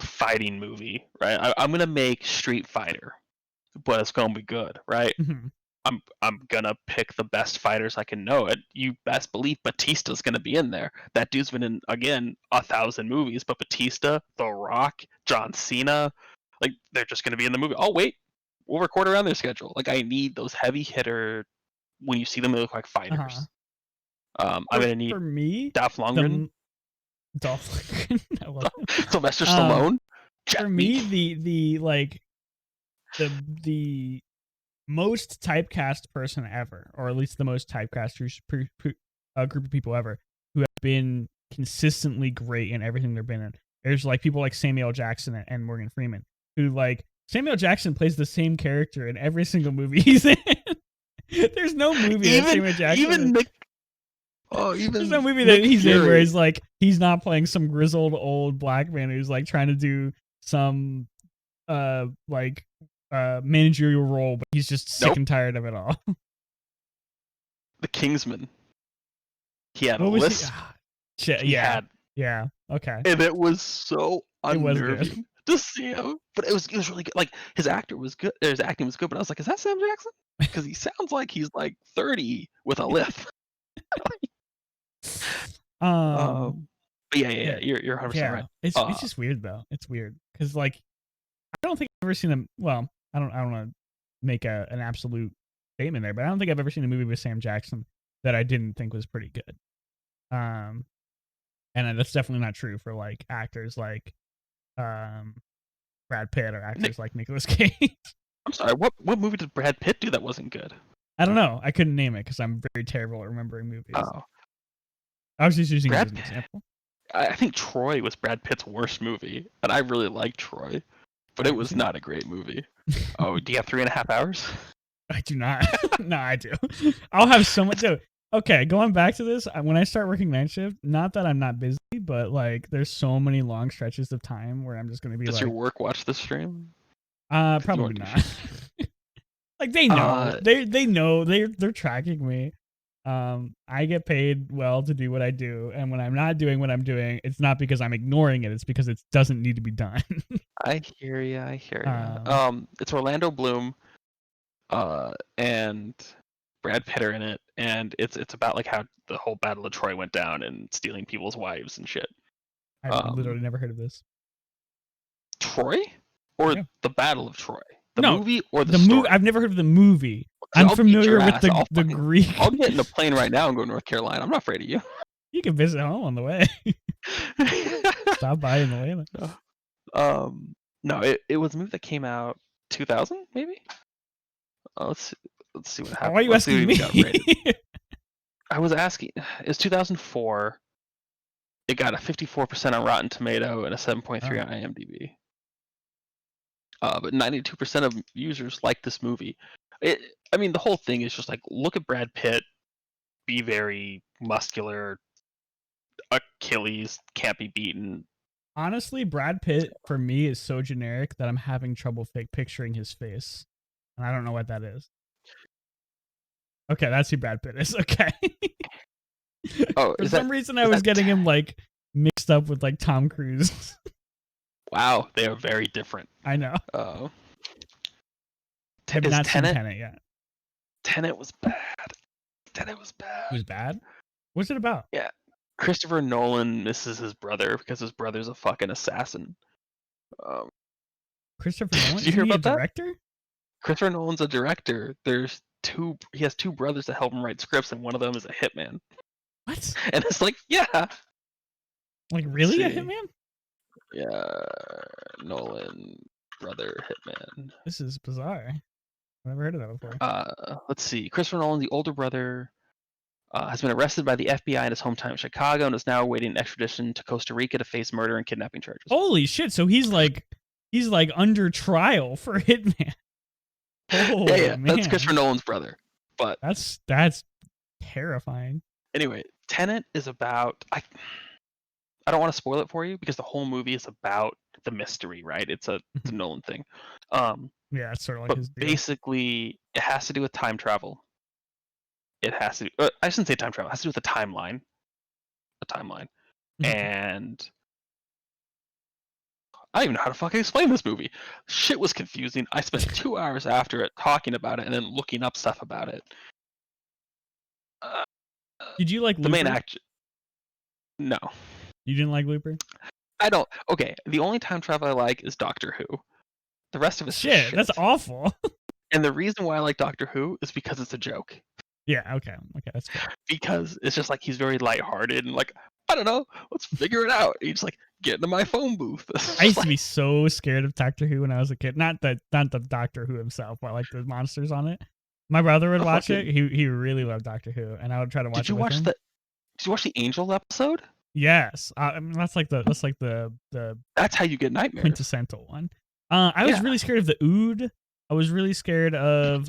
fighting movie, right? I'm gonna make Street Fighter, but it's gonna be good, right? Mhm. I'm gonna pick the best fighters I can know it. You best believe Batista's gonna be in there. That dude's been in again 1,000 movies, but Batista, The Rock, John Cena, like they're just gonna be in the movie. Oh wait, we'll record around their schedule. Like I need those heavy hitter. When you see them, they look like Uh-huh. fighters. I'm gonna need For me, Dolph Lundgren, Dolph Lundgren. I love him. Sylvester Stallone, Jet For Li. me, the like the most typecast person ever, or at least the most typecast group of people ever who have been consistently great in everything they've been in. There's like people like Samuel Jackson and Morgan Freeman, who like Samuel Jackson plays the same character in every single movie he's in. There's no movie that Samuel Jackson even Nick. Oh, there's even no movie Nick that he's in where Fury. he's like he's not playing some grizzled old black man who's like trying to do some managerial role, but he's just sick Nope. and tired of it all. The Kingsman. He had a What was list. Shit, He yeah. had, Yeah. Okay. and it was so It was good. unnerving to see him. But it was really good. Like his acting was good, but I was like, is that Sam Jackson? Because he sounds like he's like 30 with a lisp. But yeah. You're 100% right. It's just weird though. It's weird because like I don't think I've ever seen them. Well, I don't want to make an absolute statement there, but I don't think I've ever seen a movie with Sam Jackson that I didn't think was pretty good. And that's definitely not true for like actors like Brad Pitt or actors like Nicolas Cage. I'm sorry. What movie did Brad Pitt do that wasn't good? I don't know. I couldn't name it because I'm very terrible at remembering movies. Oh, I was just using it as an example. I think Troy was Brad Pitt's worst movie, and I really liked Troy, but it was not a great movie. Oh, do you have 3.5 hours? I do not. No, I do. I'll have so much. So, okay, going back to this, when I start working night shift, not that I'm not busy, but like there's so many long stretches of time where I'm just going to be Does like. your work watch the stream? Probably not. Like they know. They know. They're tracking me. I get paid well to do what I do, and when I'm not doing what I'm doing, it's not because I'm ignoring it. It's because it doesn't need to be done. I hear you. It's Orlando Bloom, and Brad Pitt are in it, and it's about like how the whole Battle of Troy went down and stealing people's wives and shit. I've literally never heard of this. Troy, or the Battle of Troy? The movie or the movie? story? I've never heard of the movie. I'm familiar with the Greek. I'll get in a plane right now and go to North Carolina. I'm not afraid of you. You can visit home on the way. Stop by on the way. No, it was a movie that came out 2000 maybe. Let's see what happened. Why are you asking me? I was asking. It's 2004. It got a 54% on Rotten Tomato and a 7.3 on IMDb. But 92% of users like this movie. I mean, the whole thing is just like, look at Brad Pitt, be very muscular, Achilles, can't be beaten. Honestly, Brad Pitt for me is so generic that I'm having trouble picturing his face, and I don't know what that is. Okay, that's who Brad Pitt is. Okay. Oh, for some reason I was getting him like mixed up with like Tom Cruise. Wow, they are very different. I know. Have not seen Tenet yet. Tenet was bad. It was bad? What's it about? Yeah. Christopher Nolan misses his brother because his brother's a fucking assassin. Christopher Nolan? Did you hear about that? Director? Christopher Nolan's a director. He has 2 brothers that help him write scripts, and one of them is a hitman. What? And it's like, yeah. Like, really, a see. hitman? Yeah, Nolan brother hitman. This is bizarre. I've never heard of that before. Let's see. Christopher Nolan, the older brother, has been arrested by the FBI in his hometown of Chicago and is now awaiting extradition to Costa Rica to face murder and kidnapping charges. Holy shit! So he's like under trial for hitman. Oh, yeah, man. that's Christopher Nolan's brother. But that's terrifying. Anyway, Tenet is about. I don't want to spoil it for you because the whole movie is about the mystery, right? It's a Nolan thing. Yeah, it's sort of like but his deal. basically, it has to do with time travel. It has to. I shouldn't say time travel. It has to do with a timeline. And I don't even know how to fucking explain this movie. Shit was confusing. I spent 2 hours after it talking about it and then looking up stuff about it. Did you like the Looper? main actor? No. You didn't like Looper? I don't. Okay, the only time travel I like is Doctor Who. The rest of it's shit. That's awful. And the reason why I like Doctor Who is because it's a joke. Yeah. Okay. That's good. Because it's just like he's very lighthearted and like, I don't know, let's figure it out. He's like, get into my phone booth. I used to be so scared of Doctor Who when I was a kid. Not the Doctor Who himself, but like the monsters on it. My brother would watch it. He really loved Doctor Who, and I would try to watch it with him. Did you watch the Angel episode? Yes. I mean, that's like the That's how you get nightmares. Quintessential one. I was really scared of the Ood. I was really scared of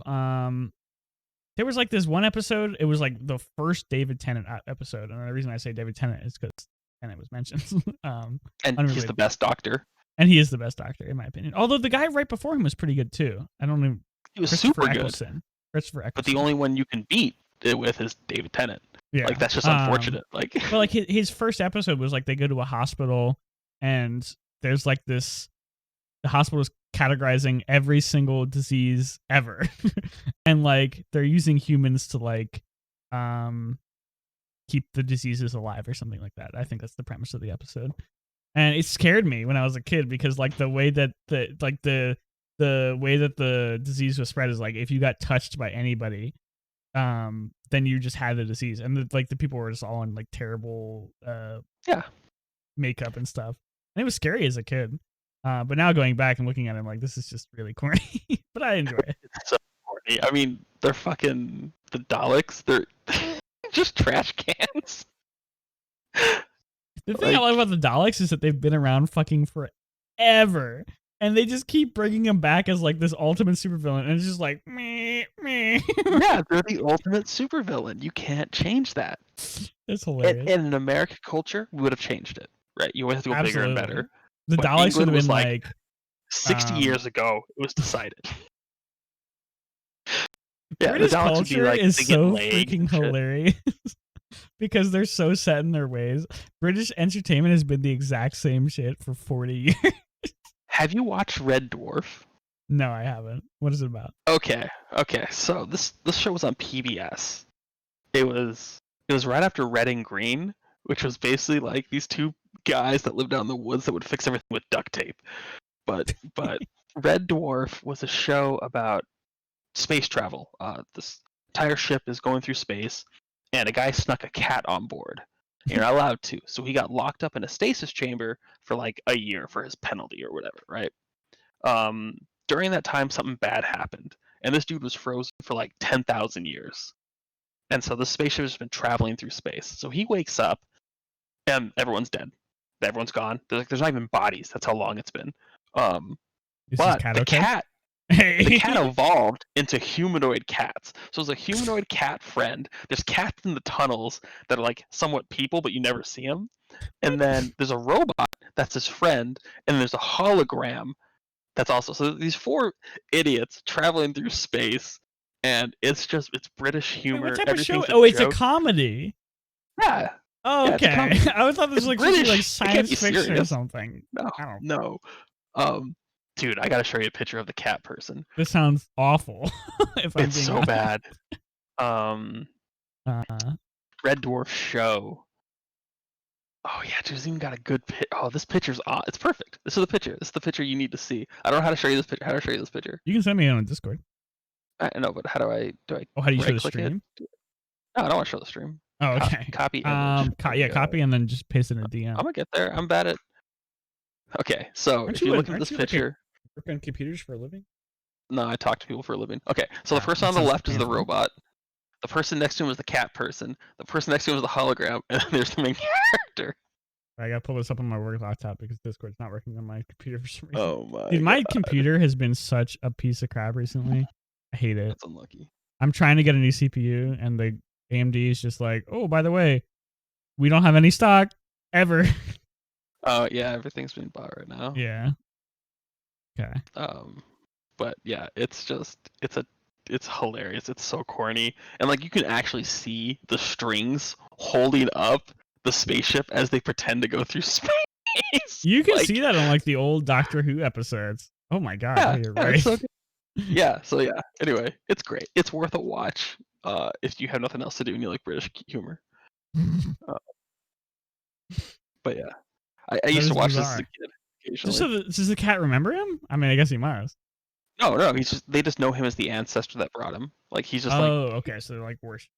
there was like this one episode. It was like the first David Tennant episode, and the reason I say David Tennant is because Tennant was mentioned. And he's the best Doctor. And he is the best Doctor, in my opinion. Although the guy right before him was pretty good too. I don't know. He was super good. Christopher Eccleston. But the only one you can beat it with is David Tennant. Yeah. Like that's just unfortunate. Like, well, like his first episode was like they go to a hospital, and there's like this. The hospital is categorizing every single disease ever, and like they're using humans to like keep the diseases alive or something like that. I think that's the premise of the episode, and it scared me when I was a kid because like the way that the way that the disease was spread is like if you got touched by anybody, then you just had the disease, and the people were just all in like terrible makeup and stuff, and it was scary as a kid. But now going back and looking at it, I'm like, this is just really corny. But I enjoy it. It's so corny. I mean, they're fucking the Daleks. They're just trash cans. The thing I love about the Daleks is that they've been around fucking forever, and they just keep bringing them back as like this ultimate supervillain, and it's just like me. Yeah, they're the ultimate supervillain. You can't change that. It's hilarious. In an American culture, we would have changed it, right? You would have to go bigger and better. The Daleks would have been like 60 years ago. It was decided. British culture is so freaking hilarious because they're so set in their ways. British entertainment has been the exact same shit for 40 years. Have you watched Red Dwarf? No, I haven't. What is it about? Okay. So this show was on PBS. It was right after Red and Green, which was basically like these two guys that lived out in the woods that would fix everything with duct tape. But Red Dwarf was a show about space travel. This entire ship is going through space, and a guy snuck a cat on board. You're not allowed to, so he got locked up in a stasis chamber for like a year for his penalty or whatever, right? During that time, something bad happened, and this dude was frozen for like 10,000 years. And so the spaceship has been traveling through space. So he wakes up, and everyone's dead. Everyone's gone. There's not even bodies. That's how long it's been. But the cat evolved into humanoid cats. So it's a humanoid cat friend. There's cats in the tunnels that are like somewhat people, but you never see them. And then there's a robot that's his friend, and there's a hologram that's also. So these four idiots traveling through space, and it's British humor. Wait, what type of show? Oh, it's a comedy. Yeah. Oh, okay. I thought this was like British, like science fiction serious. Or something. No, I don't know. Dude, I gotta show you a picture of the cat person. This sounds awful. It's so bad. Red Dwarf show. Oh yeah, dude, it's even got a good Oh, this picture's it's perfect. This is the picture. This is the picture you need to see. I don't know how to show you this picture. How do I show you this picture? You can send me on Discord. I know, but how do I? How do you show the stream? No, I don't want to show the stream. Oh, okay. Copy image. There we go. Copy and then just paste it in a I'm DM. gonna get there. I'm bad at. Okay, so Aren't if you look at aren't this you picture, work on computers for a living? no, I talk to people for a living. Okay, so the first That one on the sounds left is the painful. robot. The person next to him is the cat person. The person next to him is the hologram, and then there's the main character. I gotta pull this up on my work laptop because Discord's not working on my computer for some reason. Oh my Dude, my god, computer has been such a piece of crap recently. I hate it. that's unlucky. I'm trying to get a new CPU, and the AMD is just like, oh, by the way, we don't have any stock ever. Oh yeah, everything's being bought right now. Yeah. Okay. But yeah, it's hilarious. It's so corny, and like you can actually see the strings holding up the spaceship as they pretend to go through space. You can like, see that on like the old Doctor Who episodes. Oh my god, yeah, you're yeah, right. it's so good. Yeah, so yeah. Anyway, it's great. It's worth a watch. If you have nothing else to do and you like British humor. But yeah, I used to watch this as a kid occasionally. Does the cat remember him? I mean, I guess he must. No, they just know him as the ancestor that brought him. Like he's just like, Oh, okay. So they're like worship.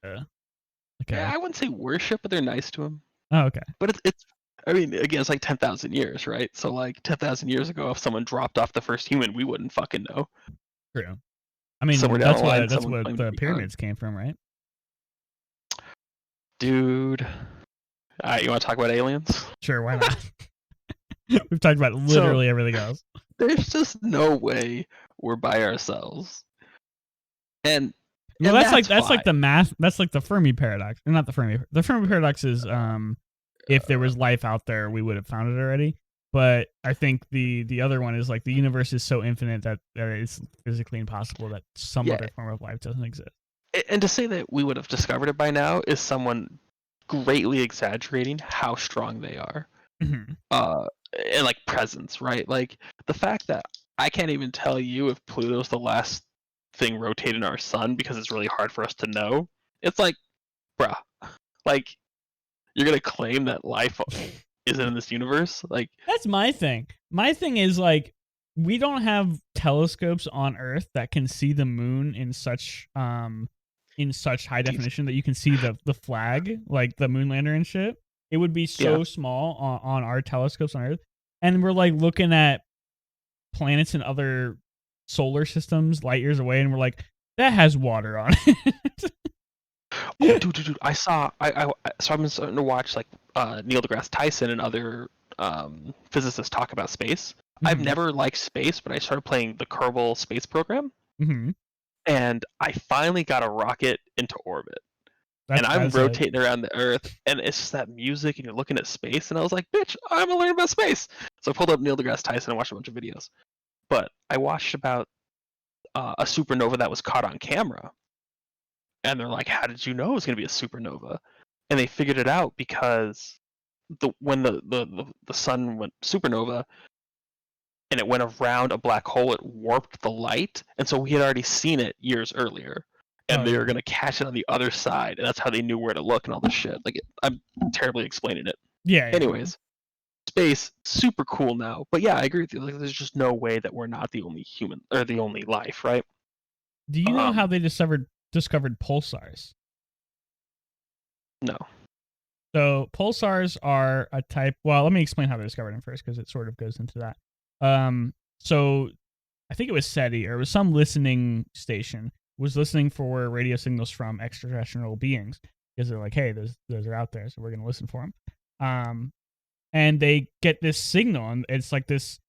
Okay. I wouldn't say worship, but they're nice to him. Oh, okay. But it's I mean, again, it's like 10,000 years, right? So like 10,000 years ago, if someone dropped off the first human, we wouldn't fucking know. True. I mean, Somewhere down the line, that's someone what claimed to the be God. pyramids came from, right? Dude. Alright, you want to talk about aliens? Sure, why not? We've talked about literally everything else. There's just no way we're by ourselves. And well, that's like the math. That's like the Fermi paradox. Or not the Fermi. The Fermi paradox is if there was life out there, we would have found it already. But I think the other one is like the universe is so infinite that it's physically impossible that some other form of life doesn't exist. And to say that we would have discovered it by now is someone greatly exaggerating how strong they are. Mm-hmm. And like presence, right? Like the fact that I can't even tell you if Pluto's the last thing rotating our sun because it's really hard for us to know. It's like, bruh, like you're gonna claim that life isn't in this universe? Like that's my thing. My thing is like we don't have telescopes on Earth that can see the moon in such high definition that you can see the flag, like the moon lander and shit. It would be so small on our telescopes on Earth. And we're like looking at planets in other solar systems light years away, and we're like, that has water on it. Oh, dude! So I've been starting to watch like Neil deGrasse Tyson and other physicists talk about space. Mm-hmm. I've never liked space, but I started playing the Kerbal space program, and I finally got a rocket into orbit. And I'm rotating around the Earth, and it's just that music, and you're looking at space, and I was like, bitch, I'm gonna learn about space. So I pulled up Neil deGrasse Tyson and watched a bunch of videos. But I watched about a supernova that was caught on camera. And they're like, how did you know it was gonna be a supernova? And they figured it out because when the sun went supernova, and it went around a black hole, it warped the light, and so we had already seen it years earlier. And they were gonna catch it on the other side, and that's how they knew where to look and all this shit. Like I'm terribly explaining it. Yeah. Anyways, space super cool now, but yeah, I agree with you. Like, there's just no way that we're not the only human or the only life, right? Do you know how they discovered pulsars? No. So pulsars are a type. Well, let me explain how they discovered them first, because it sort of goes into that. So I think it was SETI, or it was some listening station, was listening for radio signals from extraterrestrial beings, because they're like, hey, those are out there, so we're going to listen for them. And they get this signal, and it's like this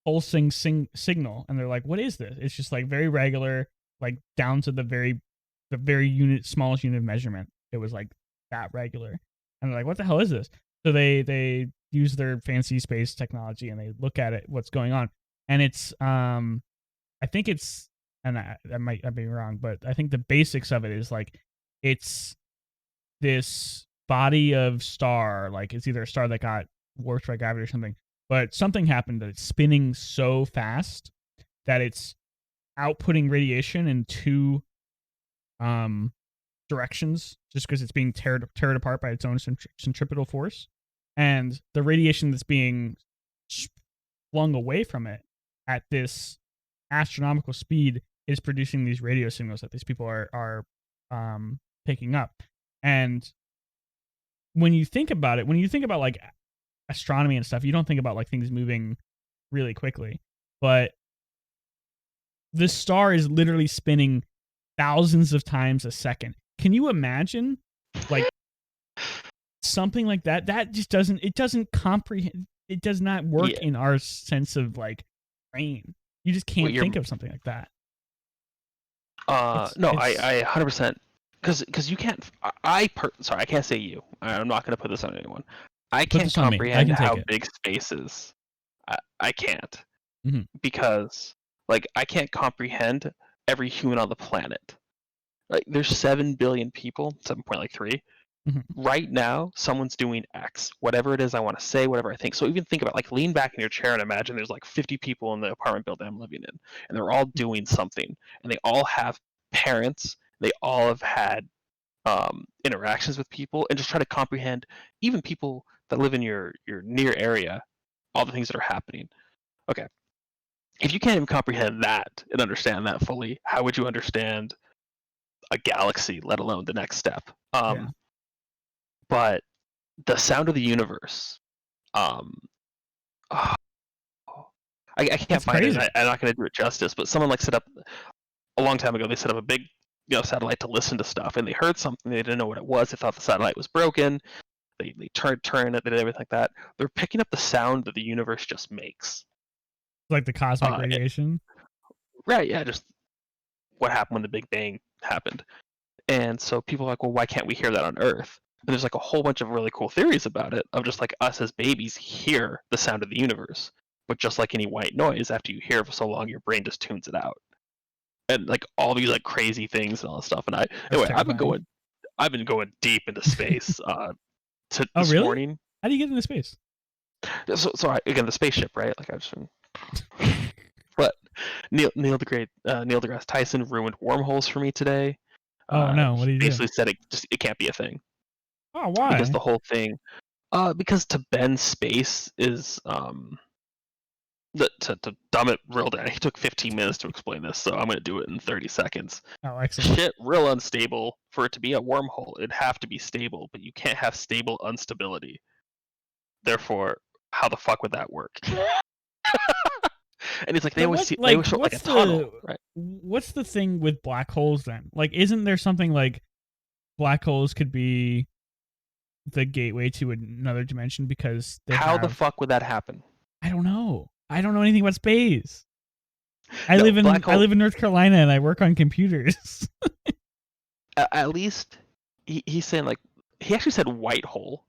pulsing signal, and they're like, what is this? It's just like very regular, like down to the very smallest unit of measurement. It was like that regular. And they're like, what the hell is this? So they use their fancy space technology, and they look at it, what's going on. And it's, I think it's, and I might be wrong, but I think the basics of it is like, it's this body of star, like it's either a star that got warped by gravity or something, but something happened that it's spinning so fast that it's outputting radiation in two directions, just because it's being teared apart by its own centripetal force, and the radiation that's being flung away from it at this astronomical speed is producing these radio signals that these people are picking up. And when you think about it, when you think about like astronomy and stuff, you don't think about like things moving really quickly, but the star is literally spinning thousands of times a second. Can you imagine like something like that? That just doesn't comprehend. It does not work in our sense of like brain. You just can't think of something like that. I 100%, because you can't. Sorry, I can't say you. I'm not going to put this on anyone. I can't comprehend how big space is. I can't, because like I can't comprehend every human on the planet. Like there's 7 billion people, 7.3. Right now, someone's doing X, whatever it is I want to say, whatever I think. So even think about, like, lean back in your chair and imagine there's like 50 people in the apartment building I'm living in, and they're all doing something, and they all have parents, they all have had interactions with people, and just try to comprehend even people that live in your near area, all the things that are happening. Okay, if you can't even comprehend that and understand that fully, how would you understand a galaxy, let alone the next step? But the sound of the universe, I can't find it. I'm not going to do it justice, but someone like set up a long time ago. They set up a big, satellite to listen to stuff, and they heard something. They didn't know what it was. They thought the satellite was broken. They turned it. They did everything like that. They're picking up the sound that the universe just makes, like the cosmic radiation. Right? Yeah, just what happened when the Big Bang happened. And so people are like, well, why can't we hear that on Earth? And there's like a whole bunch of really cool theories about it, of just like us as babies hear the sound of the universe, but just like any white noise, after you hear it for so long, your brain just tunes it out. And like all these like crazy things and all this stuff. And I've been going deep into space this morning. How do you get into space? So again, the spaceship, right? Like I've just been. But Neil deGrasse Tyson ruined wormholes for me today. Oh no! What do you basically said it can't be a thing. Oh, why? Because the whole thing, because to bend space is to dumb it real down. He took 15 minutes to explain this, so I'm going to do it in 30 seconds. Oh, excellent! Shit, real unstable. For it to be a wormhole, it'd have to be stable, but you can't have stable instability. Therefore, how the fuck would that work? And it's like they always show like a tunnel, right? What's the thing with black holes then? Like, isn't there something like black holes could be the gateway to another dimension because how the fuck would that happen? I don't know. I don't know anything about space. I live in North Carolina and I work on computers. At least he's saying, like, he actually said white hole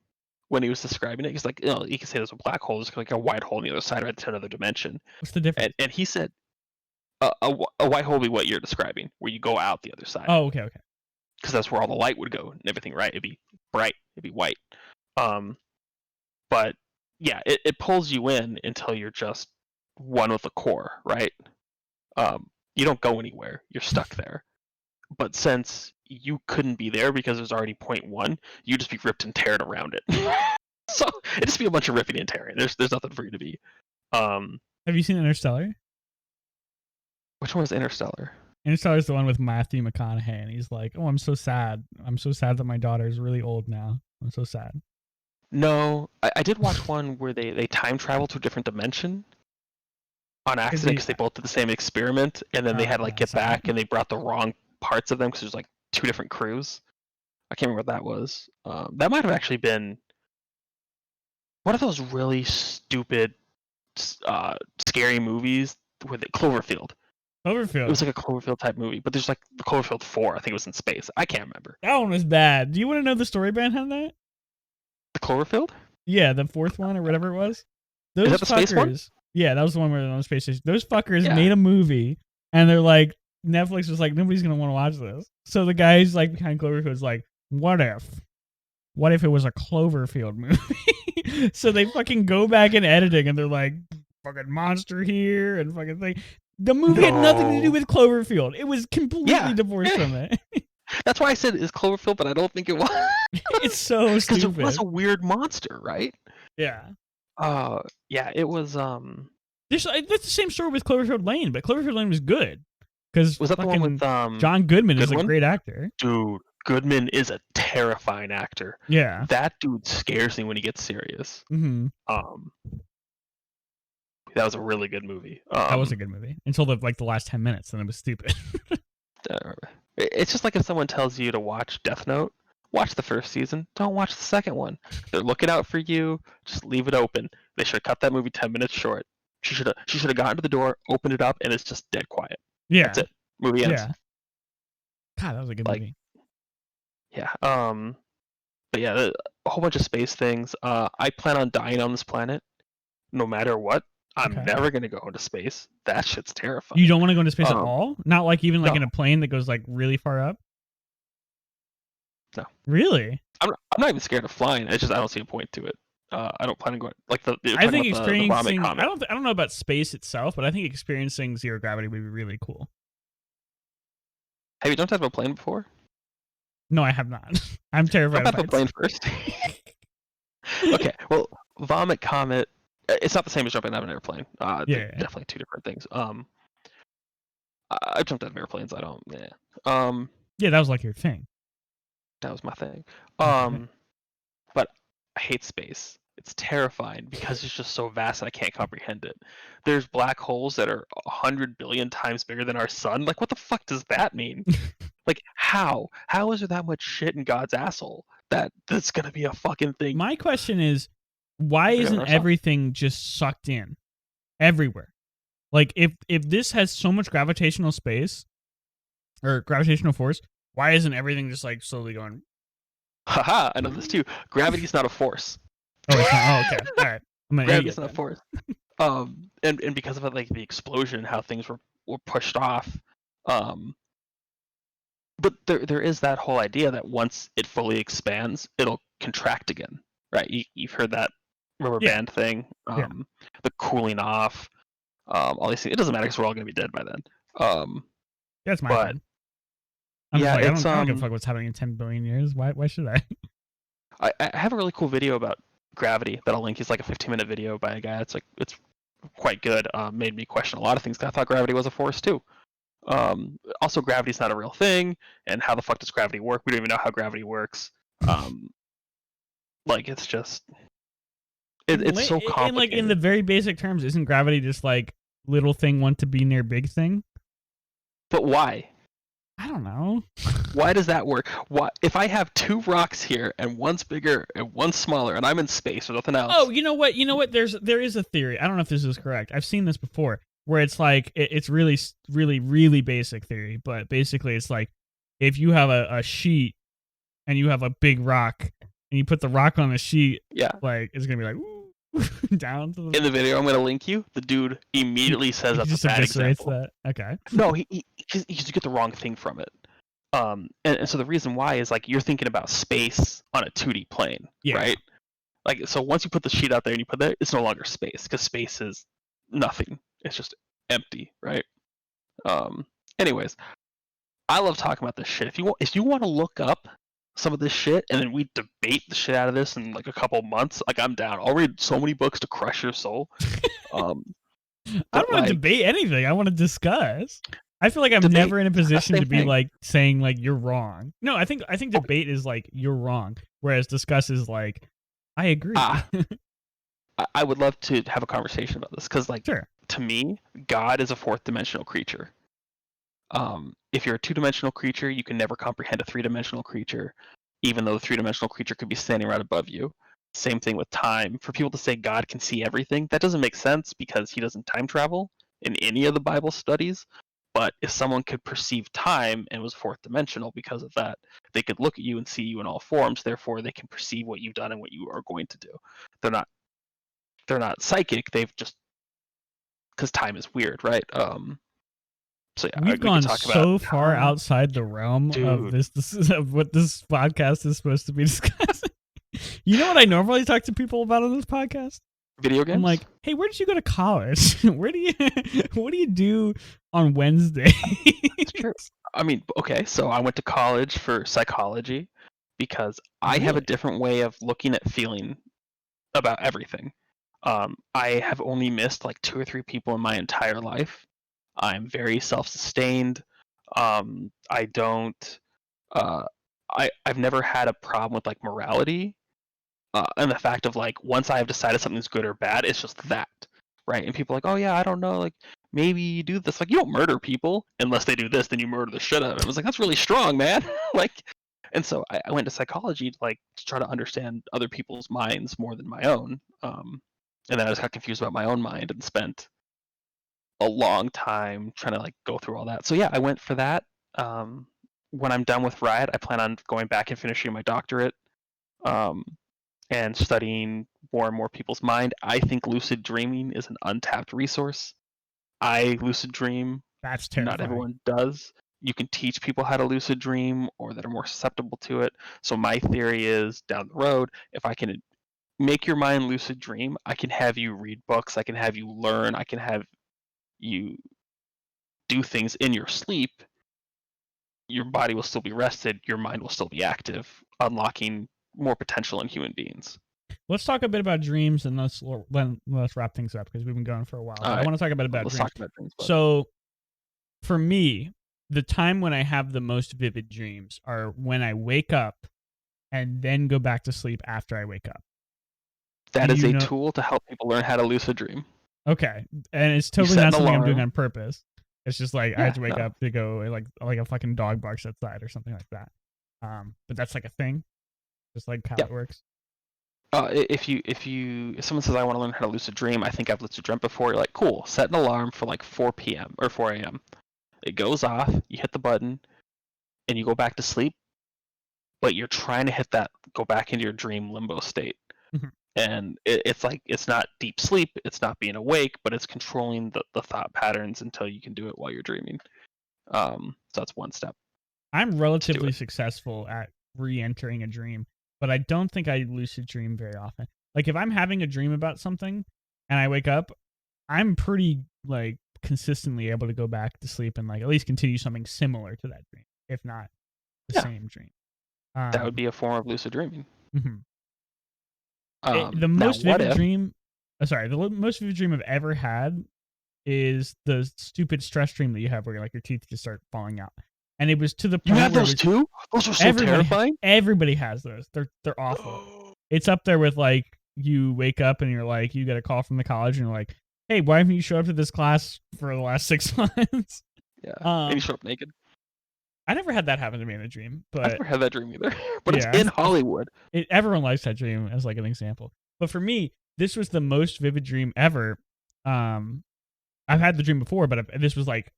when he was describing it. He's like, you can say there's a black hole, it's like a white hole on the other side, right, to another dimension. What's the difference? And he said a white hole would be what you're describing, where you go out the other side. Oh, okay. Because that's where all the light would go and everything, right? It'd be bright, it'd be white. But yeah, it pulls you in until you're just one with the core, right? You don't go anywhere, you're stuck there. But since you couldn't be there because there's already point one, you just be ripped and teared around it. So it'd just be a bunch of ripping and tearing. There's nothing for you to be. Have you seen Interstellar? Which one was Interstellar? Interstellar is the one with Matthew McConaughey, and he's like, "Oh, I'm so sad. I'm so sad that my daughter is really old now. I'm so sad." No, I did watch one where they time travel to a different dimension on accident because they both did the same experiment, and then they had to like get back, and they brought the wrong parts of them because there's like 2 different crews. I can't remember what that was. That might have actually been one of those really stupid, scary movies with Cloverfield. Cloverfield. It was like a Cloverfield type movie, but there's like the Cloverfield 4. I think it was in space. I can't remember. That one was bad. Do you want to know the story behind that? The Cloverfield? Yeah, the 4th one or whatever it was. Is that the space one? Yeah, that was the one where they're on the space station. Those fuckers made a movie, and they're like, Netflix was like, nobody's gonna want to watch this. So the guys like behind Cloverfield's like, what if it was a Cloverfield movie? So they fucking go back in editing, and they're like, fucking monster here and fucking thing. The movie had nothing to do with Cloverfield. It was completely divorced from it. That's why I said it's Cloverfield, but I don't think it was. It's so stupid. Because it was a weird monster, right? Yeah. Yeah, it was. That's the same story with Cloverfield Lane, but Cloverfield Lane was good because was that the one with John Goodman is a great actor, dude. Goodman is a terrifying actor. Yeah. That dude scares me when he gets serious. Mm-hmm. That was a really good movie. That was a good movie until the last 10 minutes, and it was stupid. It's just like if someone tells you to watch Death Note, watch the first season, don't watch the second one. They're looking out for you. Just leave it open. They should have cut that movie 10 minutes short. She should have gotten to the door, opened it up, and it's just dead quiet. Yeah. That's it. Movie ends. Yeah. God, that was a good movie. Yeah. But yeah, a whole bunch of space things. I plan on dying on this planet, no matter what. I'm never gonna go into space. That shit's terrifying. You don't want to go into space at all? Not like even like no. in a plane that goes like really far up? No. Really? I'm not even scared of flying. It's just I don't see a point to it. I don't plan on going like I think experiencing. I don't know about space itself, but I think experiencing zero gravity would be really cool. Have you jumped out of a plane before? No, I have not. I'm terrified of heights. Jump out of a plane first. Okay, well, vomit comet. It's not the same as jumping out of an airplane. They're definitely two different things. I jumped out of airplanes. I don't. Yeah, that was like your thing. That was my thing. But I hate space. It's terrifying because it's just so vast and I can't comprehend it. There's black holes that are 100 billion times bigger than our sun. Like, what the fuck does that mean? Like, how? How is there that much shit in God's asshole that's gonna be a fucking thing? My question is, why isn't everything just sucked in everywhere? Like, if this has so much gravitational space or gravitational force, why isn't everything just like slowly going? Haha, I know this too. Gravity's not a force. Oh, it's not. Oh, okay. All right. Gravity's not a force. And because of it, like the explosion, how things were pushed off. But there is that whole idea that once it fully expands, it'll contract again, right? You've heard that rubber band thing, the cooling off, all these things. It doesn't matter because we're all gonna be dead by then. That's my opinion. I don't give a fuck what's happening in 10 billion years. Why should I? I have a really cool video about gravity that I'll link. It's like a 15-minute video by a guy. It's quite good. Made me question a lot of things. I thought gravity was a force too. Also, gravity's not a real thing, and how the fuck does gravity work? We don't even know how gravity works. Like it's just it's so complicated. And like in the very basic terms, isn't gravity just like little thing want to be near big thing? But why? I don't know. Why does that work? Why, if I have two rocks here and one's bigger and one's smaller, and I'm in space or nothing else? Oh, you know what? There is a theory. I don't know if this is correct. I've seen this before, where it's like it's really, really, really basic theory, but basically it's like if you have a sheet and you have a big rock and you put the rock on the sheet, like it's gonna be like down to the. In the video I'm gonna link you, the dude immediately says that's a bad example. That. Okay. No, he just get the wrong thing from it. And so the reason why is like you're thinking about space on a 2D plane, right? Like so once you put the sheet out there and you put that, it's no longer space because space is nothing. It's just empty, right? Anyways, I love talking about this shit. If you want to look up some of this shit and then we debate the shit out of this in like a couple months, like I'm down. I'll read so many books to crush your soul. I don't want to debate anything. I want to discuss. I feel like I'm never in a position to be like saying like you're wrong. No, I think debate is like you're wrong, whereas discuss is like I agree. I would love to have a conversation about this because like to me, God is a fourth dimensional creature. If you're a two-dimensional creature, you can never comprehend a three-dimensional creature, even though the three-dimensional creature could be standing right above you. Same thing with time. For people to say God can see everything, that doesn't make sense because he doesn't time travel in any of the Bible studies. But if someone could perceive time and was fourth dimensional because of that, they could look at you and see you in all forms. Therefore, they can perceive what you've done and what you are going to do. They're not psychic. They've just because time is weird, right? So yeah, we've gone so far outside the realm of of what this podcast is supposed to be discussing. You know what I normally talk to people about on this podcast? Video games. I'm like, hey, where did you go to college? What do you do on Wednesday? It's true. I mean, okay, so I went to college for psychology because I have a different way of looking at feeling about everything. I have only missed like 2 or 3 people in my entire life. I'm very self-sustained. I don't I've never had a problem with like morality, and the fact of like once I have decided something's good or bad, it's just that, right? And people are like, oh yeah, I don't know, like maybe you do this, like you don't murder people unless they do this, then you murder the shit out of them. I was like, that's really strong, man. Like, and so I went to psychology to like to try to understand other people's minds more than my own. And then I just got confused about my own mind and spent a long time trying to like go through all that. So yeah, I went for that. Um, when I'm done with Riot, I plan on going back and finishing my doctorate. Um, and studying more and more people's mind. I think lucid dreaming is an untapped resource. I lucid dream. That's Not terrifying. everyone does. You can teach people how to lucid dream or that are more susceptible to it. So my theory is down the road, if I can make your mind lucid dream, I can have you read books, I can have you learn, I can have you do things in your sleep. Your body will still be rested, your mind will still be active, unlocking more potential in human beings. Let's talk a bit about dreams, and let's wrap things up because we've been going for a while. All But I right, want to talk a bit about let's dreams. talk about dreams. So, for me, the time when I have the most vivid dreams are when I wake up and then go back to sleep after I wake up. That Do is you a know? tool to help people learn how to lucid dream. Okay, and it's You totally set not an something I'm doing alarm. on purpose. It's just like I have Yeah, to wake no. up to go like a fucking dog barks outside or something like that. But that's like a thing, just like how Yeah. it works. If someone says I want to learn how to lucid dream, I think I've lucid dreamt before. You're like, cool. Set an alarm for like 4 p.m. or 4 a.m. It goes off. You hit the button, and you go back to sleep. But you're trying to hit that go back into your dream limbo state, Mhm. and it's like it's not deep sleep. It's not being awake, but it's controlling the thought patterns until you can do it while you're dreaming. So that's one step I'm to do relatively it. successful at re-entering a dream, but I don't think I lucid dream very often. Like if I'm having a dream about something and I wake up, I'm pretty like consistently able to go back to sleep and like at least continue something similar to that dream, if not the Yeah, same dream. that would Um, be a form of lucid dreaming. mhm. The Now, most what vivid if dream, most vivid dream I've ever had is the stupid stress dream that you have where like your teeth just start falling out, and it was to the you point have where it those was too? Those are so everybody terrifying. everybody has those. They're awful. It's up there with like you wake up and you're like you get a call from the college and you're like, hey, why haven't you showed up to this class for the last 6 months? Yeah, and you um, show up naked. I never had that happen to me in a dream, I've but never had that dream either, but it's yeah, in Hollywood. everyone likes that dream as like an example. But for me, this was the most vivid dream ever. Um, I've had the dream before, but this was like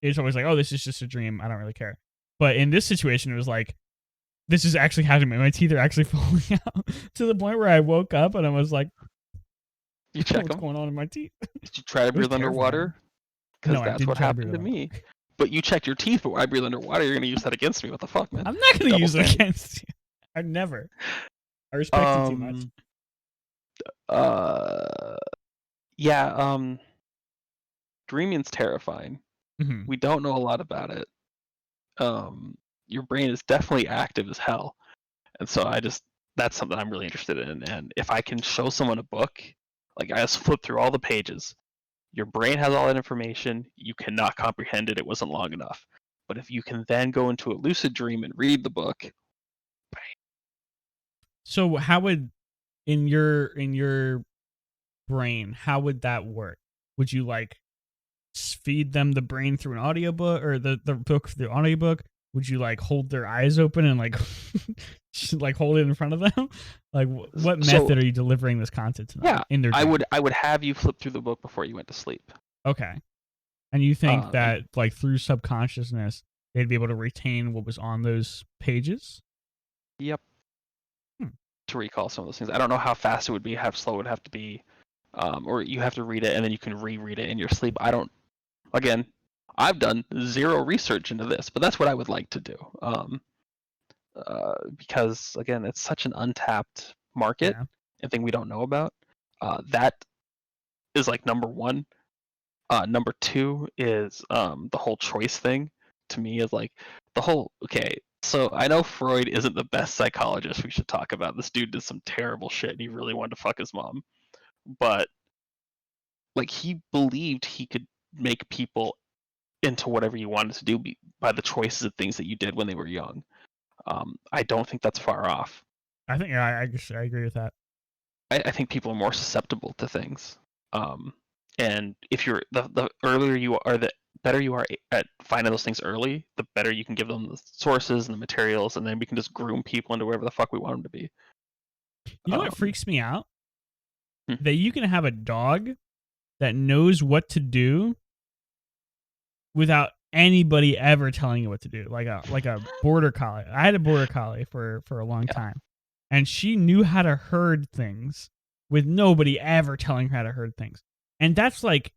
it's always like, oh, this is just a dream. I don't really care. But in this situation, it was like this is actually happening. My teeth are actually falling out to the point where I woke up and I was like, You check what's them. going on in my teeth? Did you try to It was breathe terrifying. underwater? Because No, I that's didn't what try to breathe happened to underwater. me. But you checked your teeth, but when I breathe underwater, you're gonna use that against me. What the fuck, man? I'm not going to Double use it standard. against you. I never. I respect you too much. Um. Uh. Yeah. Dreaming's terrifying. Mm-hmm. We don't know a lot about it. Um. Your brain is definitely active as hell, and so that's something I'm really interested in. And if I can show someone a book, like I just flip through all the pages, your brain has all that information. You cannot comprehend it. It wasn't long enough. But if you can then go into a lucid dream and read the book, So how would in your brain, how would that work? Would you like feed them the brain through an audiobook or the book through audiobook? Would you like hold their eyes open and like like hold it in front of them? Like what so method are you delivering this content to them yeah, in their I dream? would have you flip through the book before you went to sleep. Okay. And you think And that like through subconsciousness they'd be able to retain what was on those pages? yep, Hmm. to recall some of those things. I don't know how fast it would be, how slow it would have to be, or you have to read it and then you can reread it in your sleep. I don't. Again, I've done zero research into this, but that's what I would like to do. Because again, it's such an untapped market Yeah. and thing we don't know about. That is like number one. Number two is the whole choice thing. To me, is like the whole okay. So I know Freud isn't the best psychologist we should talk about. This dude did some terrible shit, and he really wanted to fuck his mom. But like he believed he could make people into whatever you wanted to do by the choices of things that you did when they were young. I don't think that's far off. I think I agree with that. I think people are more susceptible to things. And if you're the earlier you are, the better you are at finding those things early, the better you can give them the sources and the materials, and then we can just groom people into wherever the fuck we want them to be. You know what Um, freaks me out? hmm, That you can have a dog that knows what to do without anybody ever telling you what to do. Like a border collie. I had a border collie for a long yeah, time, and she knew how to herd things with nobody ever telling her how to herd things. And that's like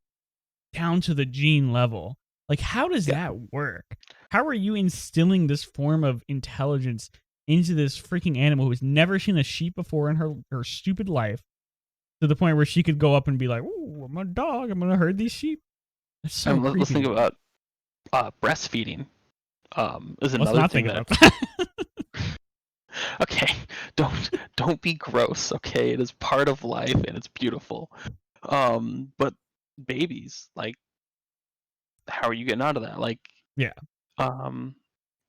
down to the gene level. Like, how does yeah. that work? How are you instilling this form of intelligence into this freaking animal who's never seen a sheep before in her stupid life, to the point where she could go up and be like, "Ooh, I'm a dog. I'm gonna herd these sheep." That's so And let's creepy to think me. about breastfeeding. Is Let's another not thing think that about that. okay, don't be gross. Okay, it is part of life and it's beautiful. But babies, like, how are you getting out of that? Like, Yeah, um,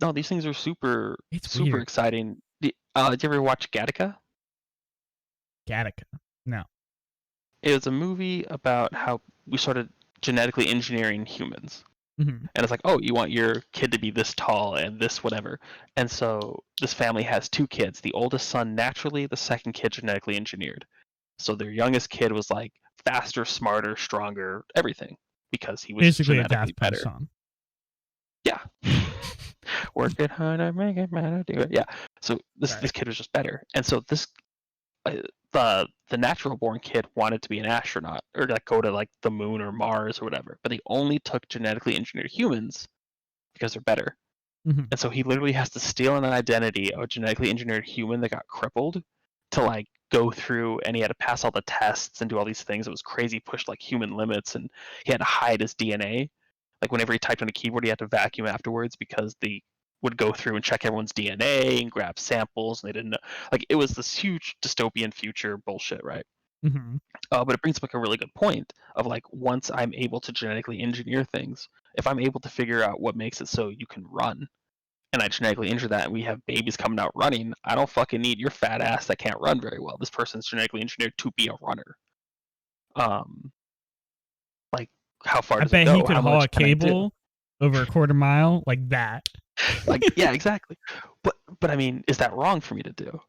no, these things are super it's super weird. exciting. Did you ever watch Gattaca? Gattaca. No. It was a movie about how we started genetically engineering humans. Hmm. And it's like, oh, you want your kid to be this tall and this whatever. And so this family has two kids. The oldest son naturally, the second kid genetically engineered. So their youngest kid was like faster, smarter, stronger, everything because he was Basically, a genetically Daft Punk better. song. Yeah. Work it harder, make it matter, do it. Yeah. So this Sorry. kid was just better. And so this uh, the natural born kid wanted to be an astronaut or like go to like the moon or Mars or whatever. But they only took genetically engineered humans because they're better. Hmm. And so he literally has to steal an identity of a genetically engineered human that got crippled to like go through, and he had to pass all the tests and do all these things. It was crazy, pushed like human limits, and he had to hide his DNA. Like whenever he typed on a keyboard, he had to vacuum afterwards because they would go through and check everyone's DNA and grab samples, and they didn't know. Like it was this huge dystopian future bullshit, right? Hmm. But it brings up like a really good point of like once I'm able to genetically engineer things, if I'm able to figure out what makes it so you can run, and I genetically injure that and we have babies coming out running, I don't fucking need your fat ass that can't run very well. This person's genetically engineered to be a runner. Um, like how far I does it bet he go? could How haul a much can I do? cable over a quarter mile like that. Like yeah, exactly. But I mean, is that wrong for me to do?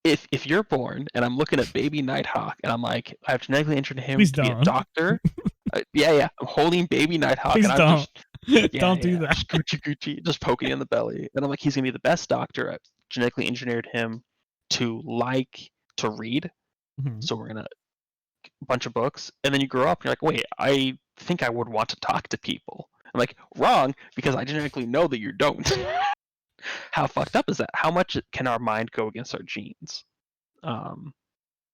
If you're born and I'm looking at baby Nighthawk and I'm like, I've genetically engineered him Please to be a don't. doctor. Yeah, I'm holding baby Nighthawk Please and I'm don't. just yeah, Don't do yeah, that. just Gucci Gucci, just poking in the belly. And I'm like, he's gonna be the best doctor. I've genetically engineered him to like to read. Hmm. So we're gonna bunch of books, and then you grow up and you're like, wait, I think I would want to talk to people. I'm like, wrong, because I genetically know that you don't. How fucked up is that? How much can our mind go against our genes? Um,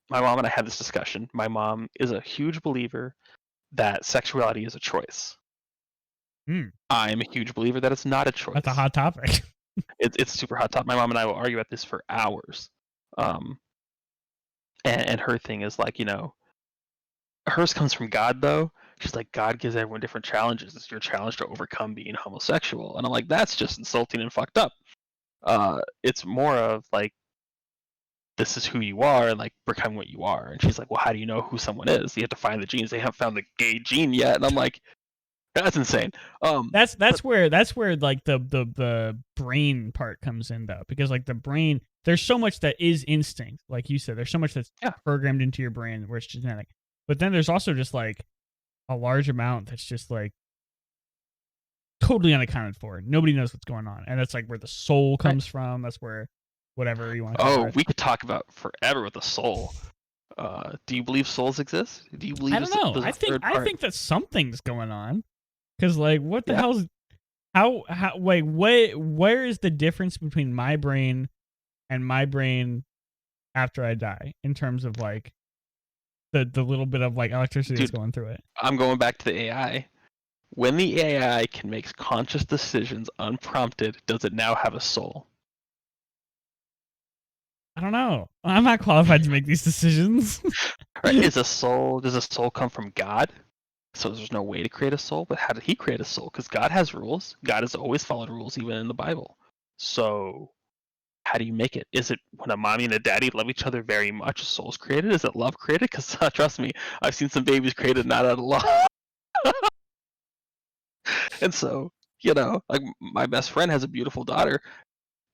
my mom and I had this discussion. My mom is a huge believer that sexuality is a choice. Mm, I'm a huge believer that it's not a that's a choice. hot topic. It's super hot topic. My mom and I will argue about this for hours. Um, and her thing is like, hers comes from God though. She's like, God gives everyone different challenges. It's your challenge to overcome being homosexual. And I'm like, that's just insulting and fucked up. It's more of like, this is who you are and like become what you are. And she's like, well, how do you know who someone is? You have to find the genes. They haven't found the gay gene yet. And I'm like, that's insane. That's But that's where like the brain part comes in though, because like the brain, there's so much that is instinct, like you said. There's so much that's yeah, programmed into your brain where it's genetic, but then there's also just like a large amount that's just like totally unaccounted for. Nobody knows what's going on, and that's like where the soul right. comes from. That's where whatever you want to call Oh, it. we could talk about forever with the soul. Do you believe souls exist? Do you I believe don't know. there's a third I part? think that something's going on, because like what the Yeah. hell's how wait where is the difference between my brain and my brain after I die in terms of like the little bit of like electricity that's Dude, going through it? I'm going back to the AI. When the AI can make conscious decisions unprompted, does it now have a soul? I don't know. I'm not qualified to make these decisions. Right? Does a soul come from God? So there's no way to create a soul, but how did he create a soul? Because God has rules. God has always followed rules, even in the Bible. So how do you make it? Is it when a mommy and a daddy love each other very much, a soul's created? Is it love created? Because trust me, I've seen some babies created not out of love. And so, like my best friend has a beautiful daughter,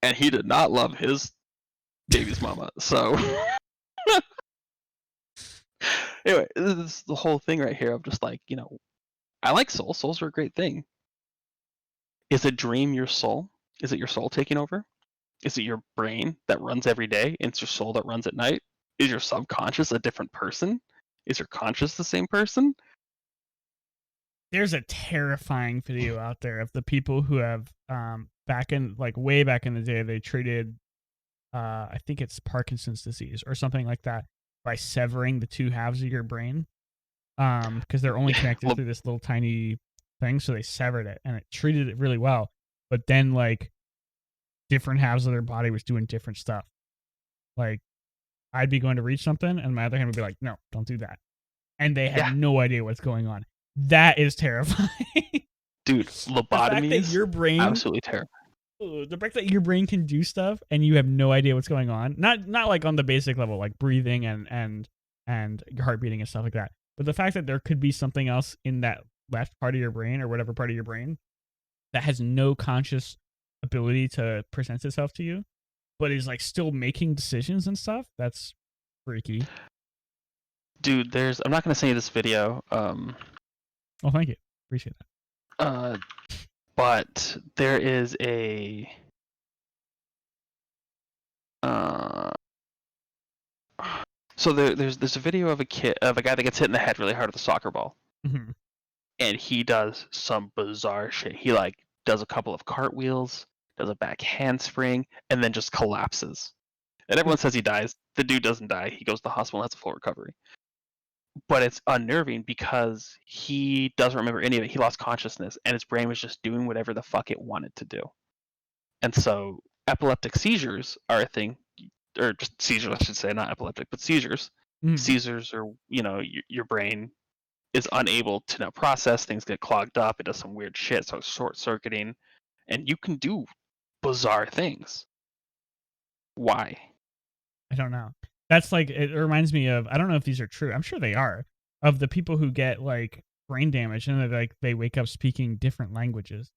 and he did not love his baby's mama. So anyway, this is the whole thing right here of just like, I like souls. Souls are a great thing. Is a dream your soul? Is it your soul taking over? Is it your brain that runs every day and it's your soul that runs at night? Is your subconscious a different person? Is your conscious the same person? There's a terrifying video out there of the people who have way back in the day, they treated I think it's Parkinson's disease or something like that by severing the two halves of your brain. Because they're only connected through this little tiny thing, so they severed it and it treated it really well. But then like different halves of their body was doing different stuff. Like I'd be going to reach something and my other hand would be like, no, don't do that. And they had no idea what's going on. That is terrifying. Dude, lobotomies, your brain absolutely terrifying. The fact that your brain can do stuff and you have no idea what's going on. Not like on the basic level, like breathing and your heart beating and stuff like that. But the fact that there could be something else in that left part of your brain or whatever part of your brain that has no conscious ability to present itself to you, but is like still making decisions and stuff, that's freaky. Dude, I'm not going to send you this video. Oh, thank you. Appreciate that. But there is a so there's a video of a guy that gets hit in the head really hard with a soccer ball. Mm-hmm. And he does some bizarre shit. He like does a couple of cartwheels, does a back handspring, and then just collapses. And everyone says he dies. The dude doesn't die. He goes to the hospital and has a full recovery. But it's unnerving because he doesn't remember any of it. He lost consciousness, and his brain was just doing whatever the fuck it wanted to do. And so epileptic seizures are a thing, or just seizures, I should say, not epileptic, but seizures. Seizures are, your brain is unable to now process, things get clogged up, it does some weird shit, so it's short-circuiting, and you can do bizarre things. Why? I don't know. That's like, it reminds me of, I don't know if these are true, I'm sure they are, of the people who get like brain damage and they wake up speaking different languages.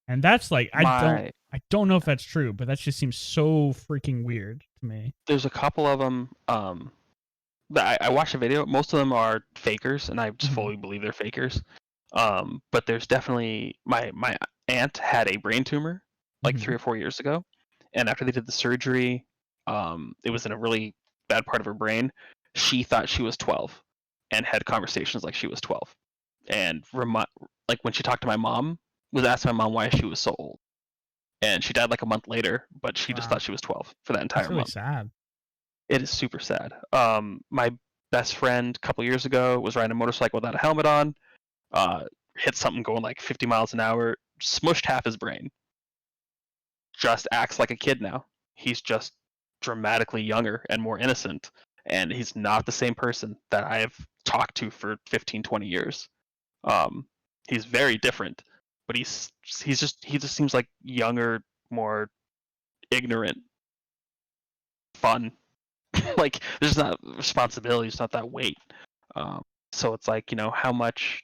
And that's like, I don't know if that's true, but that just seems so freaking weird to me. There's a couple of them, I watched a video. Most of them are fakers, and I just fully believe they're fakers. But there's definitely my aunt had a brain tumor like 3 or 4 years ago, and after they did the surgery, it was in a really bad part of her brain. She thought she was 12, and had conversations like she was 12, and like when she talked to my mom, was asking my mom why she was so old, and she died like a month later, but she just thought she was 12 for that entire month. That's really sad. It is super sad. My best friend a couple years ago was riding a motorcycle without a helmet on, hit something going like 50 miles an hour, smushed half his brain. Just acts like a kid now. He's just dramatically younger and more innocent, and he's not the same person that I have talked to for 15, 20 years. He's very different, but he just seems like younger, more ignorant, fun. Like there's not responsibility, it's not that weight. So it's like, how much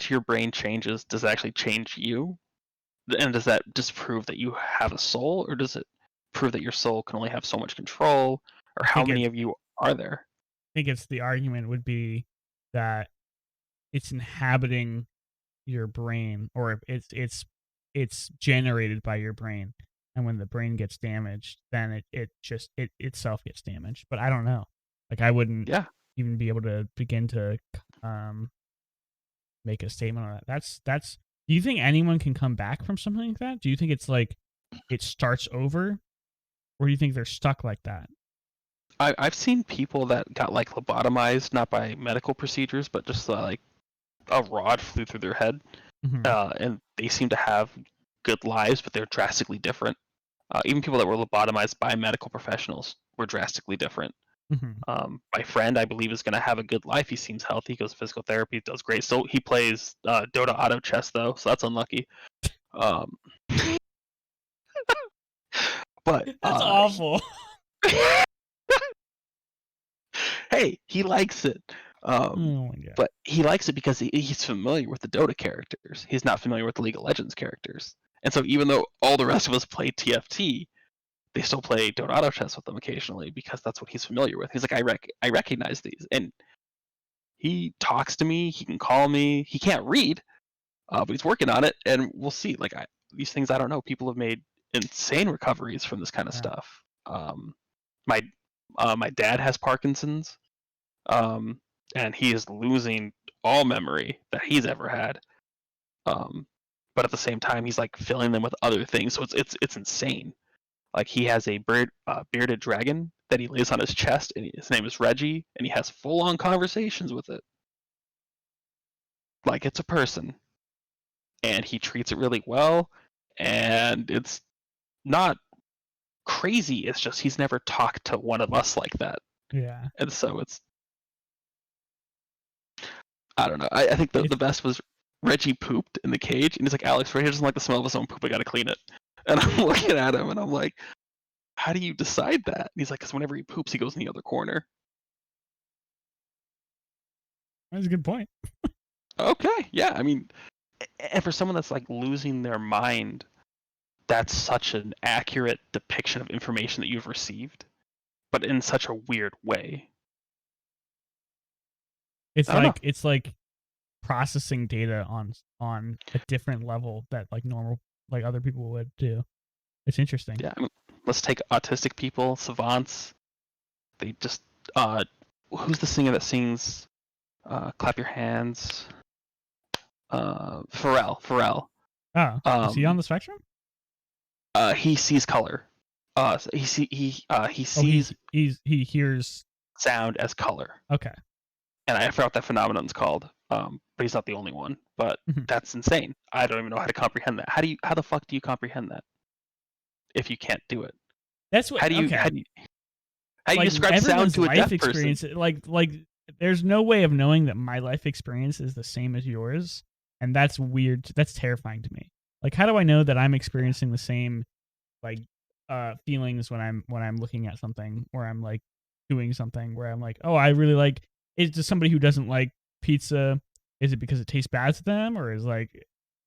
your brain changes, does it actually change you? And does that disprove that you have a soul, or does it prove that your soul can only have so much control? Or how many of you are there? I think the argument would be that it's inhabiting your brain, or it's generated by your brain. And when the brain gets damaged, then it itself gets damaged. But I don't know. Like I wouldn't even be able to begin to make a statement on that. That's. Do you think anyone can come back from something like that? Do you think it's like it starts over, or do you think they're stuck like that? I've seen people that got like lobotomized, not by medical procedures, but just like a rod flew through their head, and they seem to have good lives, but they're drastically different. Even people that were lobotomized by medical professionals were drastically different. My friend, I believe, is going to have a good life. He seems healthy, goes to physical therapy, does great. So he plays Dota Auto Chess, though, so that's unlucky. But That's awful. Hey, he likes it. Oh my god. But he likes it because he's familiar with the Dota characters. He's not familiar with the League of Legends characters. And so even though all the rest of us play TFT, they still play Dota Auto Chess with them occasionally because that's what he's familiar with. He's like, I recognize these. And he talks to me. He can call me. He can't read, but he's working on it. And we'll see. Like these things, I don't know. People have made insane recoveries from this kind of stuff. My my dad has Parkinson's, and he is losing all memory that he's ever had. But at the same time, he's like filling them with other things, so it's insane. Like he has a bearded dragon that he lays on his chest, and his name is Reggie, and he has full-on conversations with it, like it's a person, and he treats it really well, and it's not crazy. It's just he's never talked to one of us like that. Yeah. And so it's, I don't know. I think the best was Reggie pooped in the cage, and he's like, Alex, Reggie doesn't like the smell of his own poop. I gotta clean it. And I'm looking at him, and I'm like, how do you decide that? And he's like, because whenever he poops, he goes in the other corner. That's a good point. Okay, yeah. I mean, and for someone that's like losing their mind, that's such an accurate depiction of information that you've received, but in such a weird way. It's like processing data on a different level that like normal, like other people would do. It's interesting. Yeah, I mean, let's take autistic people, savants. They just who's the singer that sings Clap Your Hands? Pharrell. Oh, is he on the spectrum? He sees color. He sees he hears sound as color. Okay. And I forgot what that phenomenon's called. But he's not the only one. But that's insane. I don't even know how to comprehend that. How the fuck do you comprehend that if you can't do it? That's what. How do you like, describe sound to a deaf experience, person? Like there's no way of knowing that my life experience is the same as yours, and that's weird. That's terrifying to me. Like, how do I know that I'm experiencing the same like feelings when I'm looking at something, or I'm like doing something where I'm like, oh, I really like. Is just somebody who doesn't like pizza? Is it because it tastes bad to them, or is like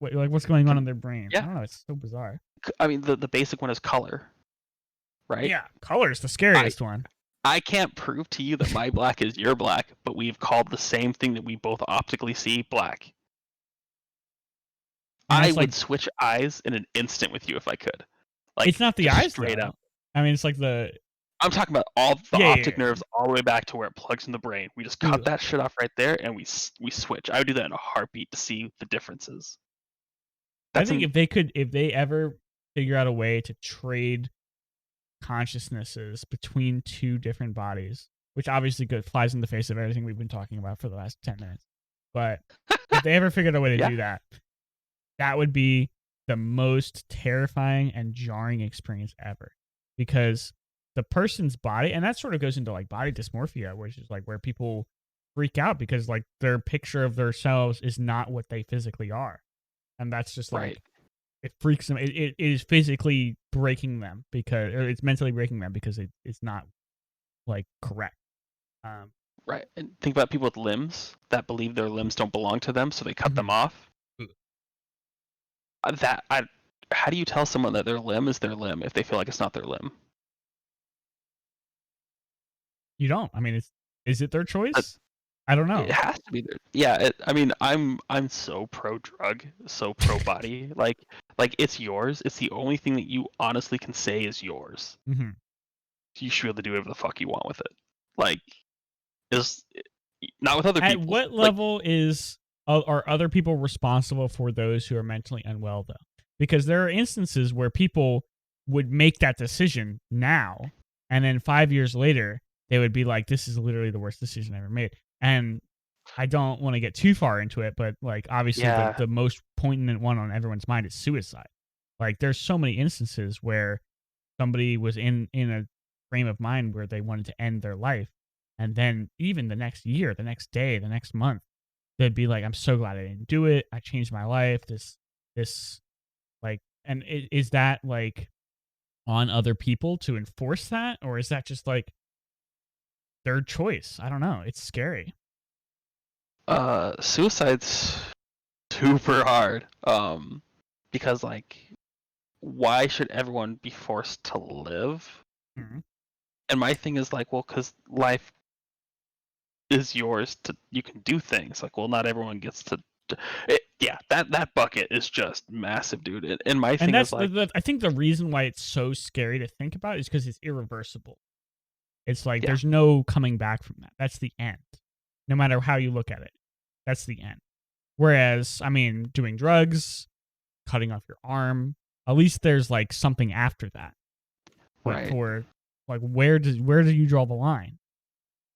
what's going on in their brain? Yeah. I don't know. It's so bizarre. I mean, the basic one is color, right? Yeah, color is the scariest one. I can't prove to you that my black is your black, but we've called the same thing that we both optically see black. I would switch eyes in an instant with you if I could. Like, it's not the eyes, straight up. I mean, it's like the. I'm talking about all the optic nerves all the way back to where it plugs in the brain. We just cut that shit off right there, and we switch. I would do that in a heartbeat to see the differences. I think if they ever figure out a way to trade consciousnesses between two different bodies, which obviously flies in the face of everything we've been talking about for the last 10 minutes. But if they ever figured out a way to do that, that would be the most terrifying and jarring experience ever. Because the person's body, and that sort of goes into like body dysmorphia, which is like where people freak out because like their picture of themselves is not what they physically are. And that's just like, it freaks them. It is physically breaking them or it's mentally breaking them because it's not like correct. Right. And think about people with limbs that believe their limbs don't belong to them, so they cut them off. How do you tell someone that their limb is their limb if they feel like it's not their limb? You don't. I mean, is it their choice? I don't know. It has to be their. Yeah. I mean, I'm so pro drug, so pro body. like it's yours. It's the only thing that you honestly can say is yours. Mm-hmm. You should be able to do whatever the fuck you want with it. Like, is not with other people. At what level are other people responsible for those who are mentally unwell, though? Because there are instances where people would make that decision now, and then 5 years later, they would be like, this is literally the worst decision I ever made. And I don't want to get too far into it, but like obviously the most poignant one on everyone's mind is suicide. Like there's so many instances where somebody was in a frame of mind where they wanted to end their life. And then even the next year, the next day, the next month, they'd be like, I'm so glad I didn't do it. I changed my life. This like, and is that like, on other people to enforce that, or is that just like their choice? I don't know. It's scary. Suicide's super hard. Because like, why should everyone be forced to live? Mhm. And my thing is like, well, because life is yours to, you can do things. Like, well, not everyone gets to. Yeah, that bucket is just massive, dude. And my And thing is that's like, I think the reason why it's so scary to think about is because it's irreversible. It's like yeah, there's no coming back from that. That's the end. No matter how you look at it, that's the end. Whereas, I mean, doing drugs, cutting off your arm, at least there's like something after that. But right. for like, where do you draw the line?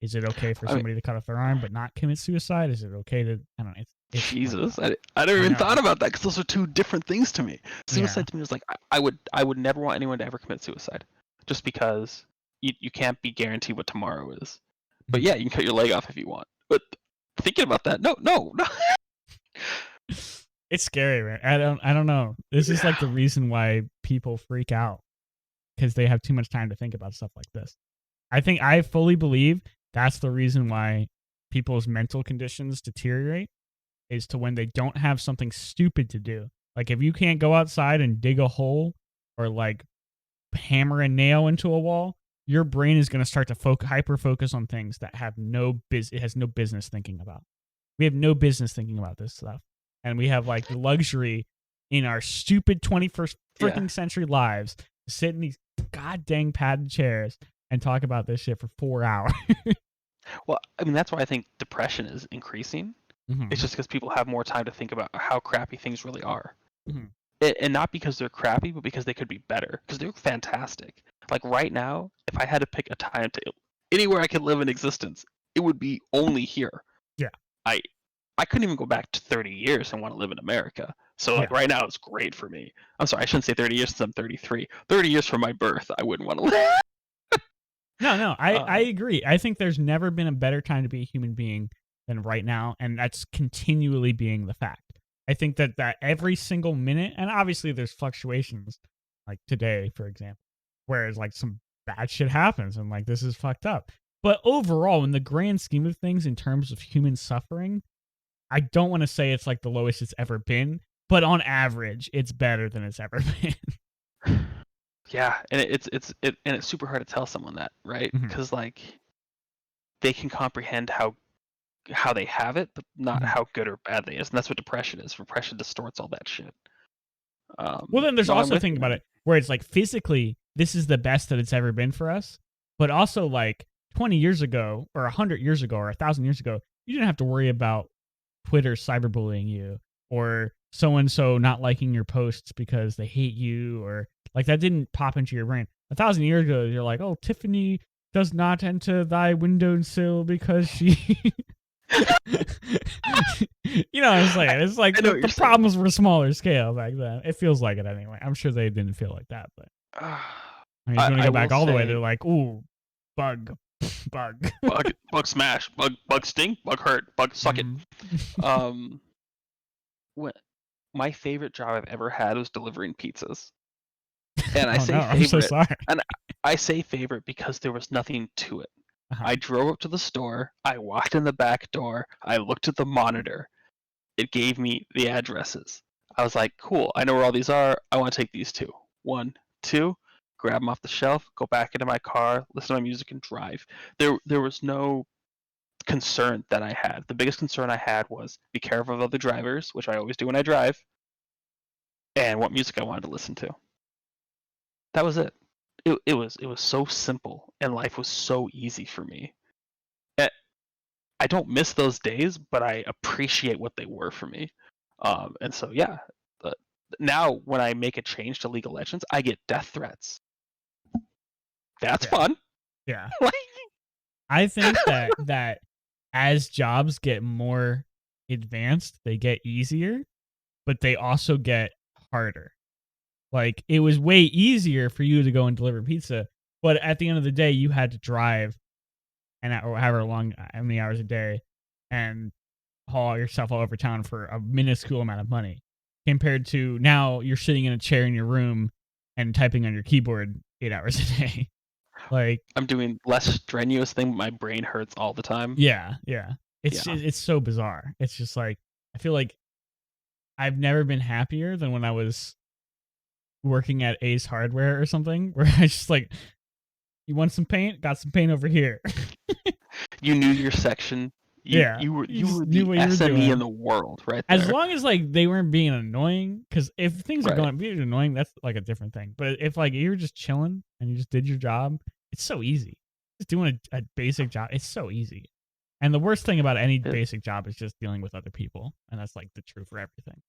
Is it okay for I mean, somebody to cut off their arm but not commit suicide? Is it okay to? I don't know. It's fucked Jesus, up. I never I even know. thought about that because those are two different things to me. Yeah. Suicide to me was like, I would never want anyone to ever commit suicide, just because you can't be guaranteed what tomorrow is. But Mhm. yeah, you can cut your leg off if you want. But thinking about that, no. It's scary, man. I don't know. This is like the reason why people freak out because they have too much time to think about stuff like this. I fully believe that's the reason why people's mental conditions deteriorate is to when they don't have something stupid to do. Like if you can't go outside and dig a hole or like hammer a nail into a wall, your brain is going to start to hyper focus on things that have it has no business thinking about. We have no business thinking about this stuff. And we have like the luxury in our stupid 21st Yeah. freaking century lives to sit in these god dang padded chairs and talk about this shit for 4 hours. Well, I mean, that's why I think depression is increasing. It's Mhm. just because people have more time to think about how crappy things really are. Mhm. And not because they're crappy, but because they could be better. Because they're fantastic. Like right now, if I had to pick a time to anywhere I could live in existence, it would be only here. Yeah. I I couldn't even go back to 30 years and want to live in America. So like Yeah. right now, it's great for me. I'm sorry, I shouldn't say 30 years since I'm 33. 30 years from my birth, I wouldn't want to live. No, I Uh, agree. I think there's never been a better time to be a human being than right now, and that's continually being the fact. I think that every single minute, and obviously there's fluctuations, like today, for example, whereas like some bad shit happens and like this is fucked up. But overall, in the grand scheme of things, in terms of human suffering, I don't want to say it's like the lowest it's ever been, but on average, it's better than it's ever been. yeah, and it's super hard to tell someone that, right? Mhm. Because like they can comprehend how they have it, but not Mhm. how good or bad they is. And that's what depression is. Depression distorts all that shit. Well, then there's No, I'm also with think you, about man. it where it's like physically, this is the best that it's ever been for us. But also, like 20 years ago, or 100 years ago, or 1,000 years ago, you didn't have to worry about Twitter cyberbullying you or so and so not liking your posts because they hate you, or like that didn't pop into your brain. 1,000 years ago, you're like, oh, Tiffany does not enter thy windowsill because she. You know what I'm saying? It's like I know what the you're saying. problems were smaller scale back then. It feels like it anyway. I'm sure they didn't feel like that, but I mean, if you want to I go will back all the way, they're say like, ooh, bug, bug. bug smash, bug sting, bug hurt, bug suck it. Mhm. Um, what my favorite job I've ever had was delivering pizzas. And I Oh no, say I'm so favorite, sorry. and I say favorite because there was nothing to it. Uh-huh. I drove up to the store, I walked in the back door, I looked at the monitor. It gave me the addresses. I was like, cool, I know where all these are. I want to take these two. One, two, grab them off the shelf, go back into my car, listen to my music, and drive. There was no concern that I had. The biggest concern I had was be careful of other drivers, which I always do when I drive, and what music I wanted to listen to. That was it. It was so simple, and life was so easy for me. Eh, I don't miss those days, but I appreciate what they were for me. And so yeah, uh, now when I make a change to League of Legends, I get death threats. That's Yeah, fun. yeah. Like, I think that as jobs get more advanced, they get easier, but they also get harder. Like it was way easier for you to go and deliver pizza, but at the end of the day, you had to drive and or however long, how many hours a day, and haul yourself all over town for a minuscule amount of money. Compared to now, you're sitting in a chair in your room and typing on your keyboard 8 hours a day. Like, I'm doing less strenuous thing, but my brain hurts all the time. yeah. It's Yeah. it's so bizarre. It's just like, I feel like I've never been happier than when I was working at Ace Hardware or something, where I just like, you want some paint? Got some paint over here. You knew your section. You were just the knew what you were SME doing. in the world right there. As long as like they weren't being annoying, because if things are Right. being annoying, that's like a different thing. But if like you were just chilling and you just did your job, it's so easy. Just doing a basic job, it's so easy. And the worst thing about any basic job is just dealing with other people, and that's like the truth for everything.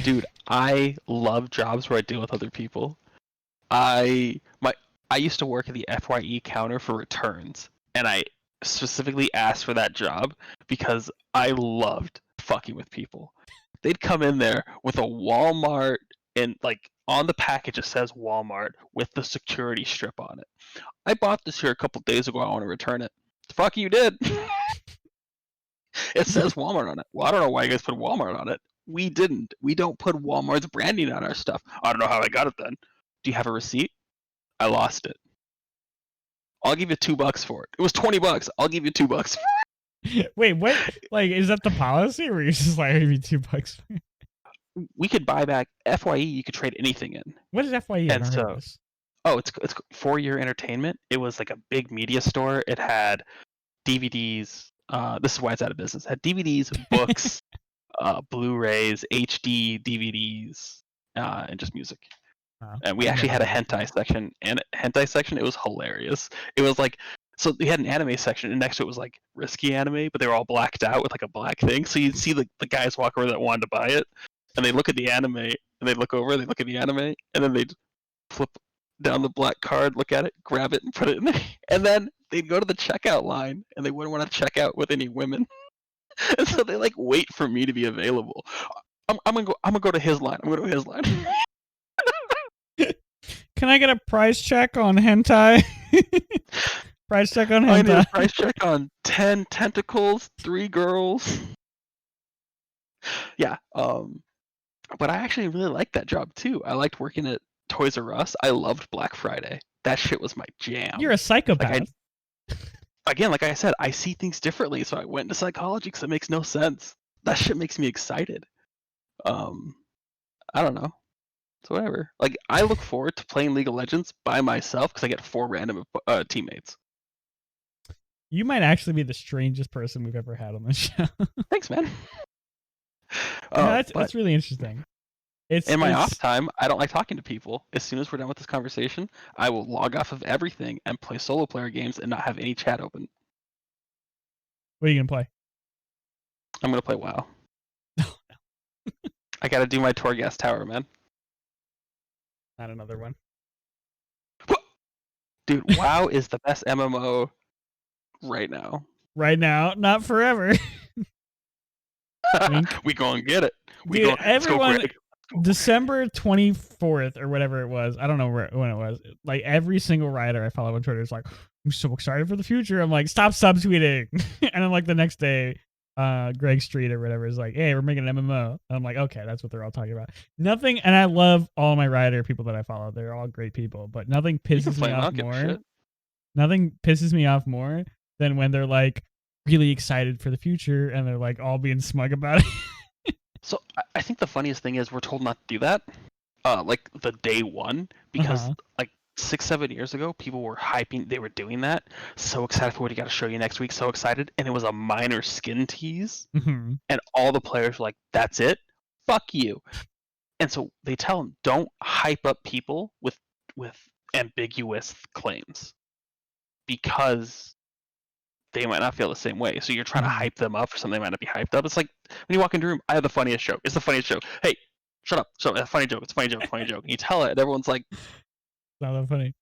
Dude, I love jobs where I deal with other people. I used to work at the FYE counter for returns, and I specifically asked for that job because I loved fucking with people. They'd come in there with a Walmart, and like on the package it says Walmart with the security strip on it. I bought this here a couple days ago. I want to return it. The fuck you did. It says Walmart on it. Well, I don't know why you guys put Walmart on it. We didn't. We don't put Walmart's branding on our stuff. I don't know how I got it then. Do you have a receipt? I lost it. I'll give you $2 for it. It was $20. I'll give you $2. Wait, what? Like, is that the policy, or you're just like, I'll give you $2? We could buy back FYE. You could trade anything in. What is FYE? And so, it's For Your Entertainment. It was like a big media store. It had DVDs. This is why it's out of business. It had DVDs, books, Blu-rays, HD DVDs, and just music. And we actually had a hentai section, it was hilarious. It was like, so we had an anime section, and next to it was like risky anime, but they were all blacked out with like a black thing. So you'd see the guys walk over that wanted to buy it, and they look at the anime, and they look over, they look at the anime, and then they'd flip down the black card, look at it, grab it, and put it in there. And then they'd go to the checkout line, and they wouldn't want to check out with any women. And so they like wait for me to be available. I'm gonna go to his line. I'm gonna go to his line. Can I get a price check on hentai? Price check on hentai. I need a price check on 10 tentacles, 3 girls. Yeah. But I actually really liked that job too. I liked working at Toys R Us. I loved Black Friday. That shit was my jam. You're a psychopath. Like I said, I see things differently, so I went into psychology because it makes no sense. That shit makes me excited. I don't know. So whatever. Like, I look forward to playing League of Legends by myself because I get 4 random teammates. You might actually be the strangest person we've ever had on this show. Thanks, man. That's really interesting. In my off time, I don't like talking to people. As soon as we're done with this conversation, I will log off of everything and play solo player games and not have any chat open. What are you gonna play? I'm gonna play WoW. I gotta do my Torghast Tower, man. Not another one. Dude, WoW is the best MMO right now. Right now, not forever. We gonna get it. Everyone, December 24th or whatever it was. I don't know when it was. Like, every single writer I follow on Twitter is like, I'm so excited for the future. I'm like, stop subtweeting. And then like the next day, Greg Street or whatever is like, hey, we're making an MMO. And I'm like, okay, that's what they're all talking about. Nothing, and I love all my writer people that I follow. They're all great people, but nothing pisses me off more. Nothing pisses me off more than when they're like really excited for the future and they're like all being smug about it. So I think the funniest thing is we're told not to do that, like the day one, because like 6-7 years ago, people were hyping, they were doing that. So excited for what he got to show you next week, so excited. And it was a minor skin tease. And all the players were like, that's it? Fuck you. And so they tell them, don't hype up people with ambiguous claims because they might not feel the same way. So you're trying to hype them up for something they might not be hyped up. It's like when you walk into a room, I have the funniest joke. It's the funniest joke. Hey, shut up. So, a funny joke. It's a funny joke. Funny joke. And you tell it, and everyone's like, not that funny.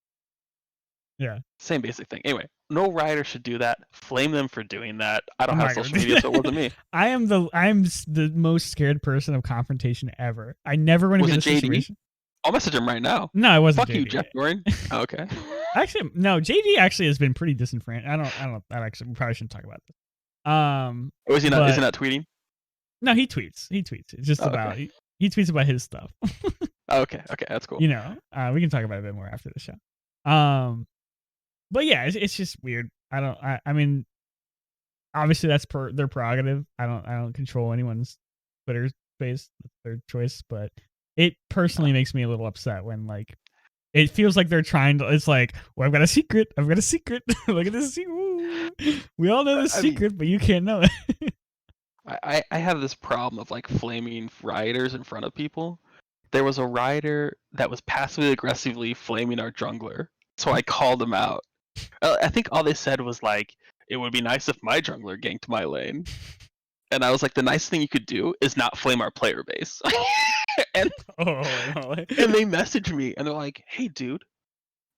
Yeah. Same basic thing. Anyway, no writer should do that. Flame them for doing that. I don't have social media, so it wasn't me. I'm the most scared person of confrontation ever. I never want to be in a situation. I'll message him right now. No, it wasn't. Fuck you, Jeff Doran. Oh, okay. Actually, no. JD actually has been pretty disenfranchised. I don't. Actually, we probably shouldn't talk about this. Is he not tweeting? No, he tweets. It's just about he tweets about his stuff. Okay, that's cool. We can talk about it a bit more after the show. But yeah, it's just weird. I mean, obviously that's their prerogative. I don't control anyone's Twitter space. That's their choice. But it personally makes me a little upset when like it feels like they're trying to. It's like, well, I've got a secret. Look at this. We all know the I mean, secret, but you can't know it. I have this problem of like flaming rioters in front of people. There was a rioter that was passively aggressively flaming our jungler, so I called him out. I think all they said was like, "It would be nice if my jungler ganked my lane," and I was like, "The nice thing you could do is not flame our player base." and Oh no! and they messaged me and they're like, "Hey, dude,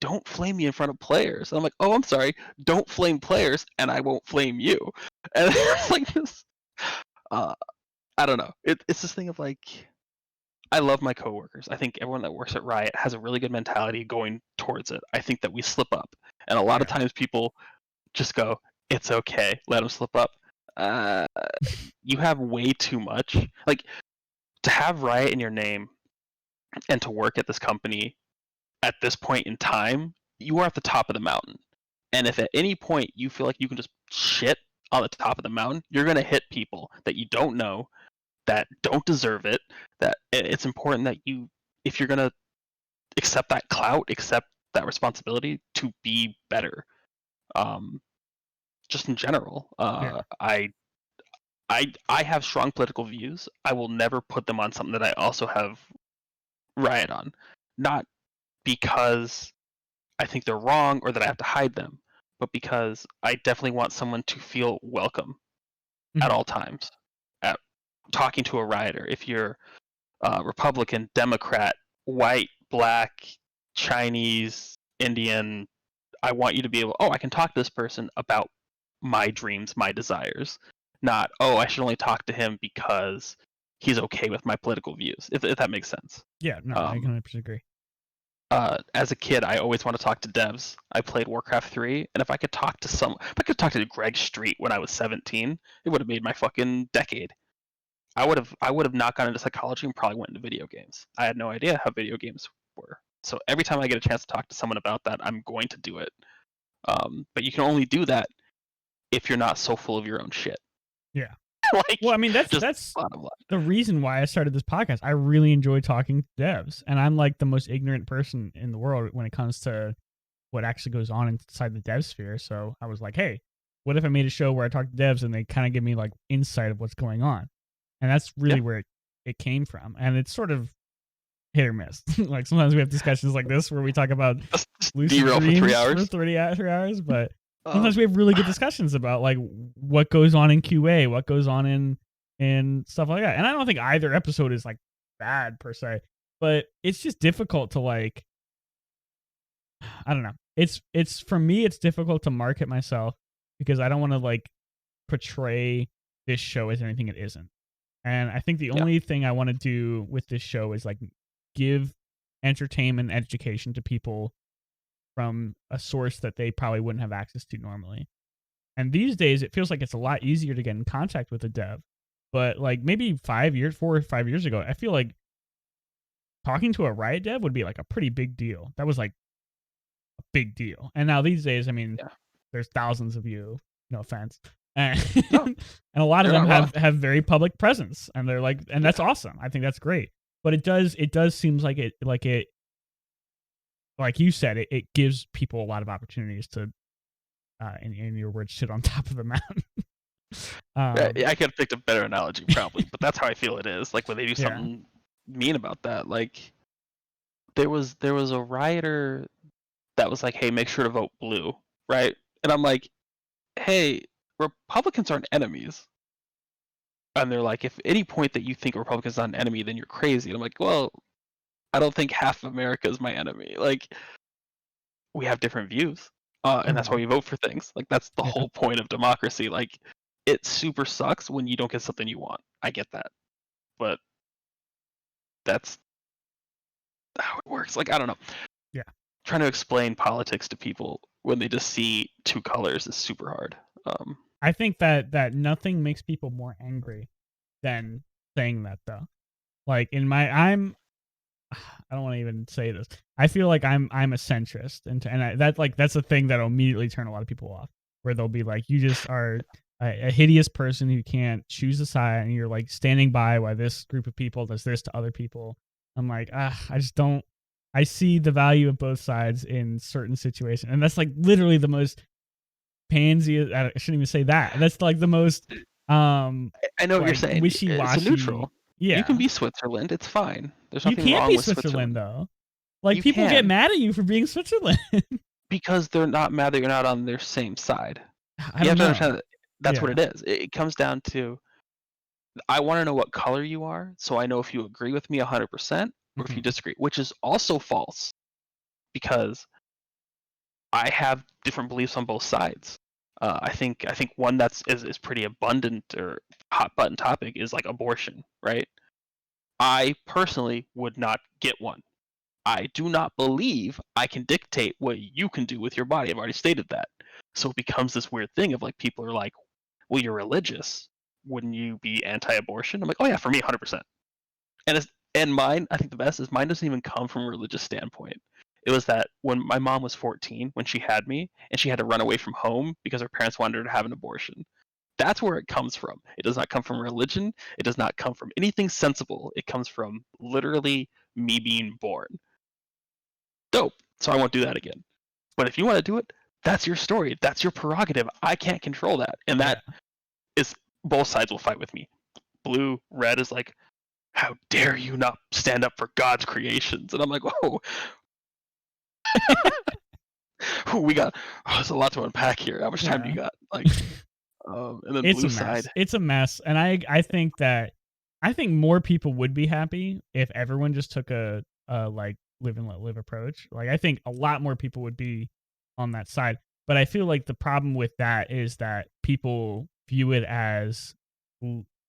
don't flame me in front of players." And I'm like, "Oh, I'm sorry. Don't flame players, and I won't flame you." And it's like this. Uh, I don't know. It's this thing of like, I love my coworkers. I think everyone that works at Riot has a really good mentality going towards it. I think that we slip up, and a lot of Yeah. times people just go, "It's okay, let them slip up." Uh, you have way too much. Like, to have Riot in your name and to work at this company at this point in time, you are at the top of the mountain. And if at any point you feel like you can just shit on the top of the mountain, you're gonna hit people that you don't know, that don't deserve it. That it's important that you, if you're gonna accept that clout, accept that responsibility to be better. Um, just in general, Yeah. I have strong political views. I will never put them on something that I also have Riot on, not because I think they're wrong or that I have to hide them, but because I definitely want someone to feel welcome at Mhm. all times. At talking to a rioter, if you're Republican, Democrat, white, black, Chinese, Indian, I want you to be able, oh, I can talk to this person about my dreams, my desires. Not, oh, I should only talk to him because he's okay with my political views, if that makes sense. Yeah. No, I Um, 100% agree. as a kid, I always want to talk to devs. I played Warcraft 3, and if I could talk to if I could talk to Greg Street when I was 17, it would have made my fucking decade. I would have not gone into psychology and probably went into video games. I had no idea how video games were. So every time I get a chance to talk to someone about that, I'm going to do it. But you can only do that if you're not so full of your own shit. Yeah. Like, Well, I mean, just that's bottom line. the reason why I started this podcast. I really enjoy talking to devs, and I'm like the most ignorant person in the world when it comes to what actually goes on inside the dev sphere. So I was like, hey, what if I made a show where I talk to devs and they kind of give me like insight of what's going on? And that's Yeah. really where it came from. And it's sort of hit or miss. Like sometimes we have discussions like this where we talk about Just lucid derail for 3 dreams for hours. 3 hours, but sometimes Um, we have really good discussions about like what goes on in QA, what goes on in stuff like that. And I don't think either episode is like bad per se, but it's just difficult to like, I don't know. It's for me it's difficult to market myself because I don't want to like portray this show as anything it isn't. And I think the yeah. only thing I want to do with this show is like give entertainment and education to people from a source that they probably wouldn't have access to normally. And these days it feels like it's a lot easier to get in contact with a dev. But like maybe 4 or 5 years ago, I feel like talking to a Riot dev would be like a pretty big deal. That was like a big deal. And now these days, I mean, Yeah. there's thousands of you, no offense. And, No, and a lot of you're them not wrong. have very public presence and they're like and that's Yeah. awesome. I think that's great. But it does seems like it like you said, it gives people a lot of opportunities to in your words, shit on top of the mountain. Yeah, I could have picked a better analogy probably, but that's how I feel it is. Like when they do Yeah. something mean about that. Like there was a rioter that was like, "Hey, make sure to vote blue," right? And I'm like, "Hey, Republicans aren't enemies." And they're like, "If any point that you think Republicans not an enemy, then you're crazy." And I'm like, "Well, I don't think half of America is my enemy. Like we have different views, and that's why Mhm. we vote for things. Like that's the Yeah. whole point of democracy. Like it super sucks when you don't get something you want. I get that, but that's how it works. Like I don't know. Yeah. Trying to explain politics to people when they just see two colors is super hard. I think that nothing makes people more angry than saying that though. Like in my I don't want to even say this. I feel like I'm a centrist, and that's a thing that'll immediately turn a lot of people off. Where they'll be like, you just are a hideous person who can't choose a side, and you're like standing by while this group of people does this to other people. I'm like, I just don't. I see the value of both sides in certain situations, and that's like literally the most pansy. I shouldn't even say that. That's like the most I know what you're like saying. It's a wishy-washy. neutral. You can Yeah, be Switzerland. It's fine. There's you nothing can't wrong be with Switzerland Switzerland. though. Like You people get can, mad at you for being Switzerland. because they're not mad that you're not on their same side. I You don't have to know. understand that that's what Yeah. it is. It comes down to, I want to know what color you are, so I know if you agree with me 100% or if you Mhm. disagree, which is also false because I have different beliefs on both sides. I think one is pretty abundant or hot button topic is like abortion, right? I personally would not get one. I do not believe I can dictate what you can do with your body. I've already stated that. So it becomes this weird thing of like people are like, "Well, you're religious. Wouldn't you be anti-abortion?" I'm like, "Oh yeah, for me, 100%." And mine, I think the best is mine doesn't even come from a religious standpoint. It was that when my mom was 14, when she had me, and she had to run away from home because her parents wanted her to have an abortion. That's where it comes from. It does not come from religion. It does not come from anything sensible. It comes from literally me being born. Dope. So I won't do that again. But if you want to do it, that's your story. That's your prerogative. I can't control that. And Yeah. that is, both sides will fight with me. Blue, red is like, how dare you not stand up for God's creations? And I'm like, whoa, we got, there's a lot to unpack here. How much time do you got? Like, and then It's blue a mess. side. It's a mess. And I think that I think more people would be happy if everyone just took a like live and let live approach. Like I think a lot more people would be on that side. But I feel like the problem with that is that people view it as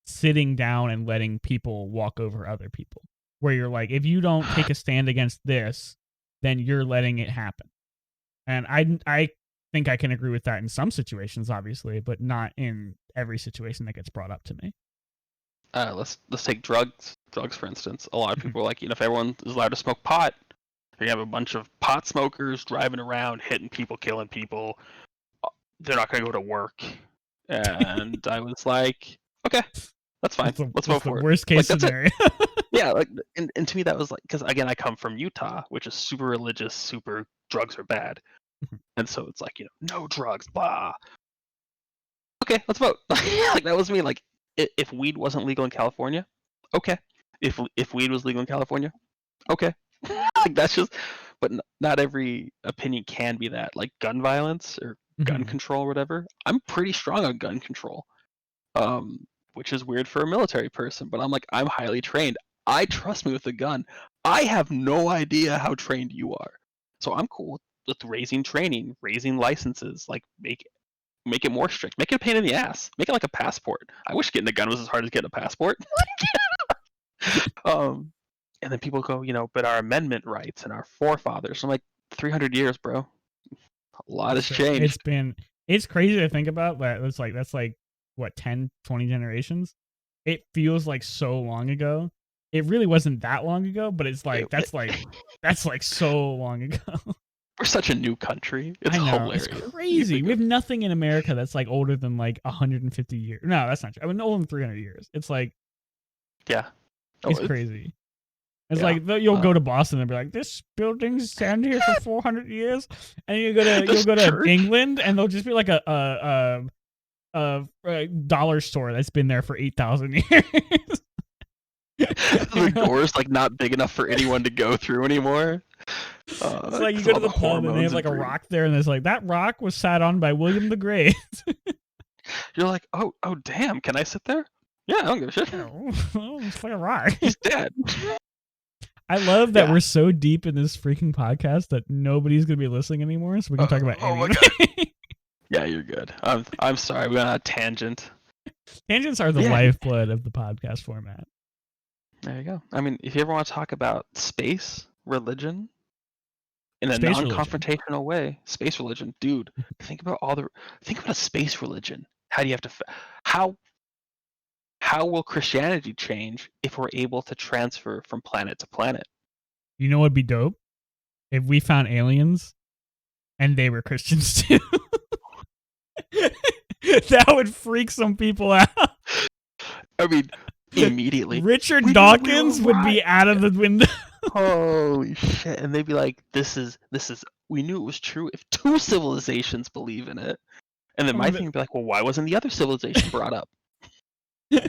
sitting down and letting people walk over other people. Where you're like, if you don't take a stand against this, then you're letting it happen. And I think I can agree with that in some situations, obviously, but not in every situation that gets brought up to me. Let's take drugs. Drugs, for instance. A lot of Mhm. people are like, if everyone is allowed to smoke pot, you have a bunch of pot smokers driving around, hitting people, killing people. They're not going to go to work. And I was like, okay, that's fine. Let's That's vote the for it. worst case Like, that's it. scenario. Yeah, like, and to me that was like, because again I come from Utah, which is super religious, super drugs are bad, and so it's like, no drugs, blah. Okay, let's vote. Like that was me. Like if weed wasn't legal in California, okay. If weed was legal in California, okay. Like that's just, but not every opinion can be that. Like gun violence or gun Mhm. control or whatever. I'm pretty strong on gun control. um, which is weird for a military person. But I'm like, I'm highly trained. I trust me with a gun. I have no idea how trained you are, so I'm cool with raising training, raising licenses. Like make it more strict. Make it a pain in the ass. Make it like a passport. I wish getting a gun was as hard as getting a passport. um, and then people go, but our amendment rights and our forefathers. I'm like, 300 years, bro. A lot has changed. It's crazy to think about that. That's like what 10, 20 generations. It feels like so long ago. It really wasn't that long ago, but it's It- like that's like so long ago. we're such a new country. It's I know. It's hilarious. You crazy. think We of, have nothing in America that's like older than like 150 years. No, that's not true. I mean, older than 300 years. It's like yeah. Oh, it's crazy. It's yeah. like you'll go to Boston and be like, "This building's stand here for 400 years," and you'll This go to church. England and they'll just be like a dollar store that's been there for 8,000 years. The door's like not big enough for anyone to go through anymore. It's like you Because go all to the the pub and they have hormones and like a breed. rock there, and it's like that rock was sat on by William the Great. You're like, oh, damn. Can I sit there? Yeah, I don't give a shit. It's like a rock. He's dead. I love that Yeah. we're so deep in this freaking podcast that nobody's gonna be listening anymore, so we can talk about Oh my anything. god. Yeah, you're good. I'm sorry. We went on a tangent. Tangents are the Yeah, lifeblood of the podcast format. there you go. I mean, if you ever want to talk about space religion in a Space religion. non-confrontational way, space religion, dude. Think about a space religion. How do you have to? How will Christianity change if we're able to transfer from planet to planet? You know what'd be dope? If we found aliens and they were Christians too. That would freak some people out. I mean, immediately. Richard Dawkins would be out of the window. Holy shit. And they'd be like, this is we knew it was true if 2 civilizations believe in it. And then my thing would be like, well, why wasn't the other civilization brought up? Yeah.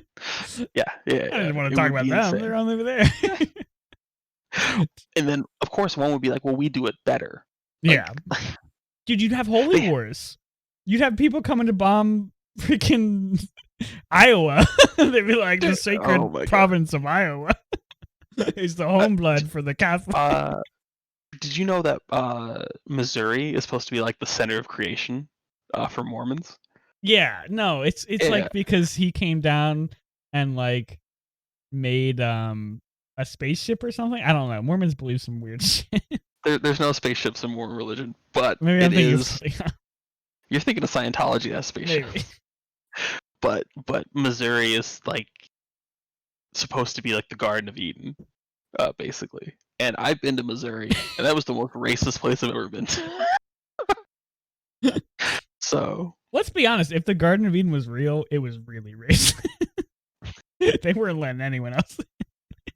I didn't want to talk about them. Insane. They're on over there. And then, of course, one would be like, well, we do it better. Yeah. Dude, you'd have holy wars. You'd have people coming to bomb freaking Iowa. They'd be like, the sacred province of Iowa is the home blood for the Catholic. Did you know that Missouri is supposed to be like the center of creation for Mormons? Yeah, no, it's like because he came down and like made a spaceship or something. I don't know. Mormons believe some weird shit. There's no spaceships in Mormon religion, but maybe it is. You're thinking of Scientology as spaceship. Maybe. But Missouri is like supposed to be like the Garden of Eden, basically. And I've been to Missouri, and that was the most racist place I've ever been to. So let's be honest. If the Garden of Eden was real, it was really racist. They weren't letting anyone else.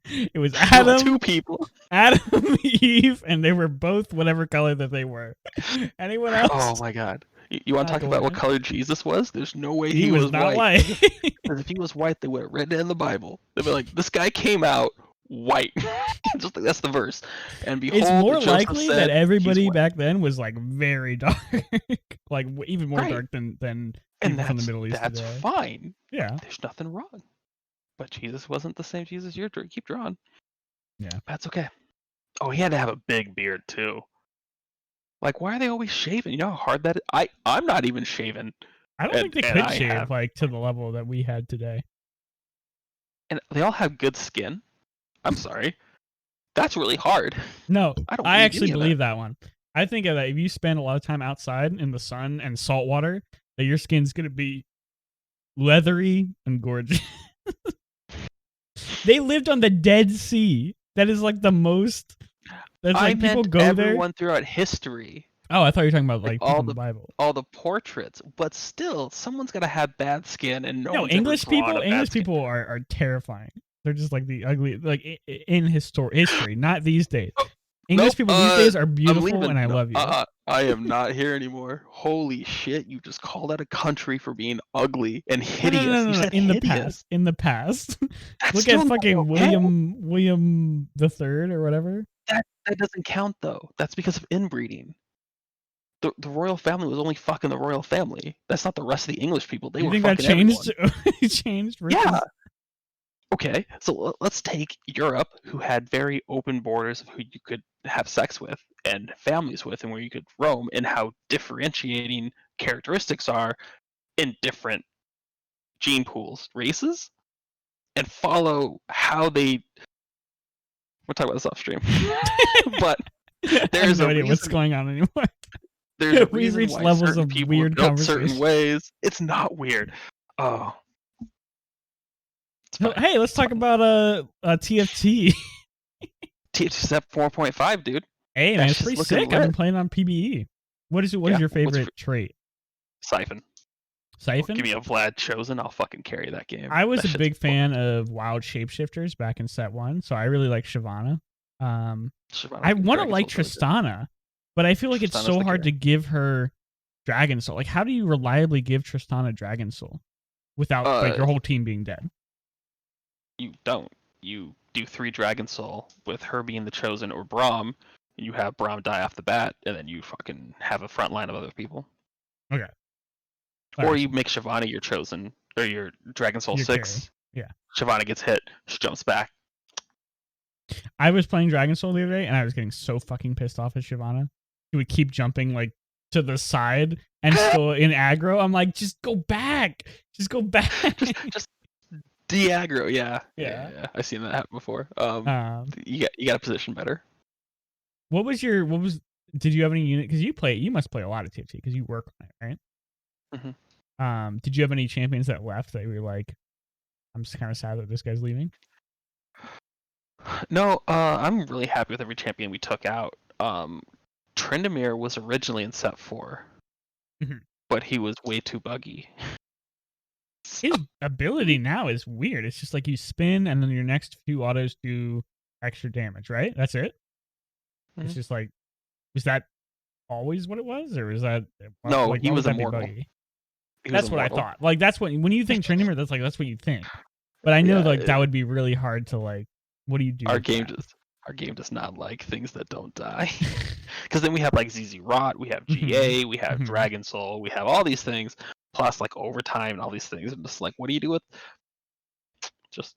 It was Adam, 2 people, Adam, Eve, and they were both whatever color that they were. Anyone else? Oh my god! You want to talk about what color Jesus was? There's no way he was not white. Because if he was white, they would have written it in the Bible. They'd be like, "This guy came out white." Just like that's the verse. And behold, it's more likely that everybody back then was like very dark, like even more dark than people from the Middle East. That's today. Fine. Yeah, there's nothing wrong. But Jesus wasn't the same Jesus you keep drawing. Yeah, that's okay. Oh, he had to have a big beard too. Like, why are they always shaving? You know how hard that is? I'm not even shaving. I don't think they could shave like to the level that we had today. And they all have good skin. I'm sorry. That's really hard. No, I actually believe that one. I think that if you spend a lot of time outside in the sun and salt water, that your skin's going to be leathery and gorgeous. They lived on the Dead Sea. That is like the most. That's like people go there. Everyone throughout history. Oh, I thought you were talking about like all the Bible, all the portraits. But still, someone's gonna have bad skin, and no English people. English people are terrifying. They're just like the ugly, like in history, not these days. English people these days are beautiful, and I love you. I am not here anymore. Holy shit! You just called out a country for being ugly and hideous. No. In the past. Look at fucking William the Third or whatever. That doesn't count though. That's because of inbreeding. The royal family was only fucking the royal family. That's not the rest of the English people. They were fucking everyone. It changed. Yeah. Okay, so let's take Europe, who had very open borders of who you could have sex with and families with, and where you could roam, and how differentiating characteristics are in different gene pools, races, and follow how they. We'll talk about this off stream, but there's no idea what's going on anymore. There's a reason reached why levels certain of people weird built conversation. certain ways. It's not weird. Oh. Hey, let's talk about TFT. TFT 4.5, dude. Hey, man, it's pretty sick. I've been playing on PBE. What is your favorite trait? Siphon. Siphon? Give me a Vlad Chosen. I'll fucking carry that game. I was a big fan of Wild Shapeshifters back in set 1, so I really like Shyvana. I want to like Tristana, but I feel like it's so hard to give her Dragon Soul. Like, how do you reliably give Tristana Dragon Soul without like your whole team being dead? You don't. You do 3 Dragon Soul with her being the Chosen or Braum, and you have Braum die off the bat, and then you fucking have a front line of other people. Okay. Or you make Shyvana your Chosen, or your Dragon Soul 6. Yeah. Shyvana gets hit, she jumps back. I was playing Dragon Soul the other day, and I was getting so fucking pissed off at Shyvana. He would keep jumping like to the side and still in aggro. I'm like, just go back. Just go back. just de-aggro, yeah. I've seen that happen before. You got to position better. Did you have any unit? Because you must play a lot of TFT because you work on it, right? Mm-hmm. Did you have any champions that left that you were like, I'm just kind of sad that this guy's leaving? No, I'm really happy with every champion we took out. Tryndamere was originally in set 4, Mhm. but he was way too buggy. His ability now is weird. It's just like you spin and then your next few autos do extra damage, right? That's it. It's Mhm. just like, is that always what it was, or is that No, like he why would was that be immortal. buggy? He was That's what I immortal. thought. Like that's what when you think Tryndamere, that's what you think. But I know Yeah, like that would be really hard to like. What do you do our with game that? just our game does not like things that don't die. Because then we have like ZZ Rot, we have Mhm. GA, we have Mhm. Dragon Soul, we have all these things, plus like overtime and all these things. And just like, what do you do with? Just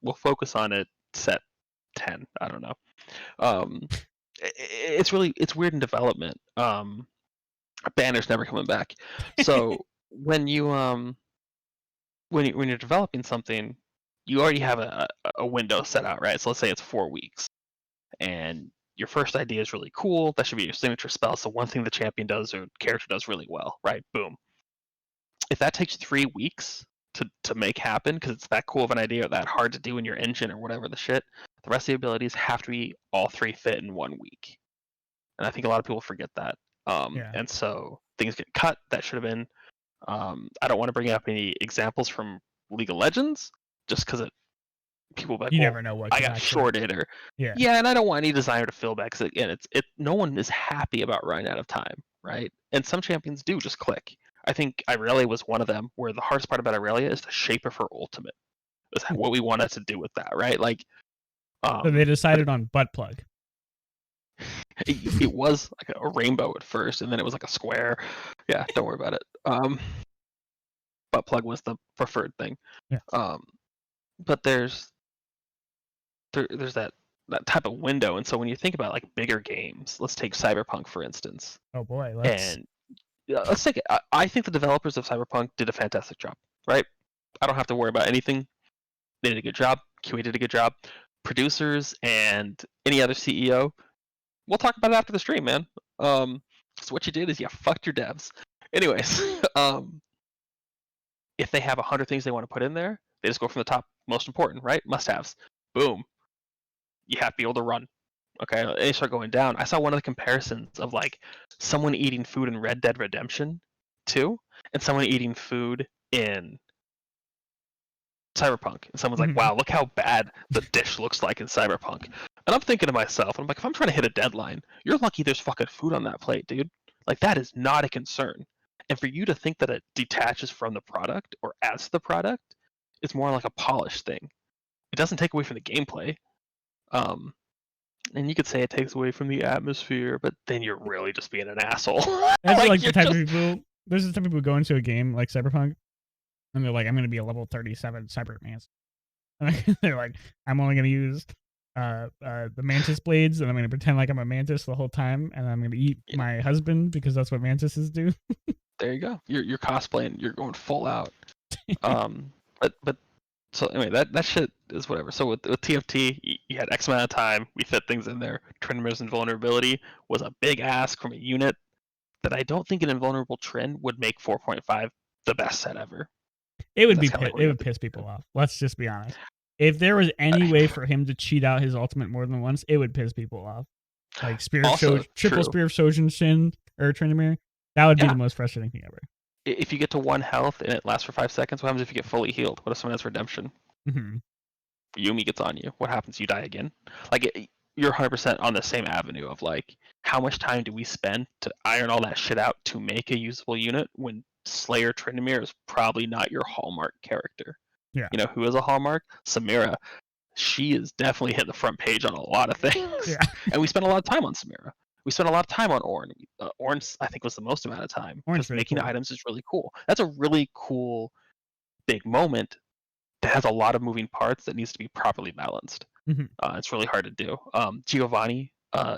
we'll focus on it. Set 10. I don't know. Um, it's weird in development. Banner's never coming back. So when you're developing something, you already have a window set out, right? So let's say it's 4 weeks, and your first idea is really cool. That should be your signature spell. So one thing the champion does or character does really well, right? Boom. If that takes 3 weeks to make happen because it's that cool of an idea or that hard to do in your engine or whatever the shit, the rest of the abilities have to be all three fit in 1 week. And I think a lot of people forget that. Yeah, And so things get cut that should have been. I don't want to bring up any examples from League of Legends just because people will be like, you well, never know what I could got actually. shorted or Yeah, yeah, and I don't want any designer to feel bad because again, no one is happy about running out of time, right? And some champions do just click. I think Irelia was one of them where the hardest part about Irelia is the shape of her ultimate. Is what we wanted to do with that, right? Like, so they but decided on butt plug. it was like a rainbow at first, and then it was like a square. Yeah, don't worry about it. Butt plug was the preferred thing. Yeah. Um, but there's that type of window, and so when you think about like bigger games, let's take Cyberpunk for instance, Oh boy, let's. and let's take it. I think the developers of Cyberpunk did a fantastic job, right? I don't have to worry about anything. They did a good job. QA did a good job. Producers and any other CEO, we'll talk about it after the stream, man. So what you did is you fucked your devs. Anyways, if they have 100 things they want to put in there, they just go from the top most important, right? Must haves. Boom. You have to be able to run. Okay, and they start going down. I saw one of the comparisons of like someone eating food in Red Dead Redemption 2 and someone eating food in Cyberpunk. And someone's like, Mhm. wow, look how bad the dish looks like in Cyberpunk. And I'm thinking to myself, I'm like, if I'm trying to hit a deadline, you're lucky there's fucking food on that plate, dude. Like, that is not a concern. And for you to think that it detaches from the product or adds to the product, it's more like a polished thing. It doesn't take away from the gameplay. Um, and you could say it takes away from the atmosphere, but then you're really just being an asshole. That's Like, like the you're type of just. people. There's the type of people who go into a game like Cyberpunk, and they're like, "I'm going to be a level 37 Cyberman." They're like, "I'm only going to use the mantis blades, and I'm going to pretend like I'm a mantis the whole time, and I'm going to eat You know, my husband because that's what mantises do." there you go. You're cosplaying. You're going full out. But so anyway, that shit is whatever. So with TFT, you had X amount of time. We fit things in there. Trinimer's invulnerability was a big ask from a unit that I don't think an invulnerable Trin would make 4.5 the best set ever. It would And be that's kind of like where it we would got the piss people off. Let's just be honest. If there was any way for him to cheat out his ultimate more than once, it would piss people off. Like also triple true. spear of Shojin Shin or Tryndamere, that would be the Yeah, most frustrating thing ever. if you get to 1 health and it lasts for 5 seconds, what happens if you get fully healed? What if someone has redemption? Mhm. Yumi gets on you. What happens? You die again. Like you're 100% on the same avenue of like, how much time do we spend to iron all that shit out to make a usable unit when Slayer Tryndamere is probably not your hallmark character? Yeah. You know who is a hallmark? Samira. She is definitely hit the front page on a lot of things, Yeah. and we spent a lot of time on Samira. We spent a lot of time on Ornn. Ornn, I think, was the most amount of time Orange because really making cool. items is really cool. That's a really cool big moment that has a lot of moving parts that needs to be properly balanced. Mhm. It's really hard to do. Giovanni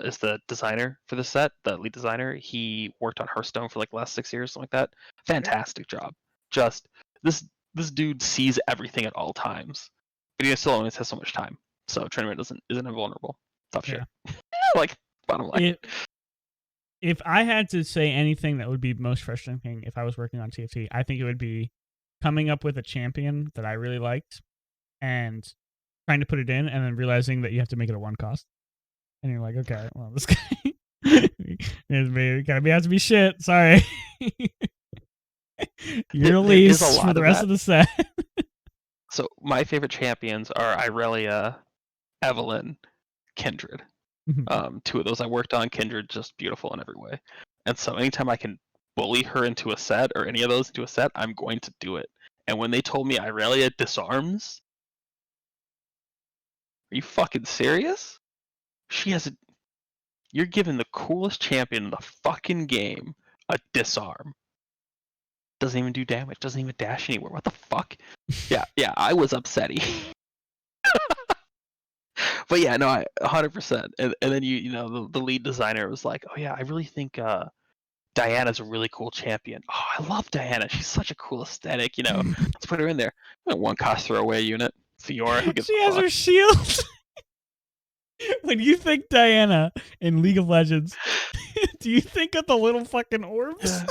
is the designer for the set, the lead designer. He worked on Hearthstone for like the last 6 years, something like that. Okay. Fantastic job. Just this this dude sees everything at all times, but he still only has so much time. So Trinity isn't invulnerable. Tough shit. Yeah. Like bottom line. If if I had to say anything that would be most frustrating if I was working on TFT, I think it would be coming up with a champion that I really liked and trying to put it in and then realizing that you have to make it a 1 cost. And you're like, okay, well, this guy has to be shit. Sorry. You're released for the rest of the set. So my favorite champions are Irelia, Evelyn, Kindred. 2 of those I worked on. Kindred, just beautiful in every way. And so anytime I can bully her into a set, or any of those into a set, I'm going to do it. And when they told me Irelia disarms, are you fucking serious? She has a... You're giving the coolest champion in the fucking game a disarm. Doesn't even do damage. Doesn't even dash anywhere. What the fuck? Yeah, I was upsetty. But yeah, no, 100%. And then you know the lead designer was like, oh yeah, I really think Diana's a really cool champion. Oh, I love Diana. She's such a cool aesthetic. You know, let's put her in there. 1 cost throwaway unit. Fiora. Who gives she a has fuck? Her shield. When you think Diana in League of Legends, do you think of the little fucking orbs?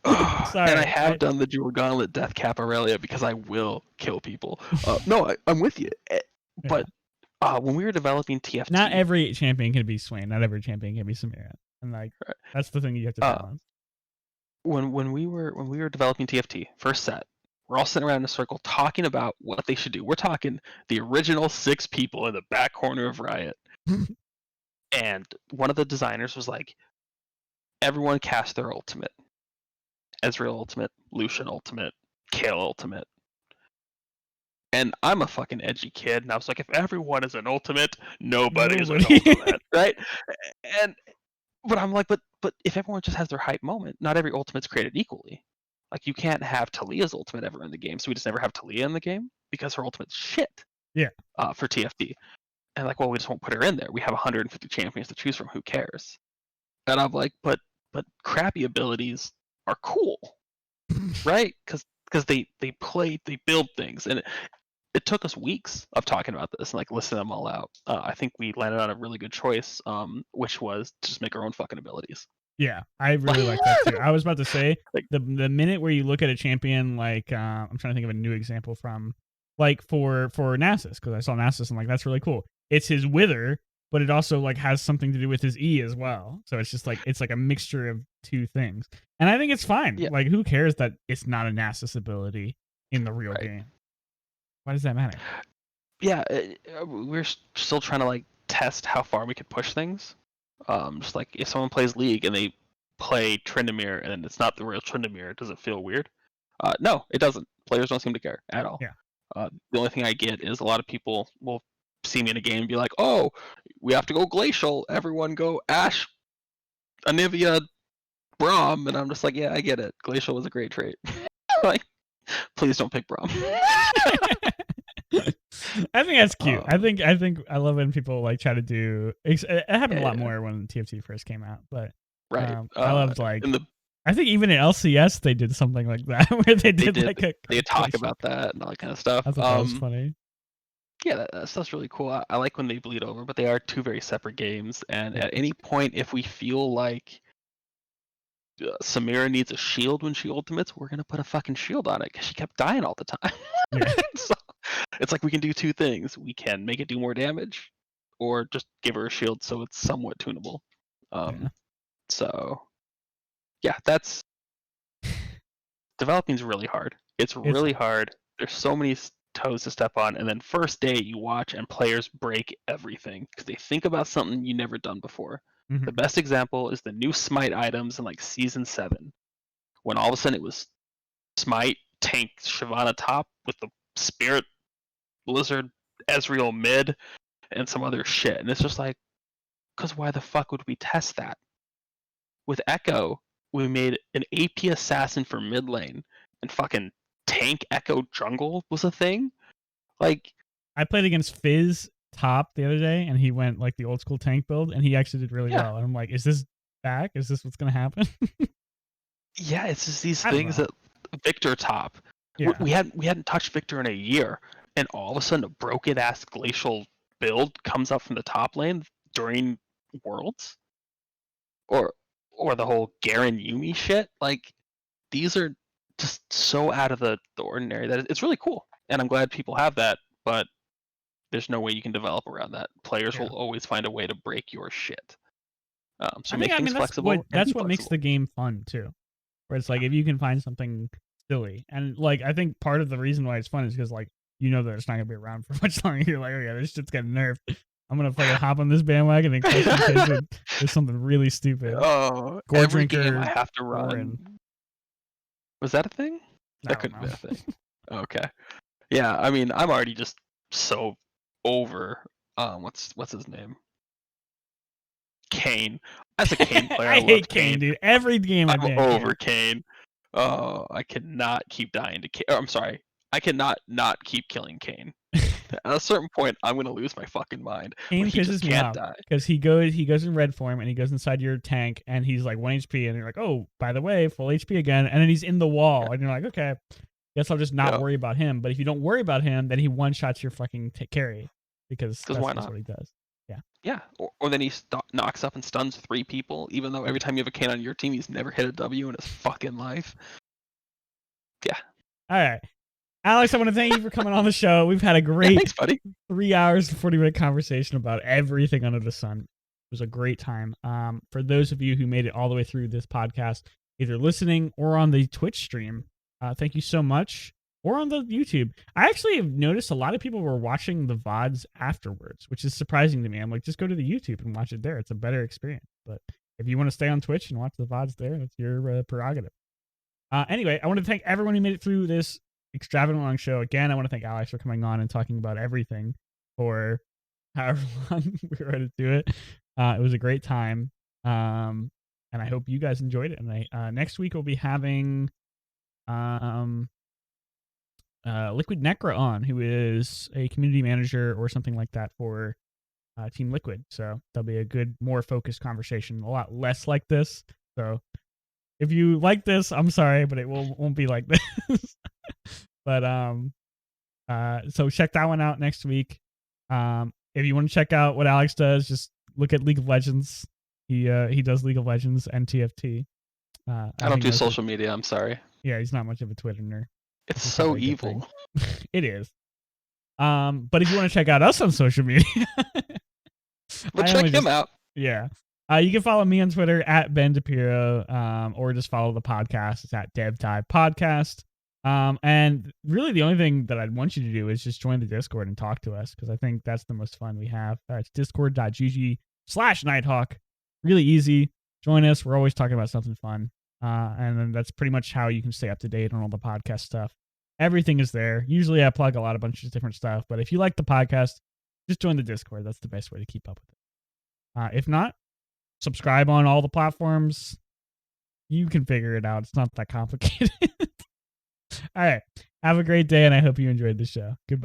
Sorry, and I have done the Jewel Gauntlet Death Cap Aurelia because I will kill people. No, I'm with you. But when we were developing TFT, not every champion can be Swain. Not every champion can be Samira, and like that's the thing you have to balance. When we were developing TFT first set, we're all sitting around in a circle talking about what they should do. We're talking the original 6 people in the back corner of Riot, and one of the designers was like, everyone cast their ultimate. Ezreal ultimate, Lucian ultimate, Kayle ultimate. And I'm a fucking edgy kid, and I was like, if everyone is an ultimate, nobody's an ultimate, right? But I'm like, but if everyone just has their hype moment, not every ultimate's created equally. Like, you can't have Talia's ultimate ever in the game, so we just never have Talia in the game because her ultimate's shit. Yeah. For TFT. And like, well, we just won't put her in there. We have 150 champions to choose from. Who cares? And I'm like, but crappy abilities are cool, right? Because they build things, and it took us weeks of talking about this and like listing them all out. I think we landed on a really good choice, which was to just make our own fucking abilities. Yeah, I really like that too. I was about to say, like, the minute where you look at a champion, like I'm trying to think of a new example from, like, for Nasus, because I saw Nasus and like that's really cool. It's his Wither, but it also like has something to do with his E as well. So it's just like it's like a mixture of 2 things, and I think it's fine. Yeah. Like, who cares that it's not a Nasus ability in the real game? Why does that matter? Yeah, we're still trying to like test how far we could push things. Just like if someone plays League and they play Tryndamere and it's not the real Tryndamere, does it feel weird? No, it doesn't. Players don't seem to care at all. Yeah. The only thing I get is a lot of people will see me in a game and be like, oh, we have to go Glacial. Everyone go Ashe, Anivia, Braum. And I'm just like, yeah, I get it. Glacial was a great trait. Like, please don't pick Braum. I think that's cute. I think I love when people like try to do. It happened a lot more when TFT first came out, but right. I loved like. I think even in LCS they did something like that where they did like a. They talk about that and all that kind of stuff. I thought that was funny. Yeah, that stuff's really cool. I like when they bleed over, but they are 2 very separate games. And at any point, if we feel like Samira needs a shield when she ultimates, we're gonna put a fucking shield on it because she kept dying all the time. Yeah. So it's like we can do 2 things. We can make it do more damage, or just give her a shield so it's somewhat tunable. So yeah, that's developing's really hard. It's really hard. There's so many toes to step on, and then first day you watch and players break everything because they think about something you never done before. The best example is the new Smite items in like season 7, when all of a sudden it was Smite tank Shyvana top with the Spirit Blizzard Ezreal mid and some other shit, and it's just like, because why the fuck would we test that? With Echo, we made an AP assassin for mid lane, and fucking tank Echo jungle was a thing. Like, I played against Fizz top the other day, and he went like the old school tank build, and he actually did really well. And I'm like, is this back? Is this what's gonna happen? Yeah, it's just these things that Victor top. Yeah. We hadn't touched Victor in a year, and all of a sudden a broken ass glacial build comes up from the top lane during Worlds, or the whole Garen Yumi shit. Like, these are just so out of the ordinary that it's really cool, and I'm glad people have that. But there's no way you can develop around that. Players Yeah. will always find a way to break your shit. So I make mean things that's flexible. and that's be what makes flexible. the game fun too. Where it's like if you can find something silly, and like I think part of the reason why it's fun is because like you know that it's not gonna be around for much longer. You're like, okay, this shit's getting nerfed. I'm gonna fucking hop on this bandwagon and kill some kids with something really stupid. Oh, Gore every drinker game I have to Warren. run. Was that a thing? I That don't couldn't know. be a thing. Okay. Yeah, I mean, I'm already just so over. What's his name? Kane. As a Kane player, I I love hate Kane, Kane. dude. Every game I I'm ban over Kane. Kane. Oh, I cannot keep dying to Kane. I'm sorry. I cannot not keep killing Kane. At a certain point, I'm gonna lose my fucking mind. Kane But he just pisses me can't off die. because he goes in red form and he goes inside your tank and he's like 1 HP and you're like, oh, by the way, full HP again, and then he's in the wall and you're like, okay, guess I'll just not Yep. worry about him. But if you don't worry about him, then he one shots your fucking carry because that's why just not? what he does. Yeah. Or then he knocks up and stuns 3 people, even though every time you have a Kane on your team, he's never hit a W in his fucking life. Yeah. All right, Alex, I want to thank you for coming on the show. We've had a Yeah, great thanks, buddy. 3 hours and 40-minute conversation about everything under the sun. It was a great time. For those of you who made it all the way through this podcast, either listening or on the Twitch stream, thank you so much. Or on the YouTube. I actually have noticed a lot of people were watching the VODs afterwards, which is surprising to me. I'm like, just go to the YouTube and watch it there. It's a better experience. But if you want to stay on Twitch and watch the VODs there, that's your prerogative. Anyway, I want to thank everyone who made it through this extravagant long show. Again, I want to thank Alex for coming on and talking about everything for however long we were to do it. It was a great time. And I hope you guys enjoyed it. And next week we'll be having Liquid Necra on, who is a community manager or something like that for Team Liquid. So that'll be a good, more focused conversation, a lot less like this. So if you like this, I'm sorry, but it won't be like this. But so check that one out next week. If you want to check out what Alex does, just look at League of Legends. He does League of Legends and TFT. I don't do social media. I'm sorry. Yeah, he's not much of a Twitter nerd. It's so evil. It is. But if you want to check out us on social media, but check him out. Yeah. You can follow me on Twitter at Ben DePiro, or just follow the podcast. It's at DevDive Podcast. And really the only thing that I'd want you to do is just join the Discord and talk to us, because I think that's the most fun we have. It's discord.gg/Nighthawk. Really easy. Join us. We're always talking about something fun. And then that's pretty much how you can stay up to date on all the podcast stuff. Everything is there. Usually I plug a bunch of different stuff, but if you like the podcast, just join the Discord. That's the best way to keep up with it. If not, subscribe on all the platforms. You can figure it out. It's not that complicated. All right. Have a great day, and I hope you enjoyed the show. Goodbye.